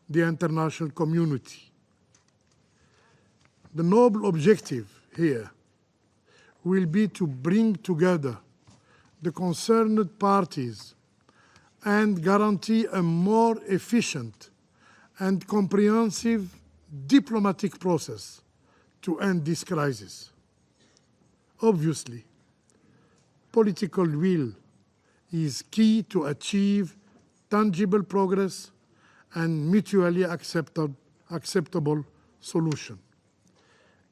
the international community. The noble objective here will be to bring together the concerned parties and guarantee a more efficient and comprehensive diplomatic process to end this crisis. Obviously, political will is key to achieve tangible progress and mutually acceptable solution.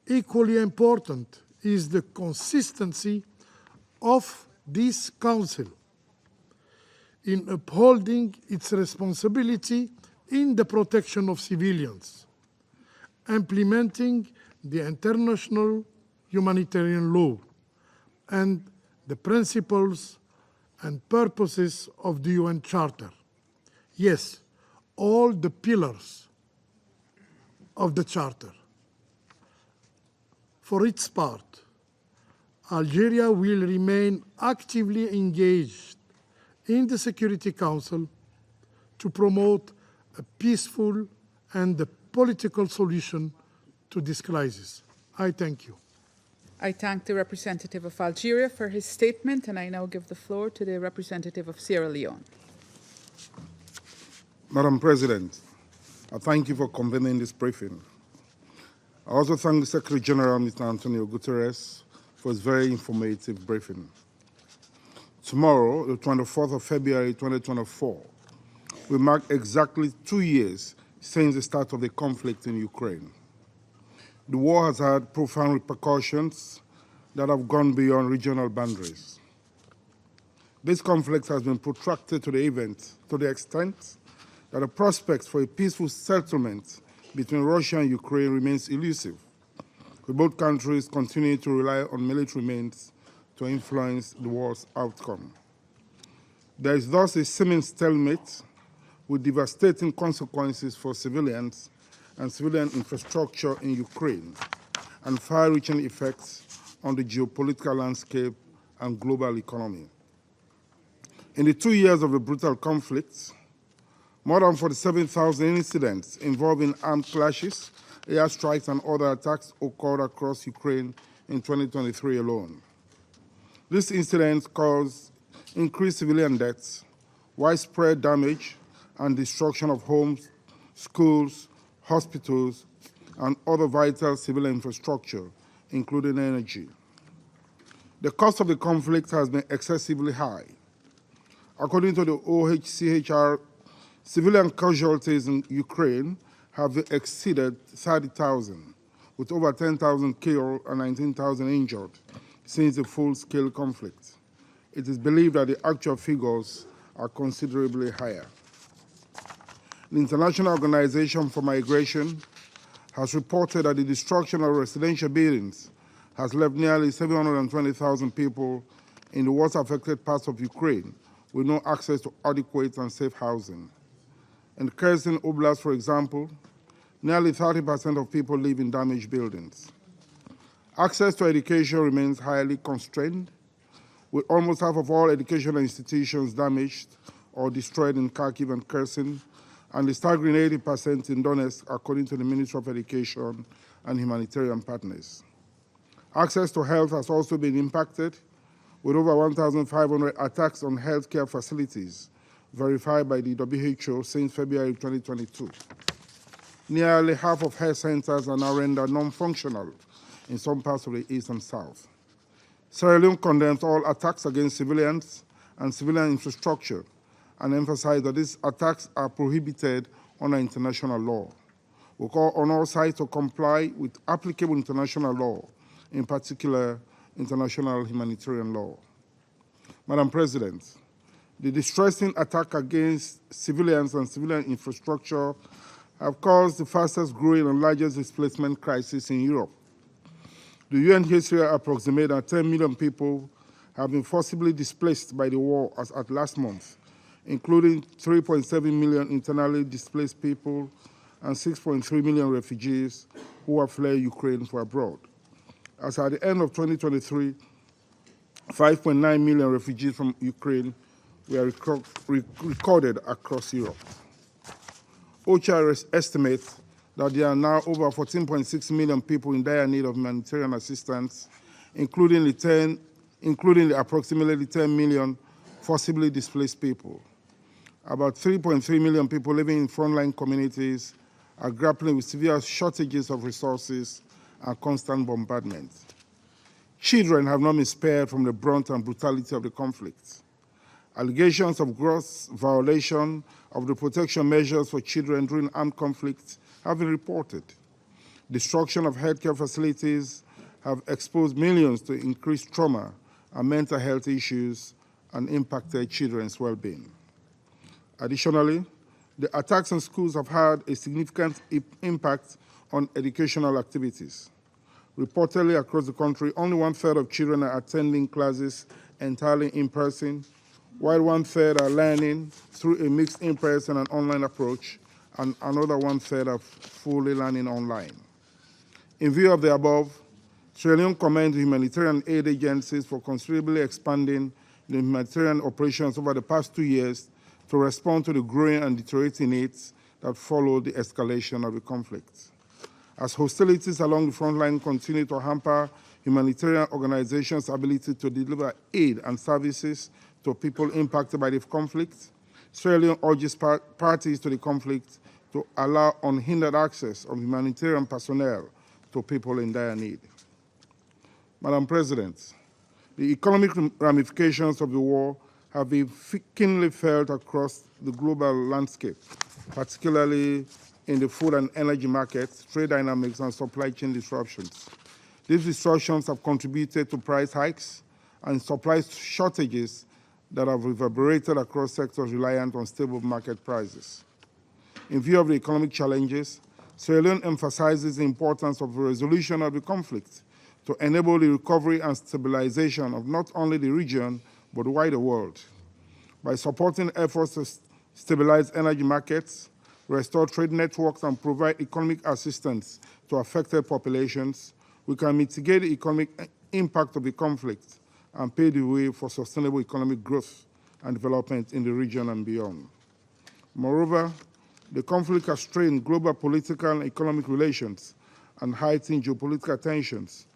Equally important is the consistency of this Council in upholding its responsibility in the protection of civilians, implementing the international humanitarian law and the principles and purposes of the UN Charter. Yes, all the pillars of the Charter. For its part, Algeria will remain actively engaged in the Security Council to promote a peaceful and a political solution to this crisis. I thank you. I thank the representative of Algeria for his statement, and I now give the floor to the representative of Sierra Leone. Madam President, I thank you for convening this briefing. I also thank the Secretary General, Mr. Antonio Guterres, for his very informative briefing. Tomorrow, the 24th of February 2024, will mark exactly 2 years since the start of the conflict in Ukraine. The war has had profound repercussions that have gone beyond regional boundaries. This conflict has been protracted to the extent that the prospects for a peaceful settlement between Russia and Ukraine remains elusive, with both countries continuing to rely on military means to influence the war's outcome. There is thus a seeming stalemate with devastating consequences for civilians and civilian infrastructure in Ukraine, and far-reaching effects on the geopolitical landscape and global economy. In the 2 years of the brutal conflict, more than 47,000 incidents involving armed clashes, airstrikes, and other attacks occurred across Ukraine in 2023 alone. These incidents caused increased civilian deaths, widespread damage and destruction of homes, schools, hospitals, and other vital civil infrastructure, including energy. The cost of the conflict has been excessively high. According to the OHCHR, civilian casualties in Ukraine have exceeded 30,000, with over 10,000 killed and 19,000 injured since the full-scale conflict. It is believed that the actual figures are considerably higher. The International Organization for Migration has reported that the destruction of residential buildings has left nearly 720,000 people in the worst-affected parts of Ukraine with no access to adequate and safe housing. In Kherson Oblast, for example, nearly 30% of people live in damaged buildings. Access to education remains highly constrained, with almost half of all educational institutions damaged or destroyed in Kharkiv and Kherson, and a staggering 80% in Donetsk, according to the Ministry of Education and humanitarian partners. Access to health has also been impacted, with over 1,500 attacks on healthcare facilities verified by the WHO since February 2022. Nearly half of health centers are now rendered non-functional in some parts of the East and South. Sierra Leone condemns all attacks against civilians and civilian infrastructure and emphasizes that these attacks are prohibited under international law. We call on all sides to comply with applicable international law, in particular international humanitarian law. Madam President, the distressing attack against civilians and civilian infrastructure have caused the fastest growing and largest displacement crisis in Europe. The UNHCR approximates that 10 million people have been forcibly displaced by the war as at last month, including 3.7 million internally displaced people and 6.3 million refugees who have fled Ukraine for abroad. As at the end of 2023, 5.9 million refugees from Ukraine were recorded across Europe. OCHA estimates that there are now over 14.6 million people in dire need of humanitarian assistance, including the approximately 10 million forcibly displaced people. About 3.3 million people living in frontline communities are grappling with severe shortages of resources and constant bombardment. Children have not been spared from the brunt and brutality of the conflict. Allegations of gross violation of the protection measures for children during armed conflicts have been reported. Destruction of healthcare facilities have exposed millions to increased trauma and mental health issues and impacted children's well-being. Additionally, the attacks on schools have had a significant impact on educational activities. Reportedly across the country, only 1/3 of children are attending classes entirely in person, while 1/3 are learning through a mixed in-person and online approach, and another 1/3 are fully learning online. In view of the above, Sierra Leone commends humanitarian aid agencies for considerably expanding the humanitarian operations over the past 2 years to respond to the growing and deteriorating needs that follow the escalation of the conflict. As hostilities along the front line continue to hamper humanitarian organizations' ability to deliver aid and services to people impacted by the conflict, Sierra Leone urges parties to the conflict to allow unhindered access of humanitarian personnel to people in dire need. Madam President, the economic ramifications of the war have been keenly felt across the global landscape, particularly in the food and energy markets, trade dynamics, and supply chain disruptions. These disruptions have contributed to price hikes and supply shortages that have reverberated across sectors reliant on stable market prices. In view of the economic challenges, Sierra Leone emphasizes the importance of the resolution of the conflict to enable the recovery and stabilization of not only the region, but the wider world. By supporting efforts to stabilize energy markets, restore trade networks, and provide economic assistance to affected populations, we can mitigate the economic impact of the conflict and pave the way for sustainable economic growth and development in the region and beyond. Moreover, the conflict has strained global political and economic relations and heightened geopolitical tensions,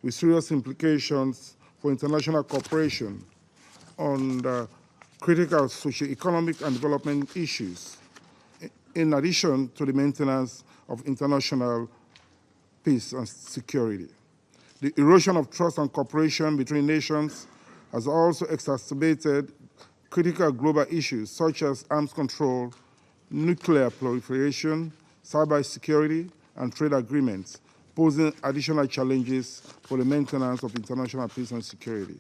with serious implications for international cooperation on critical socio-economic and development issues, in addition to the maintenance of international peace and security. The erosion of trust and cooperation between nations has also exacerbated critical global issues such as arms control, nuclear proliferation, cybersecurity, and trade agreements, posing additional challenges for the maintenance of international peace and security.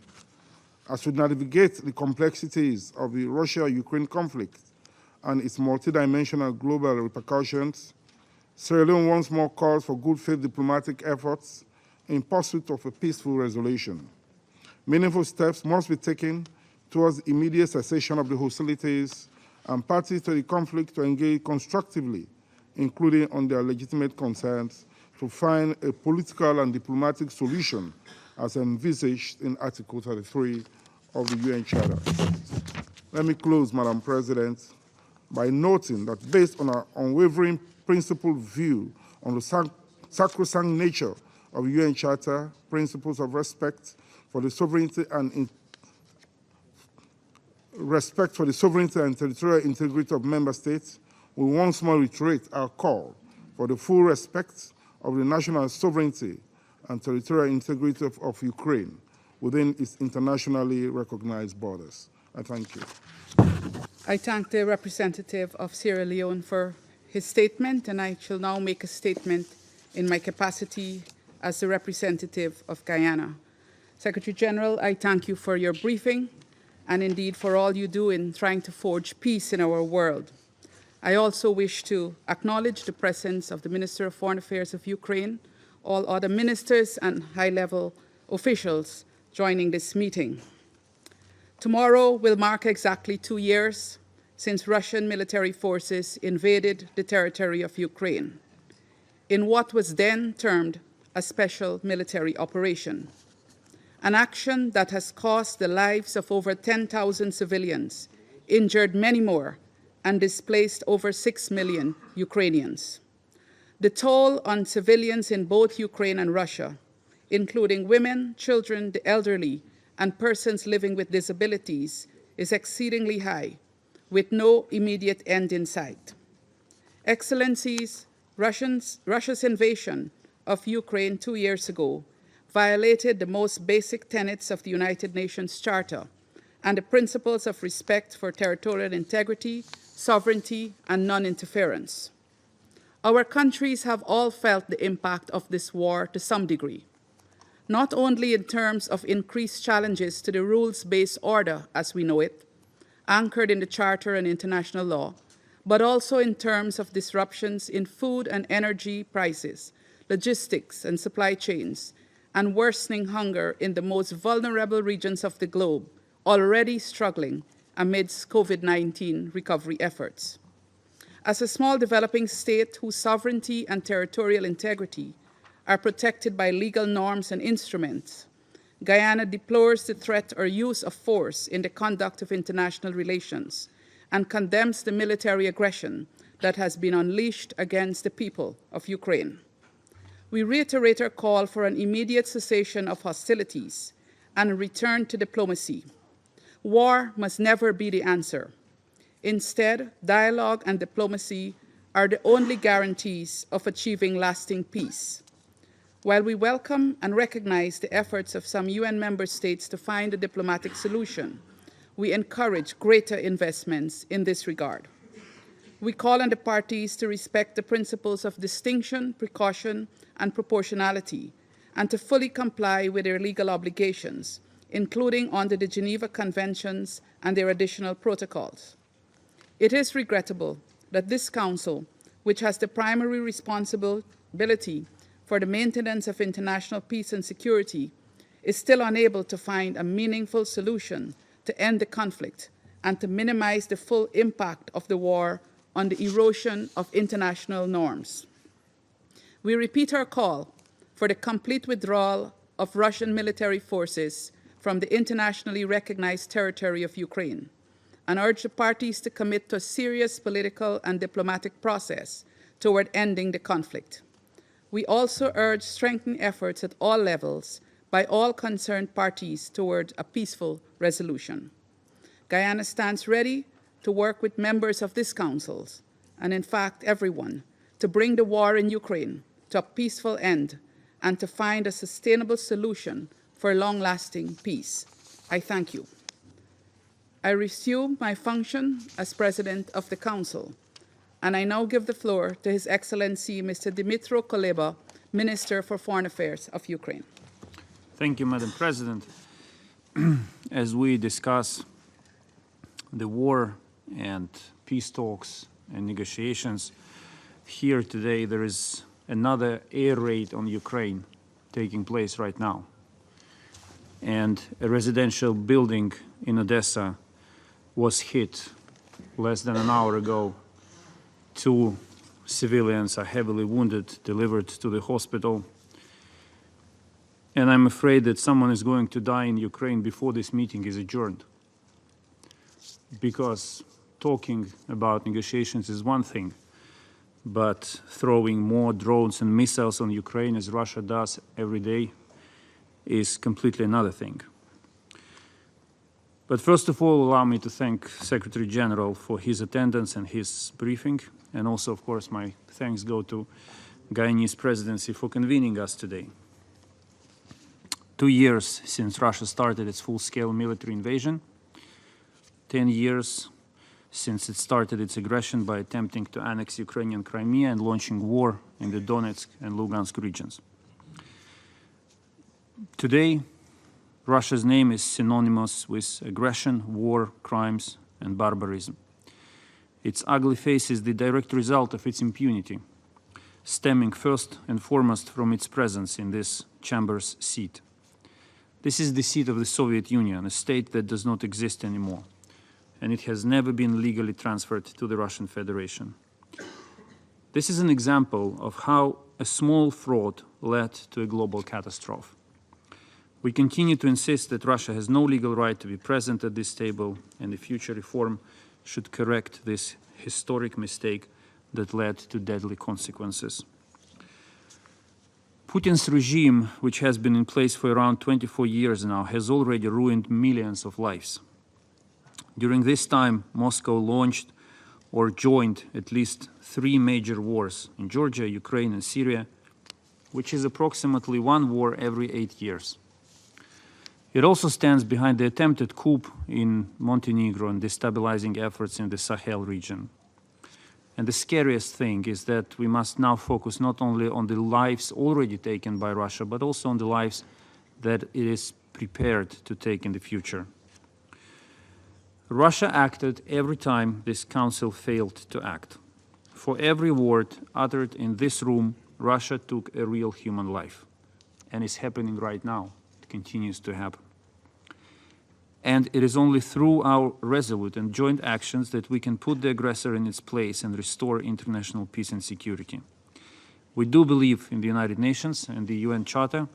As we navigate the complexities of the Russia-Ukraine conflict and its multidimensional global repercussions, Sierra Leone once more calls for good faith diplomatic efforts in pursuit of a peaceful resolution. Meaningful steps must be taken towards immediate cessation of the hostilities and parties to the conflict to engage constructively, including on their legitimate concerns, to find a political and diplomatic solution as envisaged in Article 33 of the UN Charter. Let me close, Madam President, by noting that based on our unwavering principled view on the sacrosanct nature of the UN Charter, principles of respect for the sovereignty and territorial integrity of member states, we once more reiterate our call for the full respect of the national sovereignty and territorial integrity of Ukraine within its internationally recognized borders. I thank you. I thank the representative of Sierra Leone for his statement, and I shall now make a statement in my capacity as the representative of Guyana. Secretary General, I thank you for your briefing and indeed for all you do in trying to forge peace in our world. I also wish to acknowledge the presence of the Minister of Foreign Affairs of Ukraine, all other ministers and high-level officials joining this meeting. Tomorrow will mark exactly 2 years since Russian military forces invaded the territory of Ukraine in what was then termed a special military operation, an action that has cost the lives of over 10,000 civilians, injured many more, and displaced over 6 million Ukrainians. The toll on civilians in both Ukraine and Russia, including women, children, the elderly, and persons living with disabilities, is exceedingly high, with no immediate end in sight. Excellencies, Russia's invasion of Ukraine 2 years ago violated the most basic tenets of the United Nations Charter and the principles of respect for territorial integrity, sovereignty, and non-interference. Our countries have all felt the impact of this war to some degree, not only in terms of increased challenges to the rules-based order as we know it, anchored in the Charter and international law, but also in terms of disruptions in food and energy prices, logistics and supply chains, and worsening hunger in the most vulnerable regions of the globe, already struggling amidst COVID-19 recovery efforts. As a small developing state whose sovereignty and territorial integrity are protected by legal norms and instruments, Guyana deplores the threat or use of force in the conduct of international relations and condemns the military aggression that has been unleashed against the people of Ukraine. We reiterate our call for an immediate cessation of hostilities and a return to diplomacy. War must never be the answer. Instead, dialogue and diplomacy are the only guarantees of achieving lasting peace. While we welcome and recognize the efforts of some UN member states to find a diplomatic solution, we encourage greater investments in this regard. We call on the parties to respect the principles of distinction, precaution, and proportionality, and to fully comply with their legal obligations, including under the Geneva Conventions and their additional protocols. It is regrettable that this Council, which has the primary responsibility for the maintenance of international peace and security, is still unable to find a meaningful solution to end the conflict and to minimize the full impact of the war on the erosion of international norms. We repeat our call for the complete withdrawal of Russian military forces from the internationally recognized territory of Ukraine and urge the parties to commit to a serious political and diplomatic process toward ending the conflict. We also urge strengthened efforts at all levels by all concerned parties toward a peaceful resolution. Guyana stands ready to work with members of this Council, and in fact everyone, to bring the war in Ukraine to a peaceful end and to find a sustainable solution for long-lasting peace. I thank you. I resume my function as President of the Council, and I now give the floor to His Excellency Mr. Dmytro Kuleba, Minister for Foreign Affairs of Ukraine. Thank you, Madam President. As we discuss the war and peace talks and negotiations, here today there is another air raid on Ukraine taking place right now. And a residential building in Odessa was hit less than an hour ago. 2 civilians are heavily wounded, delivered to the hospital. And I'm afraid that someone is going to die in Ukraine before this meeting is adjourned. Because talking about negotiations is one thing, but throwing more drones and missiles on Ukraine, as Russia does every day, is completely another thing. But first of all, allow me to thank Secretary General for his attendance and his briefing. And also, of course, my thanks go to Guyanese presidency for convening us today. 2 years since Russia started its full-scale military invasion, 10 years since it started its aggression by attempting to annex Ukrainian Crimea and launching war in the Donetsk and Lugansk regions. Today, Russia's name is synonymous with aggression, war, crimes, and barbarism. Its ugly face is the direct result of its impunity, stemming first and foremost from its presence in this chamber's seat. This is the seat of the Soviet Union, a state that does not exist anymore, and it has never been legally transferred to the Russian Federation. This is an example of how a small fraud led to a global catastrophe. We continue to insist that Russia has no legal right to be present at this table, and the future reform should correct this historic mistake that led to deadly consequences. Putin's regime, which has been in place for around 24 years now, has already ruined millions of lives. During this time, Moscow launched or joined at least 3 major wars in Georgia, Ukraine, and Syria, which is approximately 1 war every 8 years. It also stands behind the attempted coup in Montenegro and destabilizing efforts in the Sahel region. And the scariest thing is that we must now focus not only on the lives already taken by Russia, but also on the lives that it is prepared to take in the future. Russia acted every time this council failed to act. For every word uttered in this room, Russia took a real human life. And it's happening right now. It continues to happen. And it is only through our resolute and joint actions that we can put the aggressor in its place and restore international peace and security. We do believe in the United Nations and the UN Charter,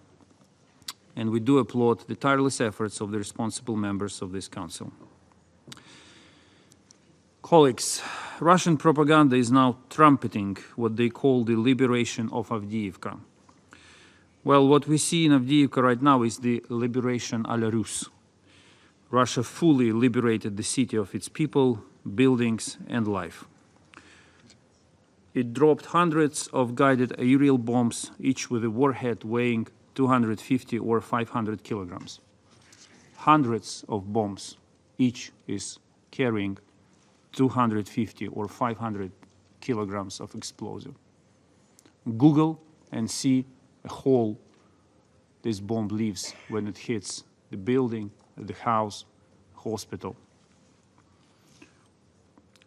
and we do applaud the tireless efforts of the responsible members of this Council. Colleagues, Russian propaganda is now trumpeting what they call the liberation of Avdiivka. Well, what we see in Avdiivka right now is the liberation à la Russe. Russia fully liberated the city of its people, buildings, and life. It dropped hundreds of guided aerial bombs, each with a warhead weighing 250 or 500 kilograms. Hundreds of bombs, each is carrying 250 or 500 kilograms of explosive. Google and see a hole this bomb leaves when it hits the building, the house, hospital.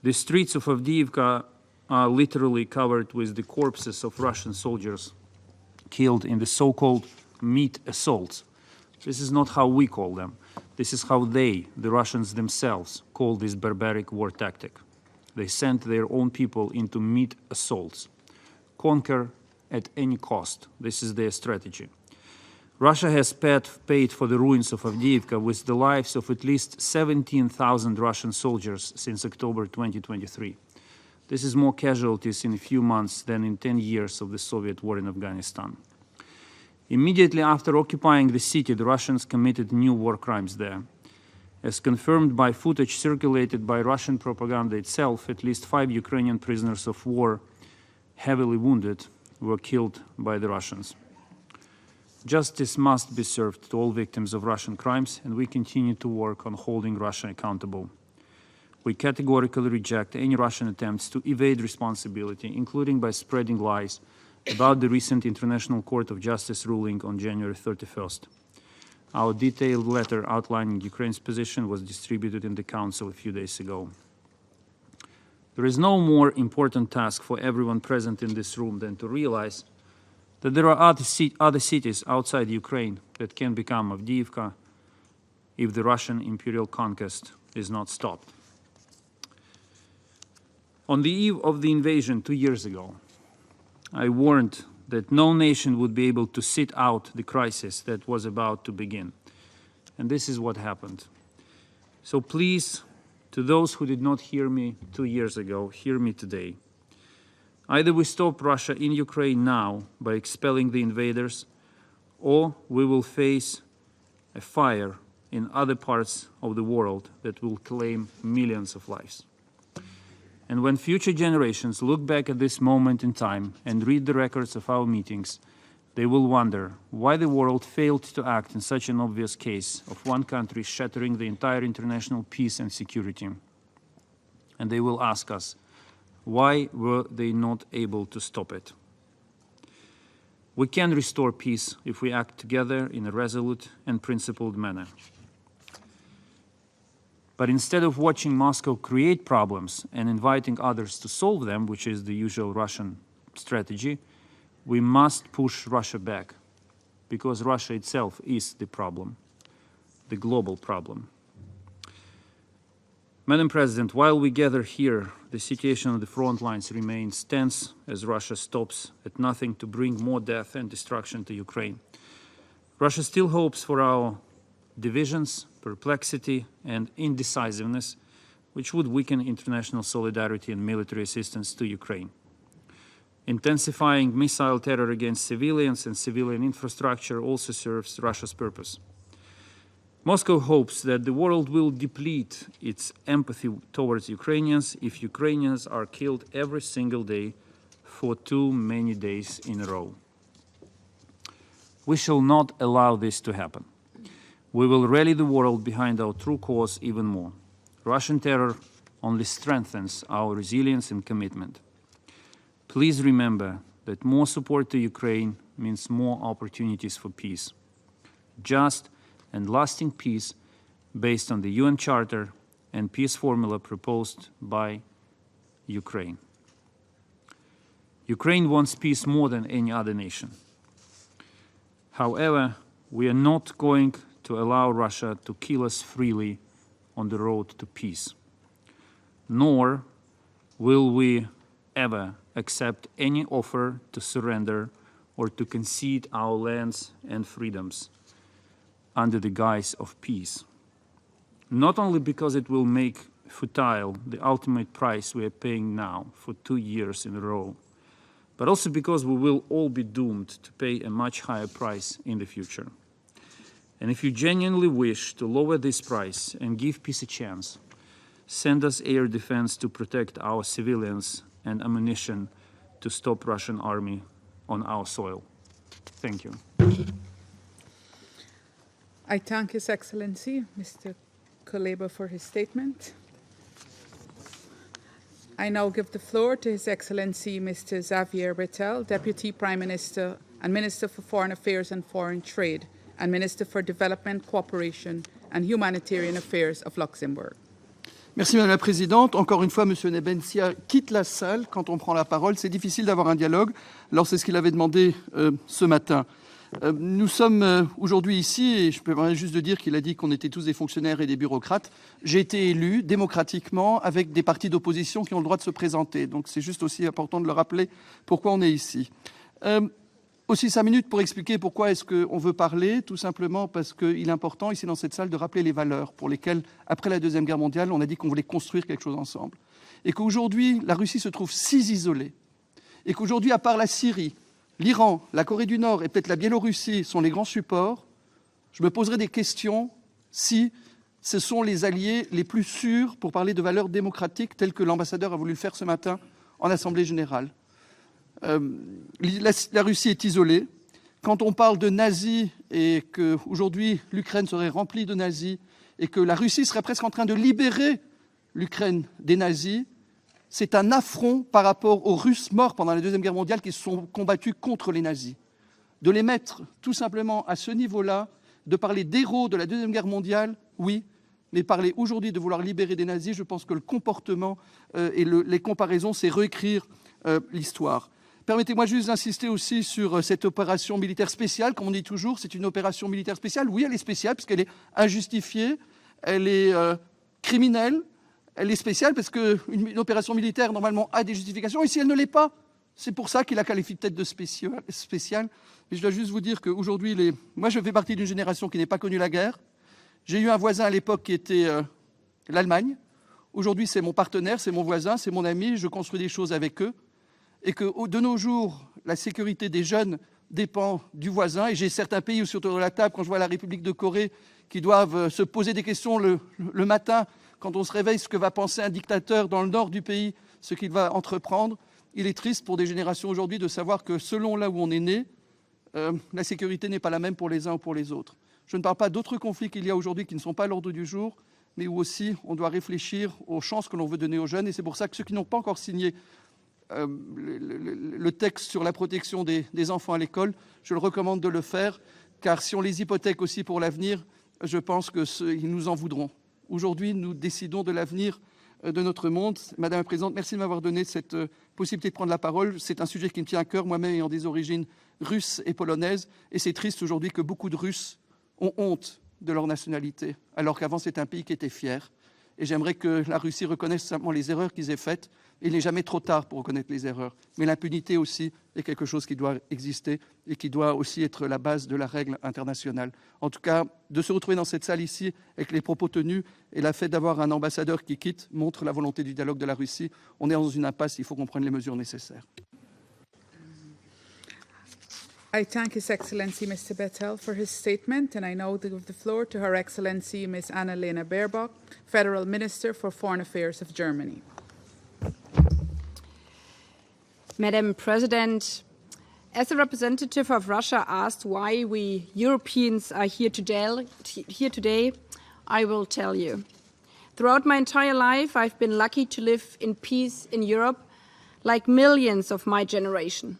The streets of Avdiivka are literally covered with the corpses of Russian soldiers killed in the so-called meat assaults. This is not how we call them. This is how they, the Russians themselves, call this barbaric war tactic. They sent their own people into meat assaults. Conquer at any cost. This is their strategy. Russia has paid for the ruins of Avdiivka with the lives of at least 17,000 Russian soldiers since October 2023. This is more casualties in a few months than in 10 years of the Soviet war in Afghanistan. Immediately after occupying the city, the Russians committed new war crimes there. As confirmed by footage circulated by Russian propaganda itself, at least 5 Ukrainian prisoners of war, heavily wounded, were killed by the Russians. Justice must be served to all victims of Russian crimes, and we continue to work on holding Russia accountable. We categorically reject any Russian attempts to evade responsibility, including by spreading lies about the recent International Court of Justice ruling on January 31st. Our detailed letter outlining Ukraine's position was distributed in the Council a few days ago. There is no more important task for everyone present in this room than to realize that there are other cities outside Ukraine that can become Avdiivka if the Russian imperial conquest is not stopped. On the eve of the invasion 2 years ago, I warned that no nation would be able to sit out the crisis that was about to begin. And this is what happened. So please, to those who did not hear me 2 years ago, hear me today. Either we stop Russia in Ukraine now by expelling the invaders, or we will face a fire in other parts of the world that will claim millions of lives. And when future generations look back at this moment in time and read the records of our meetings, they will wonder why the world failed to act in such an obvious case of one country shattering the entire international peace and security. And they will ask us, why were they not able to stop it? We can restore peace if we act together in a resolute and principled manner. But instead of watching Moscow create problems and inviting others to solve them, which is the usual Russian strategy, we must push Russia back, because Russia itself is the problem, the global problem. Madam President, while we gather here, the situation on the front lines remains tense as Russia stops at nothing to bring more death and destruction to Ukraine. Russia still hopes for our divisions, perplexity, and indecisiveness, which would weaken international solidarity and military assistance to Ukraine. Intensifying missile terror against civilians and civilian infrastructure also serves Russia's purpose. Moscow hopes that the world will deplete its empathy towards Ukrainians if Ukrainians are killed every single day for too many days in a row. We shall not allow this to happen. We will rally the world behind our true cause even more. Russian terror only strengthens our resilience and commitment. Please remember that more support to Ukraine means more opportunities for peace. Just and lasting peace based on the UN Charter and peace formula proposed by Ukraine. Ukraine wants peace more than any other nation. However, we are not going to allow Russia to kill us freely on the road to peace. Nor will we ever accept any offer to surrender or to concede our lands and freedoms under the guise of peace. Not only because it will make futile the ultimate price we are paying now for 2 years in a row, but also because we will all be doomed to pay a much higher price in the future. And if you genuinely wish to lower this price and give peace a chance, send us air defense to protect our civilians and ammunition to stop Russian army on our soil. Thank you. I thank His Excellency, Mr. Kuleba, for his statement. I now give the floor to His Excellency, Mr. Xavier Bettel, Deputy Prime Minister and Minister for Foreign Affairs and Foreign Trade, and Minister for Development, Cooperation and Humanitarian Affairs of Luxembourg. Merci Madame la Présidente. Encore une fois, Monsieur Nebensia quitte la salle quand on prend la parole. C'est difficile d'avoir un dialogue. Alors c'est ce qu'il avait demandé ce matin. Nous sommes aujourd'hui ici, et je peux juste de dire qu'il a dit qu'on était tous des fonctionnaires et des bureaucrates. J'ai été élu démocratiquement avec des partis d'opposition qui ont le droit de se présenter. Donc c'est juste aussi important de le rappeler pourquoi on est ici. Aussi 5 minutes pour expliquer pourquoi est-ce qu'on veut parler, tout simplement parce qu'il est important ici dans cette salle de rappeler les valeurs pour lesquelles, après la Deuxième Guerre mondiale, on a dit qu'on voulait construire quelque chose ensemble. Et qu'aujourd'hui, la Russie se trouve si isolée. Et qu'aujourd'hui, à part la Syrie, l'Iran, la Corée du Nord et peut-être la Biélorussie sont les grands supports, je me poserai des questions si ce sont les alliés les plus sûrs pour parler de valeurs démocratiques telles que l'ambassadeur a voulu le faire ce matin en Assemblée générale. La Russie est isolée. Quand on parle de nazis et qu'aujourd'hui l'Ukraine serait remplie de nazis et que la Russie serait presque en train de libérer l'Ukraine des nazis, c'est un affront par rapport aux Russes morts pendant la Deuxième Guerre mondiale qui se sont combattus contre les nazis. De les mettre tout simplement à ce niveau-là, de parler d'héros de la Deuxième Guerre mondiale, oui, mais parler aujourd'hui de vouloir libérer des nazis, je pense que le comportement et les comparaisons, c'est réécrire l'histoire. Permettez-moi juste d'insister aussi sur cette opération militaire spéciale, comme on dit toujours, c'est une opération militaire spéciale. Oui, elle est spéciale parce qu'elle est injustifiée, elle est criminelle, elle est spéciale parce qu'une opération militaire, normalement, a des justifications, et si elle ne l'est pas, c'est pour ça qu'il la qualifie peut-être de spéciale. Mais je dois juste vous dire qu'aujourd'hui, moi je fais partie d'une génération qui n'a pas connu la guerre. J'ai eu un voisin à l'époque qui était l'Allemagne. Aujourd'hui, c'est mon partenaire, c'est mon voisin, c'est mon ami, je construis des choses avec eux. Et que de nos jours, la sécurité des jeunes dépend du voisin. Et j'ai certains pays aussi autour de la table, quand je vois la République de Corée, qui doivent se poser des questions le matin, quand on se réveille, ce que va penser un dictateur dans le nord du pays, ce qu'il va entreprendre. Il est triste pour des générations aujourd'hui de savoir que selon là où on est né, la sécurité n'est pas la même pour les uns ou pour les autres. Je ne parle pas d'autres conflits qu'il y a aujourd'hui qui ne sont pas à l'ordre du jour, mais où aussi on doit réfléchir aux chances que l'on veut donner aux jeunes. Et c'est pour ça que ceux qui n'ont pas encore signé le texte sur la protection des enfants à l'école, je le recommande de le faire, car si on les hypothèque aussi pour l'avenir, je pense qu'ils nous en voudront. Aujourd'hui, nous décidons de l'avenir de notre monde. Madame la Présidente, merci de m'avoir donné cette possibilité de prendre la parole. C'est un sujet qui me tient à cœur, moi-même ayant des origines russes et polonaises, et c'est triste aujourd'hui que beaucoup de Russes ont honte de leur nationalité, alors qu'avant c'était un pays qui était fier. Et j'aimerais que la Russie reconnaisse simplement les erreurs qu'ils aient faites. Il n'est jamais trop tard pour reconnaître les erreurs. Mais l'impunité aussi est quelque chose qui doit exister et qui doit aussi être la base de la règle internationale. En tout cas, de se retrouver dans cette salle ici avec les propos tenus et le fait d'avoir un ambassadeur qui quitte montre la volonté du dialogue de la Russie. On est dans une impasse, il faut qu'on prenne les mesures nécessaires. I thank His Excellency Mr. Bettel for his statement, and I now give the floor to Her Excellency Ms. Annalena Baerbock, Federal Minister for Foreign Affairs of Germany. Madam President, as the representative of Russia asked why we Europeans are here today, I will tell you. Throughout my entire life, I've been lucky to live in peace in Europe, like millions of my generation.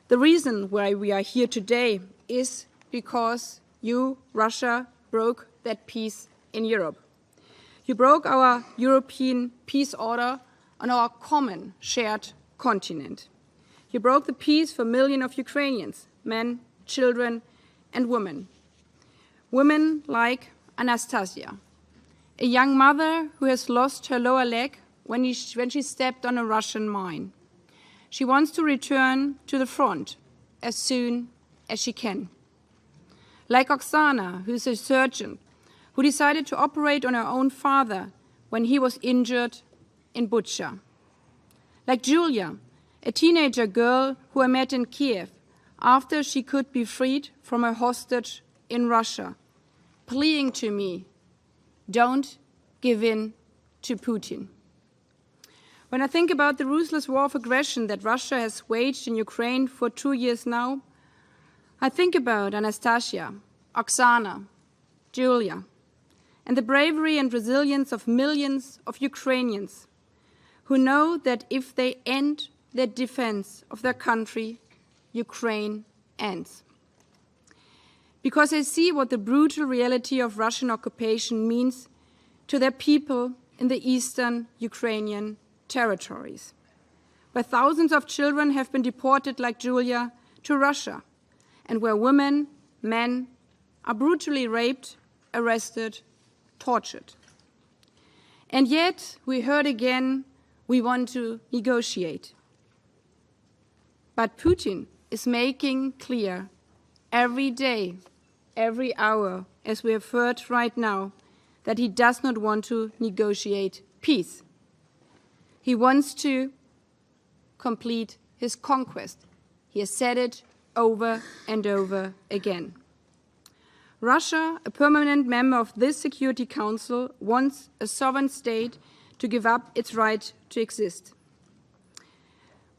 The reason why we are here today is because you, Russia, broke that peace in Europe. You broke our European peace order on our common shared continent. You broke the peace for millions of Ukrainians, men, children, and women. Women like Anastasia, a young mother who has lost her lower leg when she stepped on a Russian mine. She wants to return to the front as soon as she can. Like Oksana, who's a surgeon, who decided to operate on her own father when he was injured in Bucha. Like Julia, a teenager girl who I met in Kiev after she could be freed from a hostage in Russia, pleading to me, don't give in to Putin. When I think about the ruthless war of aggression that Russia has waged in Ukraine for 2 years now, I think about Anastasia, Oksana, Julia, and the bravery and resilience of millions of Ukrainians who know that if they end their defense of their country, Ukraine ends. Because I see what the brutal reality of Russian occupation means to their people in the eastern Ukrainian territories, where thousands of children have been deported like Julia to Russia, and where women, men are brutally raped, arrested, tortured. And yet, we heard again, we want to negotiate. But Putin is making clear every day, every hour, as we have heard right now, that he does not want to negotiate peace. He wants to complete his conquest. He has said it over and over again. Russia, a permanent member of this Security Council, wants a sovereign state to give up its right to exist.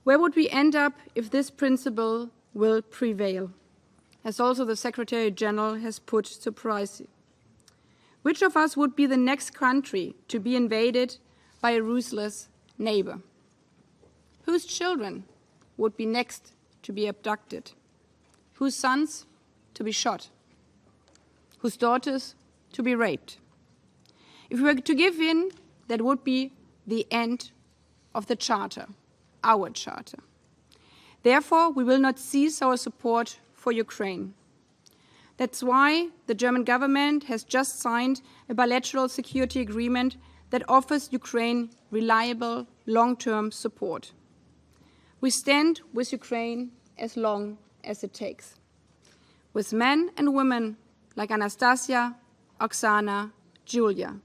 Where would we end up if this principle will prevail? As also the Secretary General has put to price. Which of us would be the next country to be invaded by a ruthless neighbor? Whose children would be next to be abducted? Whose sons to be shot? Whose daughters to be raped? If we were to give in, that would be the end of the Charter, our Charter. Therefore, we will not cease our support for Ukraine. That's why the German government has just signed a bilateral security agreement that offers Ukraine reliable, long-term support. We stand with Ukraine as long as it takes, with men and women like Anastasia, Oksana, Julia,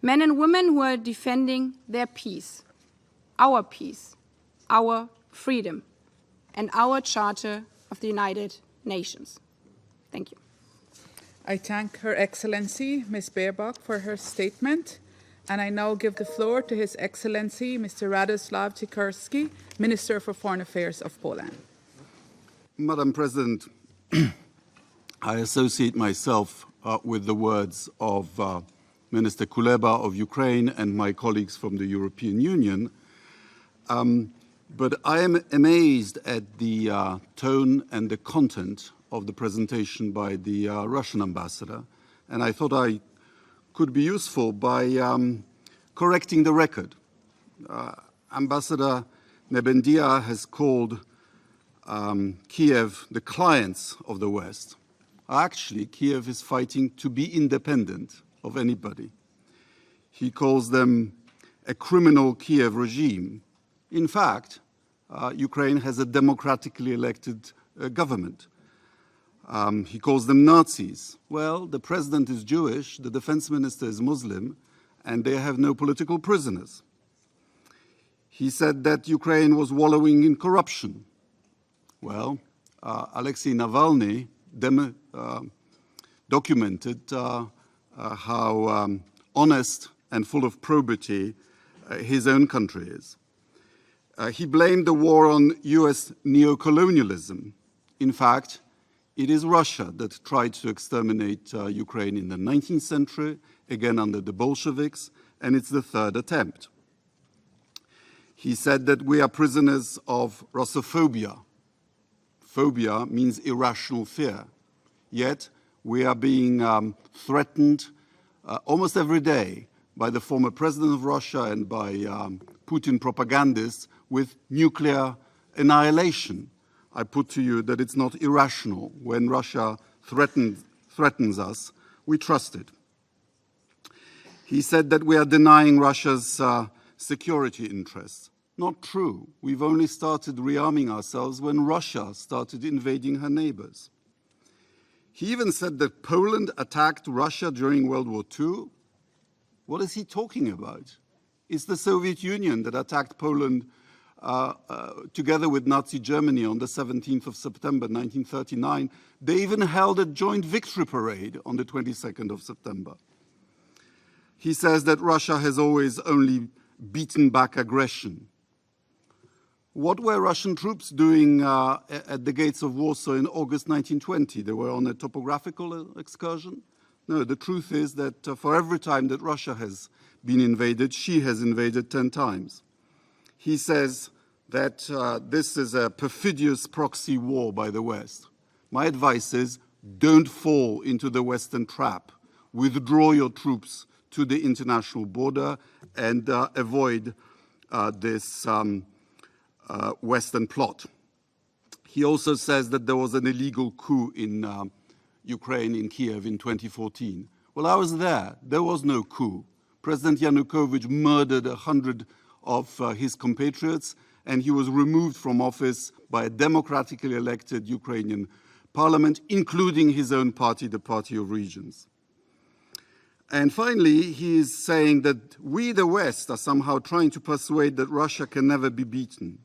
men and women who are defending their peace, our freedom, and our Charter of the United Nations. Thank you. I thank Her Excellency, Ms. Baerbock, for her statement. And I now give the floor to His Excellency, Mr. Radoslav Sikorski, Minister for Foreign Affairs of Poland. Madam President, I associate myself with the words of Minister Kuleba of Ukraine and my colleagues from the European Union. But I am amazed at the tone and the content of the presentation by the Russian ambassador. And I thought I could be useful by correcting the record. Ambassador Nebendia has called Kiev the clients of the West. Actually, Kiev is fighting to be independent of anybody. He calls them a criminal Kiev regime. In fact, Ukraine has a democratically elected government. He calls them Nazis. Well, the president is Jewish, the defense minister is Muslim, and they have no political prisoners. He said that Ukraine was wallowing in corruption. Well, Alexei Navalny documented how honest and full of probity his own country is. He blamed the war on US neocolonialism. In fact, it is Russia that tried to exterminate Ukraine in the 19th century, again under the Bolsheviks, and it's the third attempt. He said that we are prisoners of Russophobia. Phobia means irrational fear. Yet we are being threatened almost every day by the former president of Russia and by Putin propagandists with nuclear annihilation. I put to you that it's not irrational. When Russia threatens us, we trust it. He said that we are denying Russia's security interests. Not true. We've only started rearming ourselves when Russia started invading her neighbors. He even said that Poland attacked Russia during World War II. What is he talking about? It's the Soviet Union that attacked Poland together with Nazi Germany on the 17th of September 1939. They even held a joint victory parade on the 22nd of September. He says that Russia has always only beaten back aggression. What were Russian troops doing at the gates of Warsaw in August 1920? They were on a topographical excursion? No, the truth is that for every time that Russia has been invaded, she has invaded 10 times. He says that this is a perfidious proxy war by the West. My advice is don't fall into the Western trap. Withdraw your troops to the international border and avoid this Western plot. He also says that there was an illegal coup in Ukraine, in Kiev in 2014. Well, I was there. There was no coup. President Yanukovych murdered 100 of his compatriots, and he was removed from office by a democratically elected Ukrainian parliament, including his own party, the Party of Regions. And finally, he is saying that we, the West, are somehow trying to persuade that Russia can never be beaten.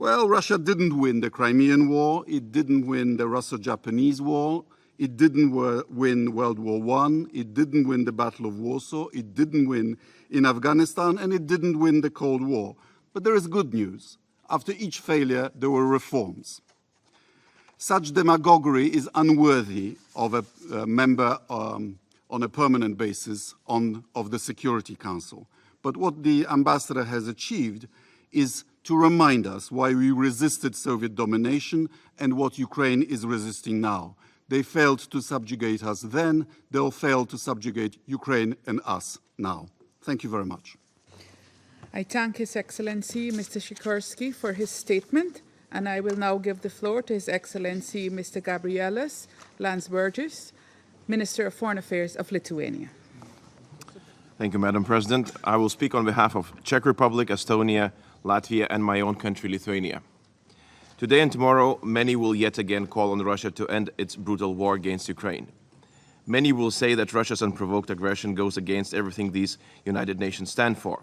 Well, Russia didn't win the Crimean War, it didn't win the Russo-Japanese War, it didn't win World War I, it didn't win the Battle of Warsaw, it didn't win in Afghanistan, and it didn't win the Cold War. But there is good news. After each failure, there were reforms. Such demagoguery is unworthy of a member on a permanent basis of the Security Council. But what the ambassador has achieved is to remind us why we resisted Soviet domination and what Ukraine is resisting now. They failed to subjugate us then, they'll fail to subjugate Ukraine and us now. Thank you very much. I thank His Excellency Mr. Sikorski for his statement, and I will now give the floor to His Excellency Mr. Gabrielis Landsbergis, Minister of Foreign Affairs of Lithuania. Thank you, Madam President. I will speak on behalf of Czech Republic, Estonia, Latvia, and my own country, Lithuania. Today and tomorrow, many will yet again call on Russia to end its brutal war against Ukraine. Many will say that Russia's unprovoked aggression goes against everything these United Nations stand for.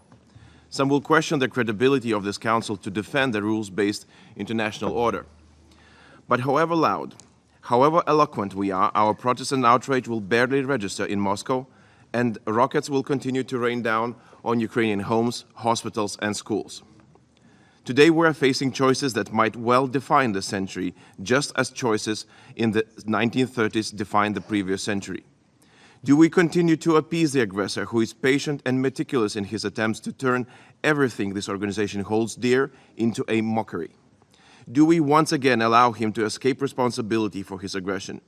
Some will question the credibility of this Council to defend the rules-based international order. But however loud, however eloquent we are, our Protestant outrage will barely register in Moscow, and rockets will continue to rain down on Ukrainian homes, hospitals, and schools. Today we are facing choices that might well define the century, just as choices in the 1930s defined the previous century. Do we continue to appease the aggressor, who is patient and meticulous in his attempts to turn everything this organization holds dear into a mockery? Do we once again allow him to escape responsibility for his aggression?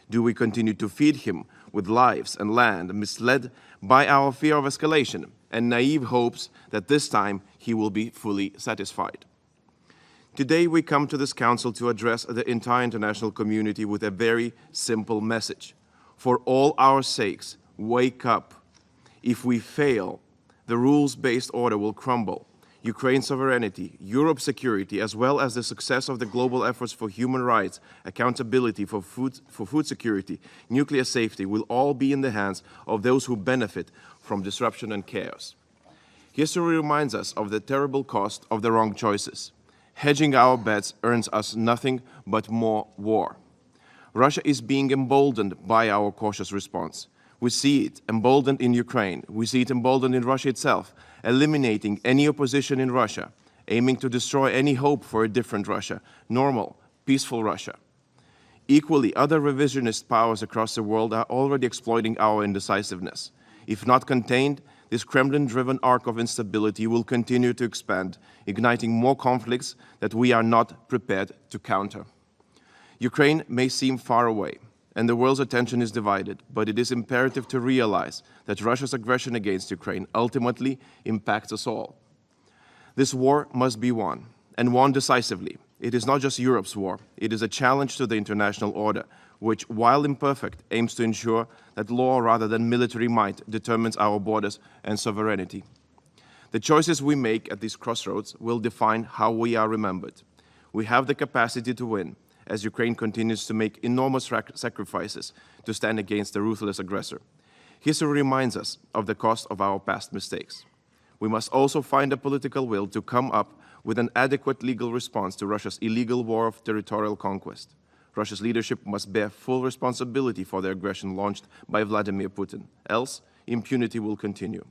Do we continue to feed him with lives and land, misled by our fear of escalation and naive hopes that this time he will be fully satisfied? Today we come to this Council to address the entire international community with a very simple message. For all our sakes, wake up. If we fail, the rules-based order will crumble. Ukraine's sovereignty, Europe's security, as well as the success of the global efforts for human rights, accountability for food security, nuclear safety will all be in the hands of those who benefit from disruption and chaos. History reminds us of the terrible cost of the wrong choices. Hedging our bets earns us nothing but more war. Russia is being emboldened by our cautious response. We see it emboldened in Ukraine. We see it emboldened in Russia itself, eliminating any opposition in Russia, aiming to destroy any hope for a different Russia, normal, peaceful Russia. Equally, other revisionist powers across the world are already exploiting our indecisiveness. If not contained, this Kremlin-driven arc of instability will continue to expand, igniting more conflicts that we are not prepared to counter. Ukraine may seem far away, and the world's attention is divided, but it is imperative to realize that Russia's aggression against Ukraine ultimately impacts us all. This war must be won, and won decisively. It is not just Europe's war, it is a challenge to the international order, which, while imperfect, aims to ensure that law rather than military might determines our borders and sovereignty. The choices we make at these crossroads will define how we are remembered. We have the capacity to win, as Ukraine continues to make enormous sacrifices to stand against the ruthless aggressor. History reminds us of the cost of our past mistakes. We must also find a political will to come up with an adequate legal response to Russia's illegal war of territorial conquest. Russia's leadership must bear full responsibility for the aggression launched by Vladimir Putin, else impunity will continue.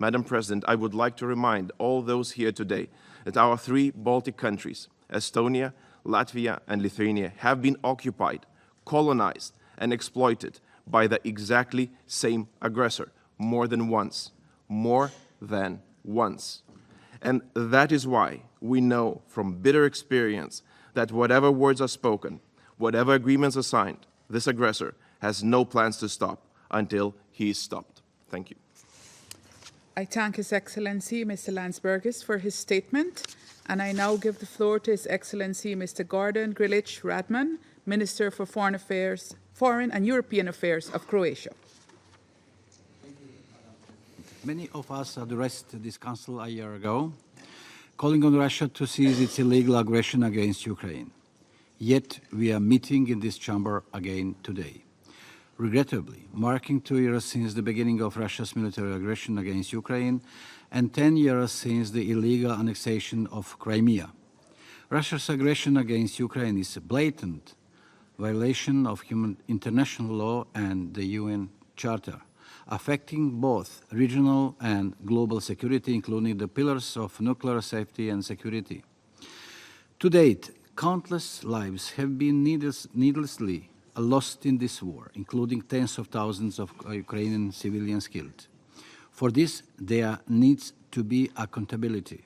Madam President, I would like to remind all those here today that our three Baltic countries, Estonia, Latvia, and Lithuania, have been occupied, colonized, and exploited by the exactly same aggressor more than once. More than once. And that is why we know from bitter experience that whatever words are spoken, whatever agreements are signed, this aggressor has no plans to stop until he is stopped. Thank you. I thank His Excellency Mr. Landsbergis for his statement, and I now give the floor to His Excellency Mr. Gordon Grilic Radman, Minister for Foreign and European Affairs of Croatia. Many of us addressed this Council a year ago, calling on Russia to cease its illegal aggression against Ukraine. Yet we are meeting in this chamber again today. Regrettably, marking 2 years since the beginning of Russia's military aggression against Ukraine and 10 years since the illegal annexation of Crimea. Russia's aggression against Ukraine is a blatant violation of international law and the UN Charter, affecting both regional and global security, including the pillars of nuclear safety and security. To date, countless lives have been needlessly lost in this war, including tens of thousands of Ukrainian civilians killed. For this, there needs to be accountability,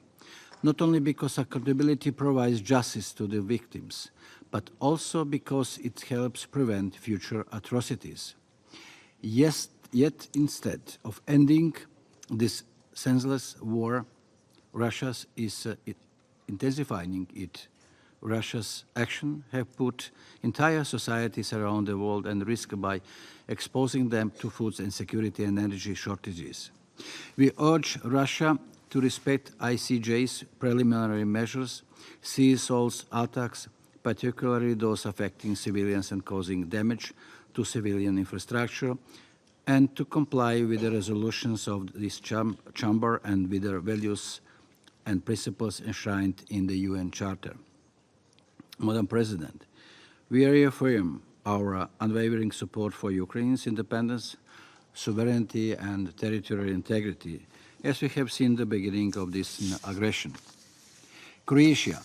not only because accountability provides justice to the victims, but also because it helps prevent future atrocities. Yet instead of ending this senseless war, Russia is intensifying it. Russia's actions have put entire societies around the world at risk by exposing them to food insecurity and energy shortages. We urge Russia to respect ICJ's preliminary measures, cease all attacks, particularly those affecting civilians and causing damage to civilian infrastructure, and to comply with the resolutions of this chamber and with the values and principles enshrined in the UN Charter. Madam President, we reaffirm our unwavering support for Ukraine's independence, sovereignty, and territorial integrity, as we have seen the beginning of this aggression. Croatia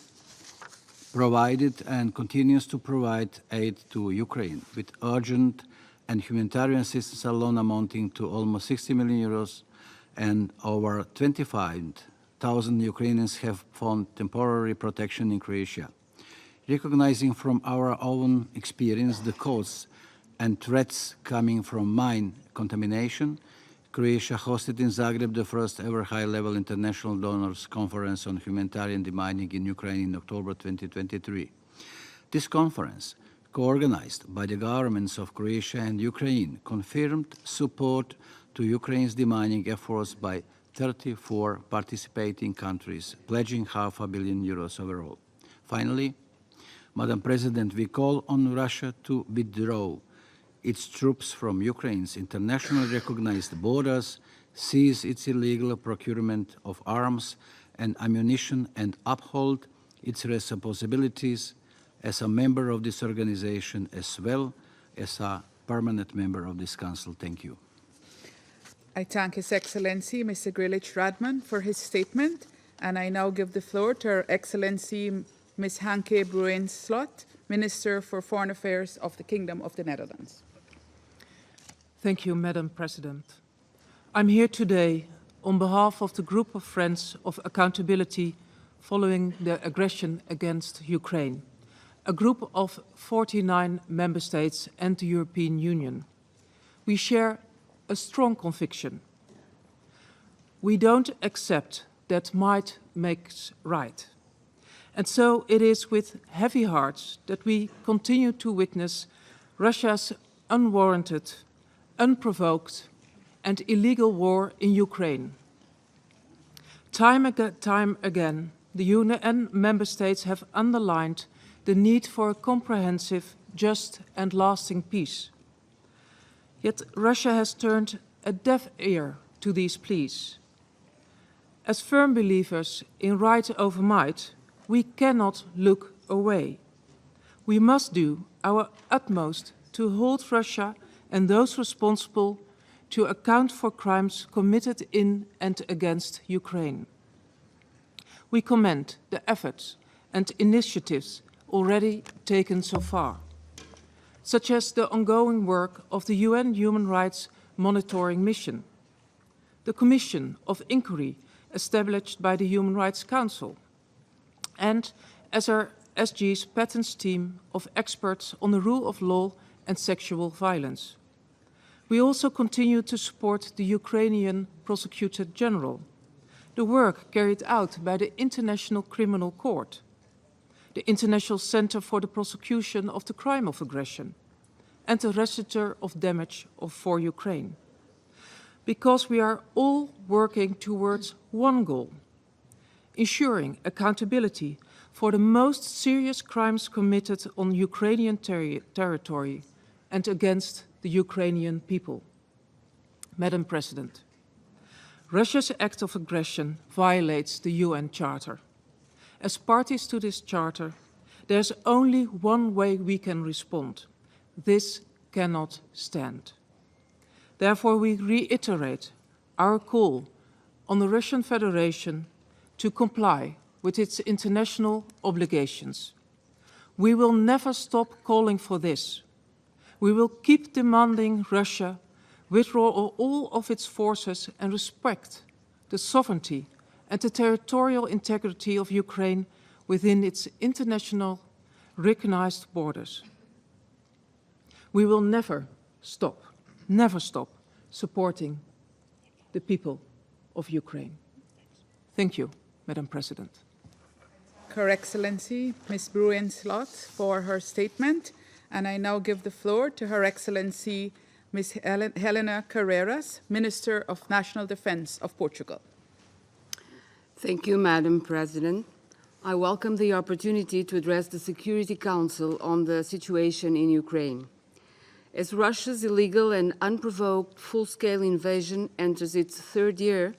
provided and continues to provide aid to Ukraine with urgent and humanitarian assistance alone amounting to almost 60 million euros, and over 25,000 Ukrainians have found temporary protection in Croatia. Recognizing from our own experience the costs and threats coming from mine contamination, Croatia hosted in Zagreb the first ever high-level international donors conference on humanitarian demining in Ukraine in October 2023. This conference, co-organized by the governments of Croatia and Ukraine, confirmed support to Ukraine's demining efforts by 34 participating countries, pledging €500 million overall. Finally, Madam President, we call on Russia to withdraw its troops from Ukraine's internationally recognized borders, cease its illegal procurement of arms and ammunition, and uphold its responsibilities as a member of this organization as well as a permanent member of this Council. Thank you. I thank His Excellency Mr. Grilic Radman for his statement, and I now give the floor to Her Excellency Ms. Hanke Bruins-Slot, Minister for Foreign Affairs of the Kingdom of the Netherlands. Thank you, Madam President. I'm here today on behalf of the Group of Friends of Accountability following the aggression against Ukraine, a group of 49 member states and the European Union. We share a strong conviction. We don't accept that might makes right. And so it is with heavy hearts that we continue to witness Russia's unwarranted, unprovoked, and illegal war in Ukraine. Time again, the UN member states have underlined the need for a comprehensive, just, and lasting peace. Yet Russia has turned a deaf ear to these pleas. As firm believers in right over might, we cannot look away. We must do our utmost to hold Russia and those responsible to account for crimes committed in and against Ukraine. We commend the efforts and initiatives already taken so far, such as the ongoing work of the UN Human Rights Monitoring Mission, the Commission of Inquiry established by the Human Rights Council, and SRSG's patents team of experts on the rule of law and sexual violence. We also continue to support the Ukrainian Prosecutor General, the work carried out by the International Criminal Court, the International Center for the Prosecution of the Crime of Aggression, and the Register of Damage for Ukraine. Because we are all working towards one goal, ensuring accountability for the most serious crimes committed on Ukrainian territory and against the Ukrainian people. Madam President, Russia's act of aggression violates the UN Charter As parties to this Charter, there's only one way we can respond. This cannot stand. Therefore, we reiterate our call on the Russian Federation to comply with its international obligations. We will never stop calling for this. We will keep demanding Russia withdraw all of its forces and respect the sovereignty and the territorial integrity of Ukraine within its international recognized borders. We will never stop supporting the people of Ukraine. Thank you, Madam President. Her Excellency, Ms. Bruin-Slot, for her statement. And I now give the floor to Her Excellency, Ms. Helena Carreiras, Minister of National Defense of Portugal. Thank you, Madam President. I welcome the opportunity to address the Security Council on the situation in Ukraine. As Russia's illegal and unprovoked full-scale invasion enters its third year,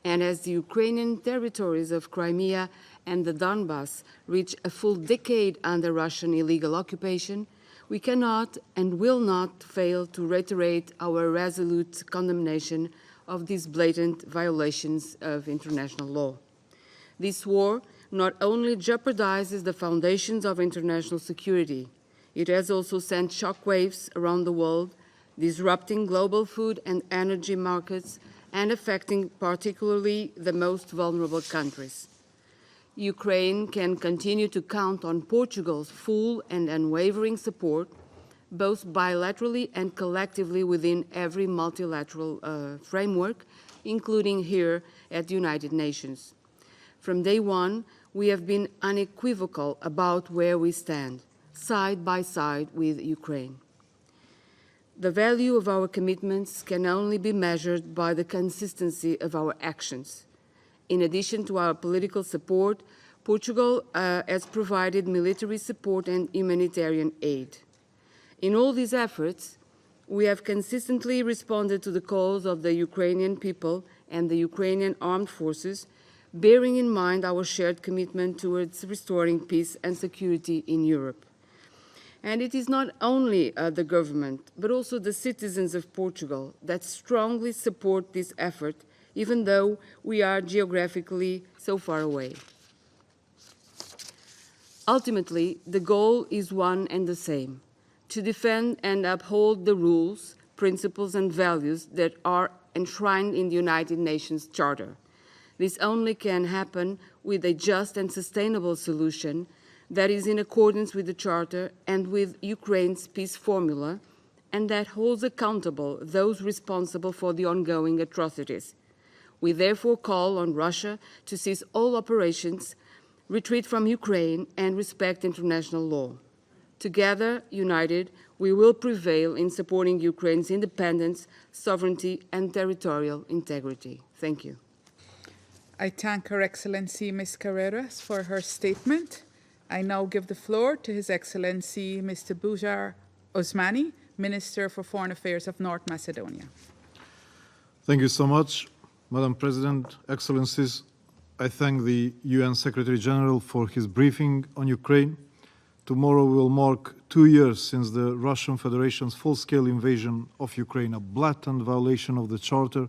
and as the Ukrainian territories of Crimea and the Donbass reach a full decade under Russian illegal occupation, we cannot and will not fail to reiterate our resolute condemnation of these blatant violations of international law. This war not only jeopardizes the foundations of international security, it has also sent shockwaves around the world, disrupting global food and energy markets and affecting particularly the most vulnerable countries. Ukraine can continue to count on Portugal's full and unwavering support, both bilaterally and collectively within every multilateral framework, including here at the United Nations. From day one, we have been unequivocal about where we stand, side by side with Ukraine. The value of our commitments can only be measured by the consistency of our actions. In addition to our political support, Portugal has provided military support and humanitarian aid. In all these efforts, we have consistently responded to the calls of the Ukrainian people and the Ukrainian armed forces, bearing in mind our shared commitment towards restoring peace and security in Europe. And it is not only the government, but also the citizens of Portugal that strongly support this effort, even though we are geographically so far away. Ultimately, the goal is one and the same: to defend and uphold the rules, principles, and values that are enshrined in the United Nations Charter. This only can happen with a just and sustainable solution that is in accordance with the Charter and with Ukraine's peace formula, and that holds accountable those responsible for the ongoing atrocities. We therefore call on Russia to cease all operations, retreat from Ukraine, and respect international law. Together, united, we will prevail in supporting Ukraine's independence, sovereignty, and territorial integrity. Thank you. I thank Her Excellency Ms. Carreiras for her statement. I now give the floor to His Excellency Mr. Bujar Osmani, Minister for Foreign Affairs of North Macedonia. Thank you so much, Madam President, Excellencies. I thank the UN Secretary General for his briefing on Ukraine. Tomorrow will mark 2 years since the Russian Federation's full-scale invasion of Ukraine, a blatant violation of the Charter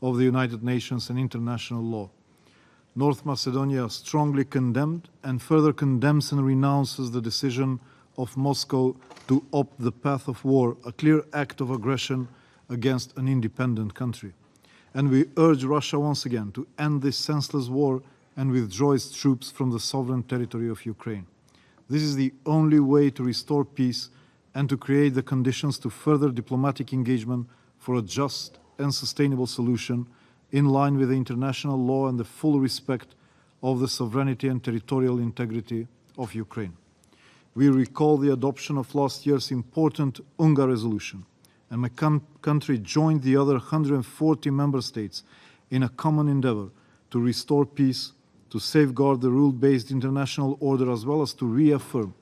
of the United Nations and international law. North Macedonia strongly condemned and further condemns and renounces the decision of Moscow to opt the path of war, a clear act of aggression against an independent country. And we urge Russia once again to end this senseless war and withdraw its troops from the sovereign territory of Ukraine. This is the only way to restore peace and to create the conditions to further diplomatic engagement for a just and sustainable solution in line with the international law and the full respect of the sovereignty and territorial integrity of Ukraine. We recall the adoption of last year's important UNGA resolution, and my country joined the other 140 member states in a common endeavor to restore peace, to safeguard the rule-based international order, as well as to reaffirm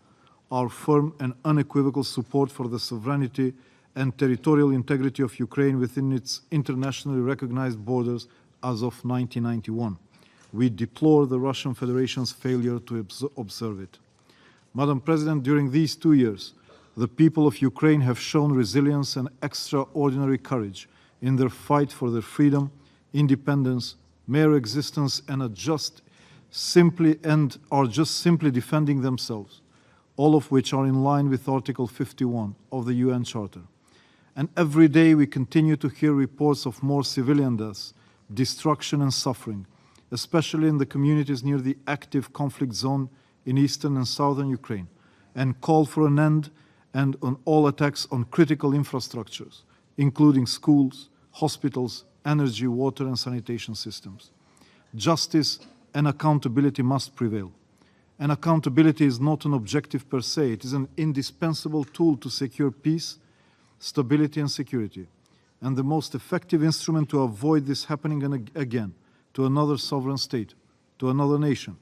our firm and unequivocal support for the sovereignty and territorial integrity of Ukraine within its internationally recognized borders as of 1991. We deplore the Russian Federation's failure to observe it. Madam President, during these 2 years, the people of Ukraine have shown resilience and extraordinary courage in their fight for their freedom, independence, mere existence, and are just simply defending themselves, all of which are in line with Article 51 of the UN Charter. And every day we continue to hear reports of more civilian deaths, destruction and suffering, especially in the communities near the active conflict zone in eastern and southern Ukraine, and call for an end and on all attacks on critical infrastructures, including schools, hospitals, energy, water and sanitation systems. Justice and accountability must prevail. And accountability is not an objective per se, it is an indispensable tool to secure peace, stability and security, and the most effective instrument to avoid this happening again to another sovereign state, to another nation.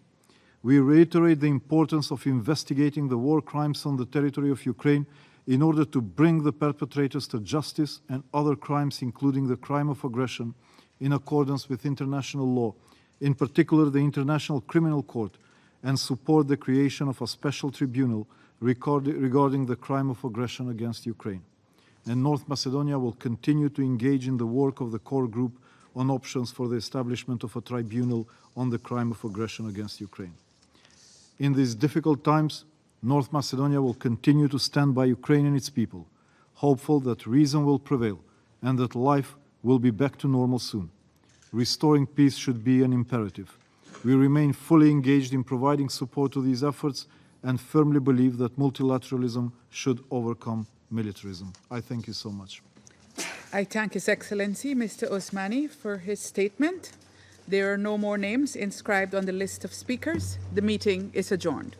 We reiterate the importance of investigating the war crimes on the territory of Ukraine in order to bring the perpetrators to justice and other crimes, including the crime of aggression, in accordance with international law, in particular the International Criminal Court, and support the creation of a special tribunal regarding the crime of aggression against Ukraine. And North Macedonia will continue to engage in the work of the core group on options for the establishment of a tribunal on the crime of aggression against Ukraine. In these difficult times, North Macedonia will continue to stand by Ukraine and its people, hopeful that reason will prevail and that life will be back to normal soon. Restoring peace should be an imperative. We remain fully engaged in providing support to these efforts and firmly believe that multilateralism should overcome militarism. I thank you so much. I thank His Excellency Mr. Osmani for his statement. There are no more names inscribed on the list of speakers. The meeting is adjourned.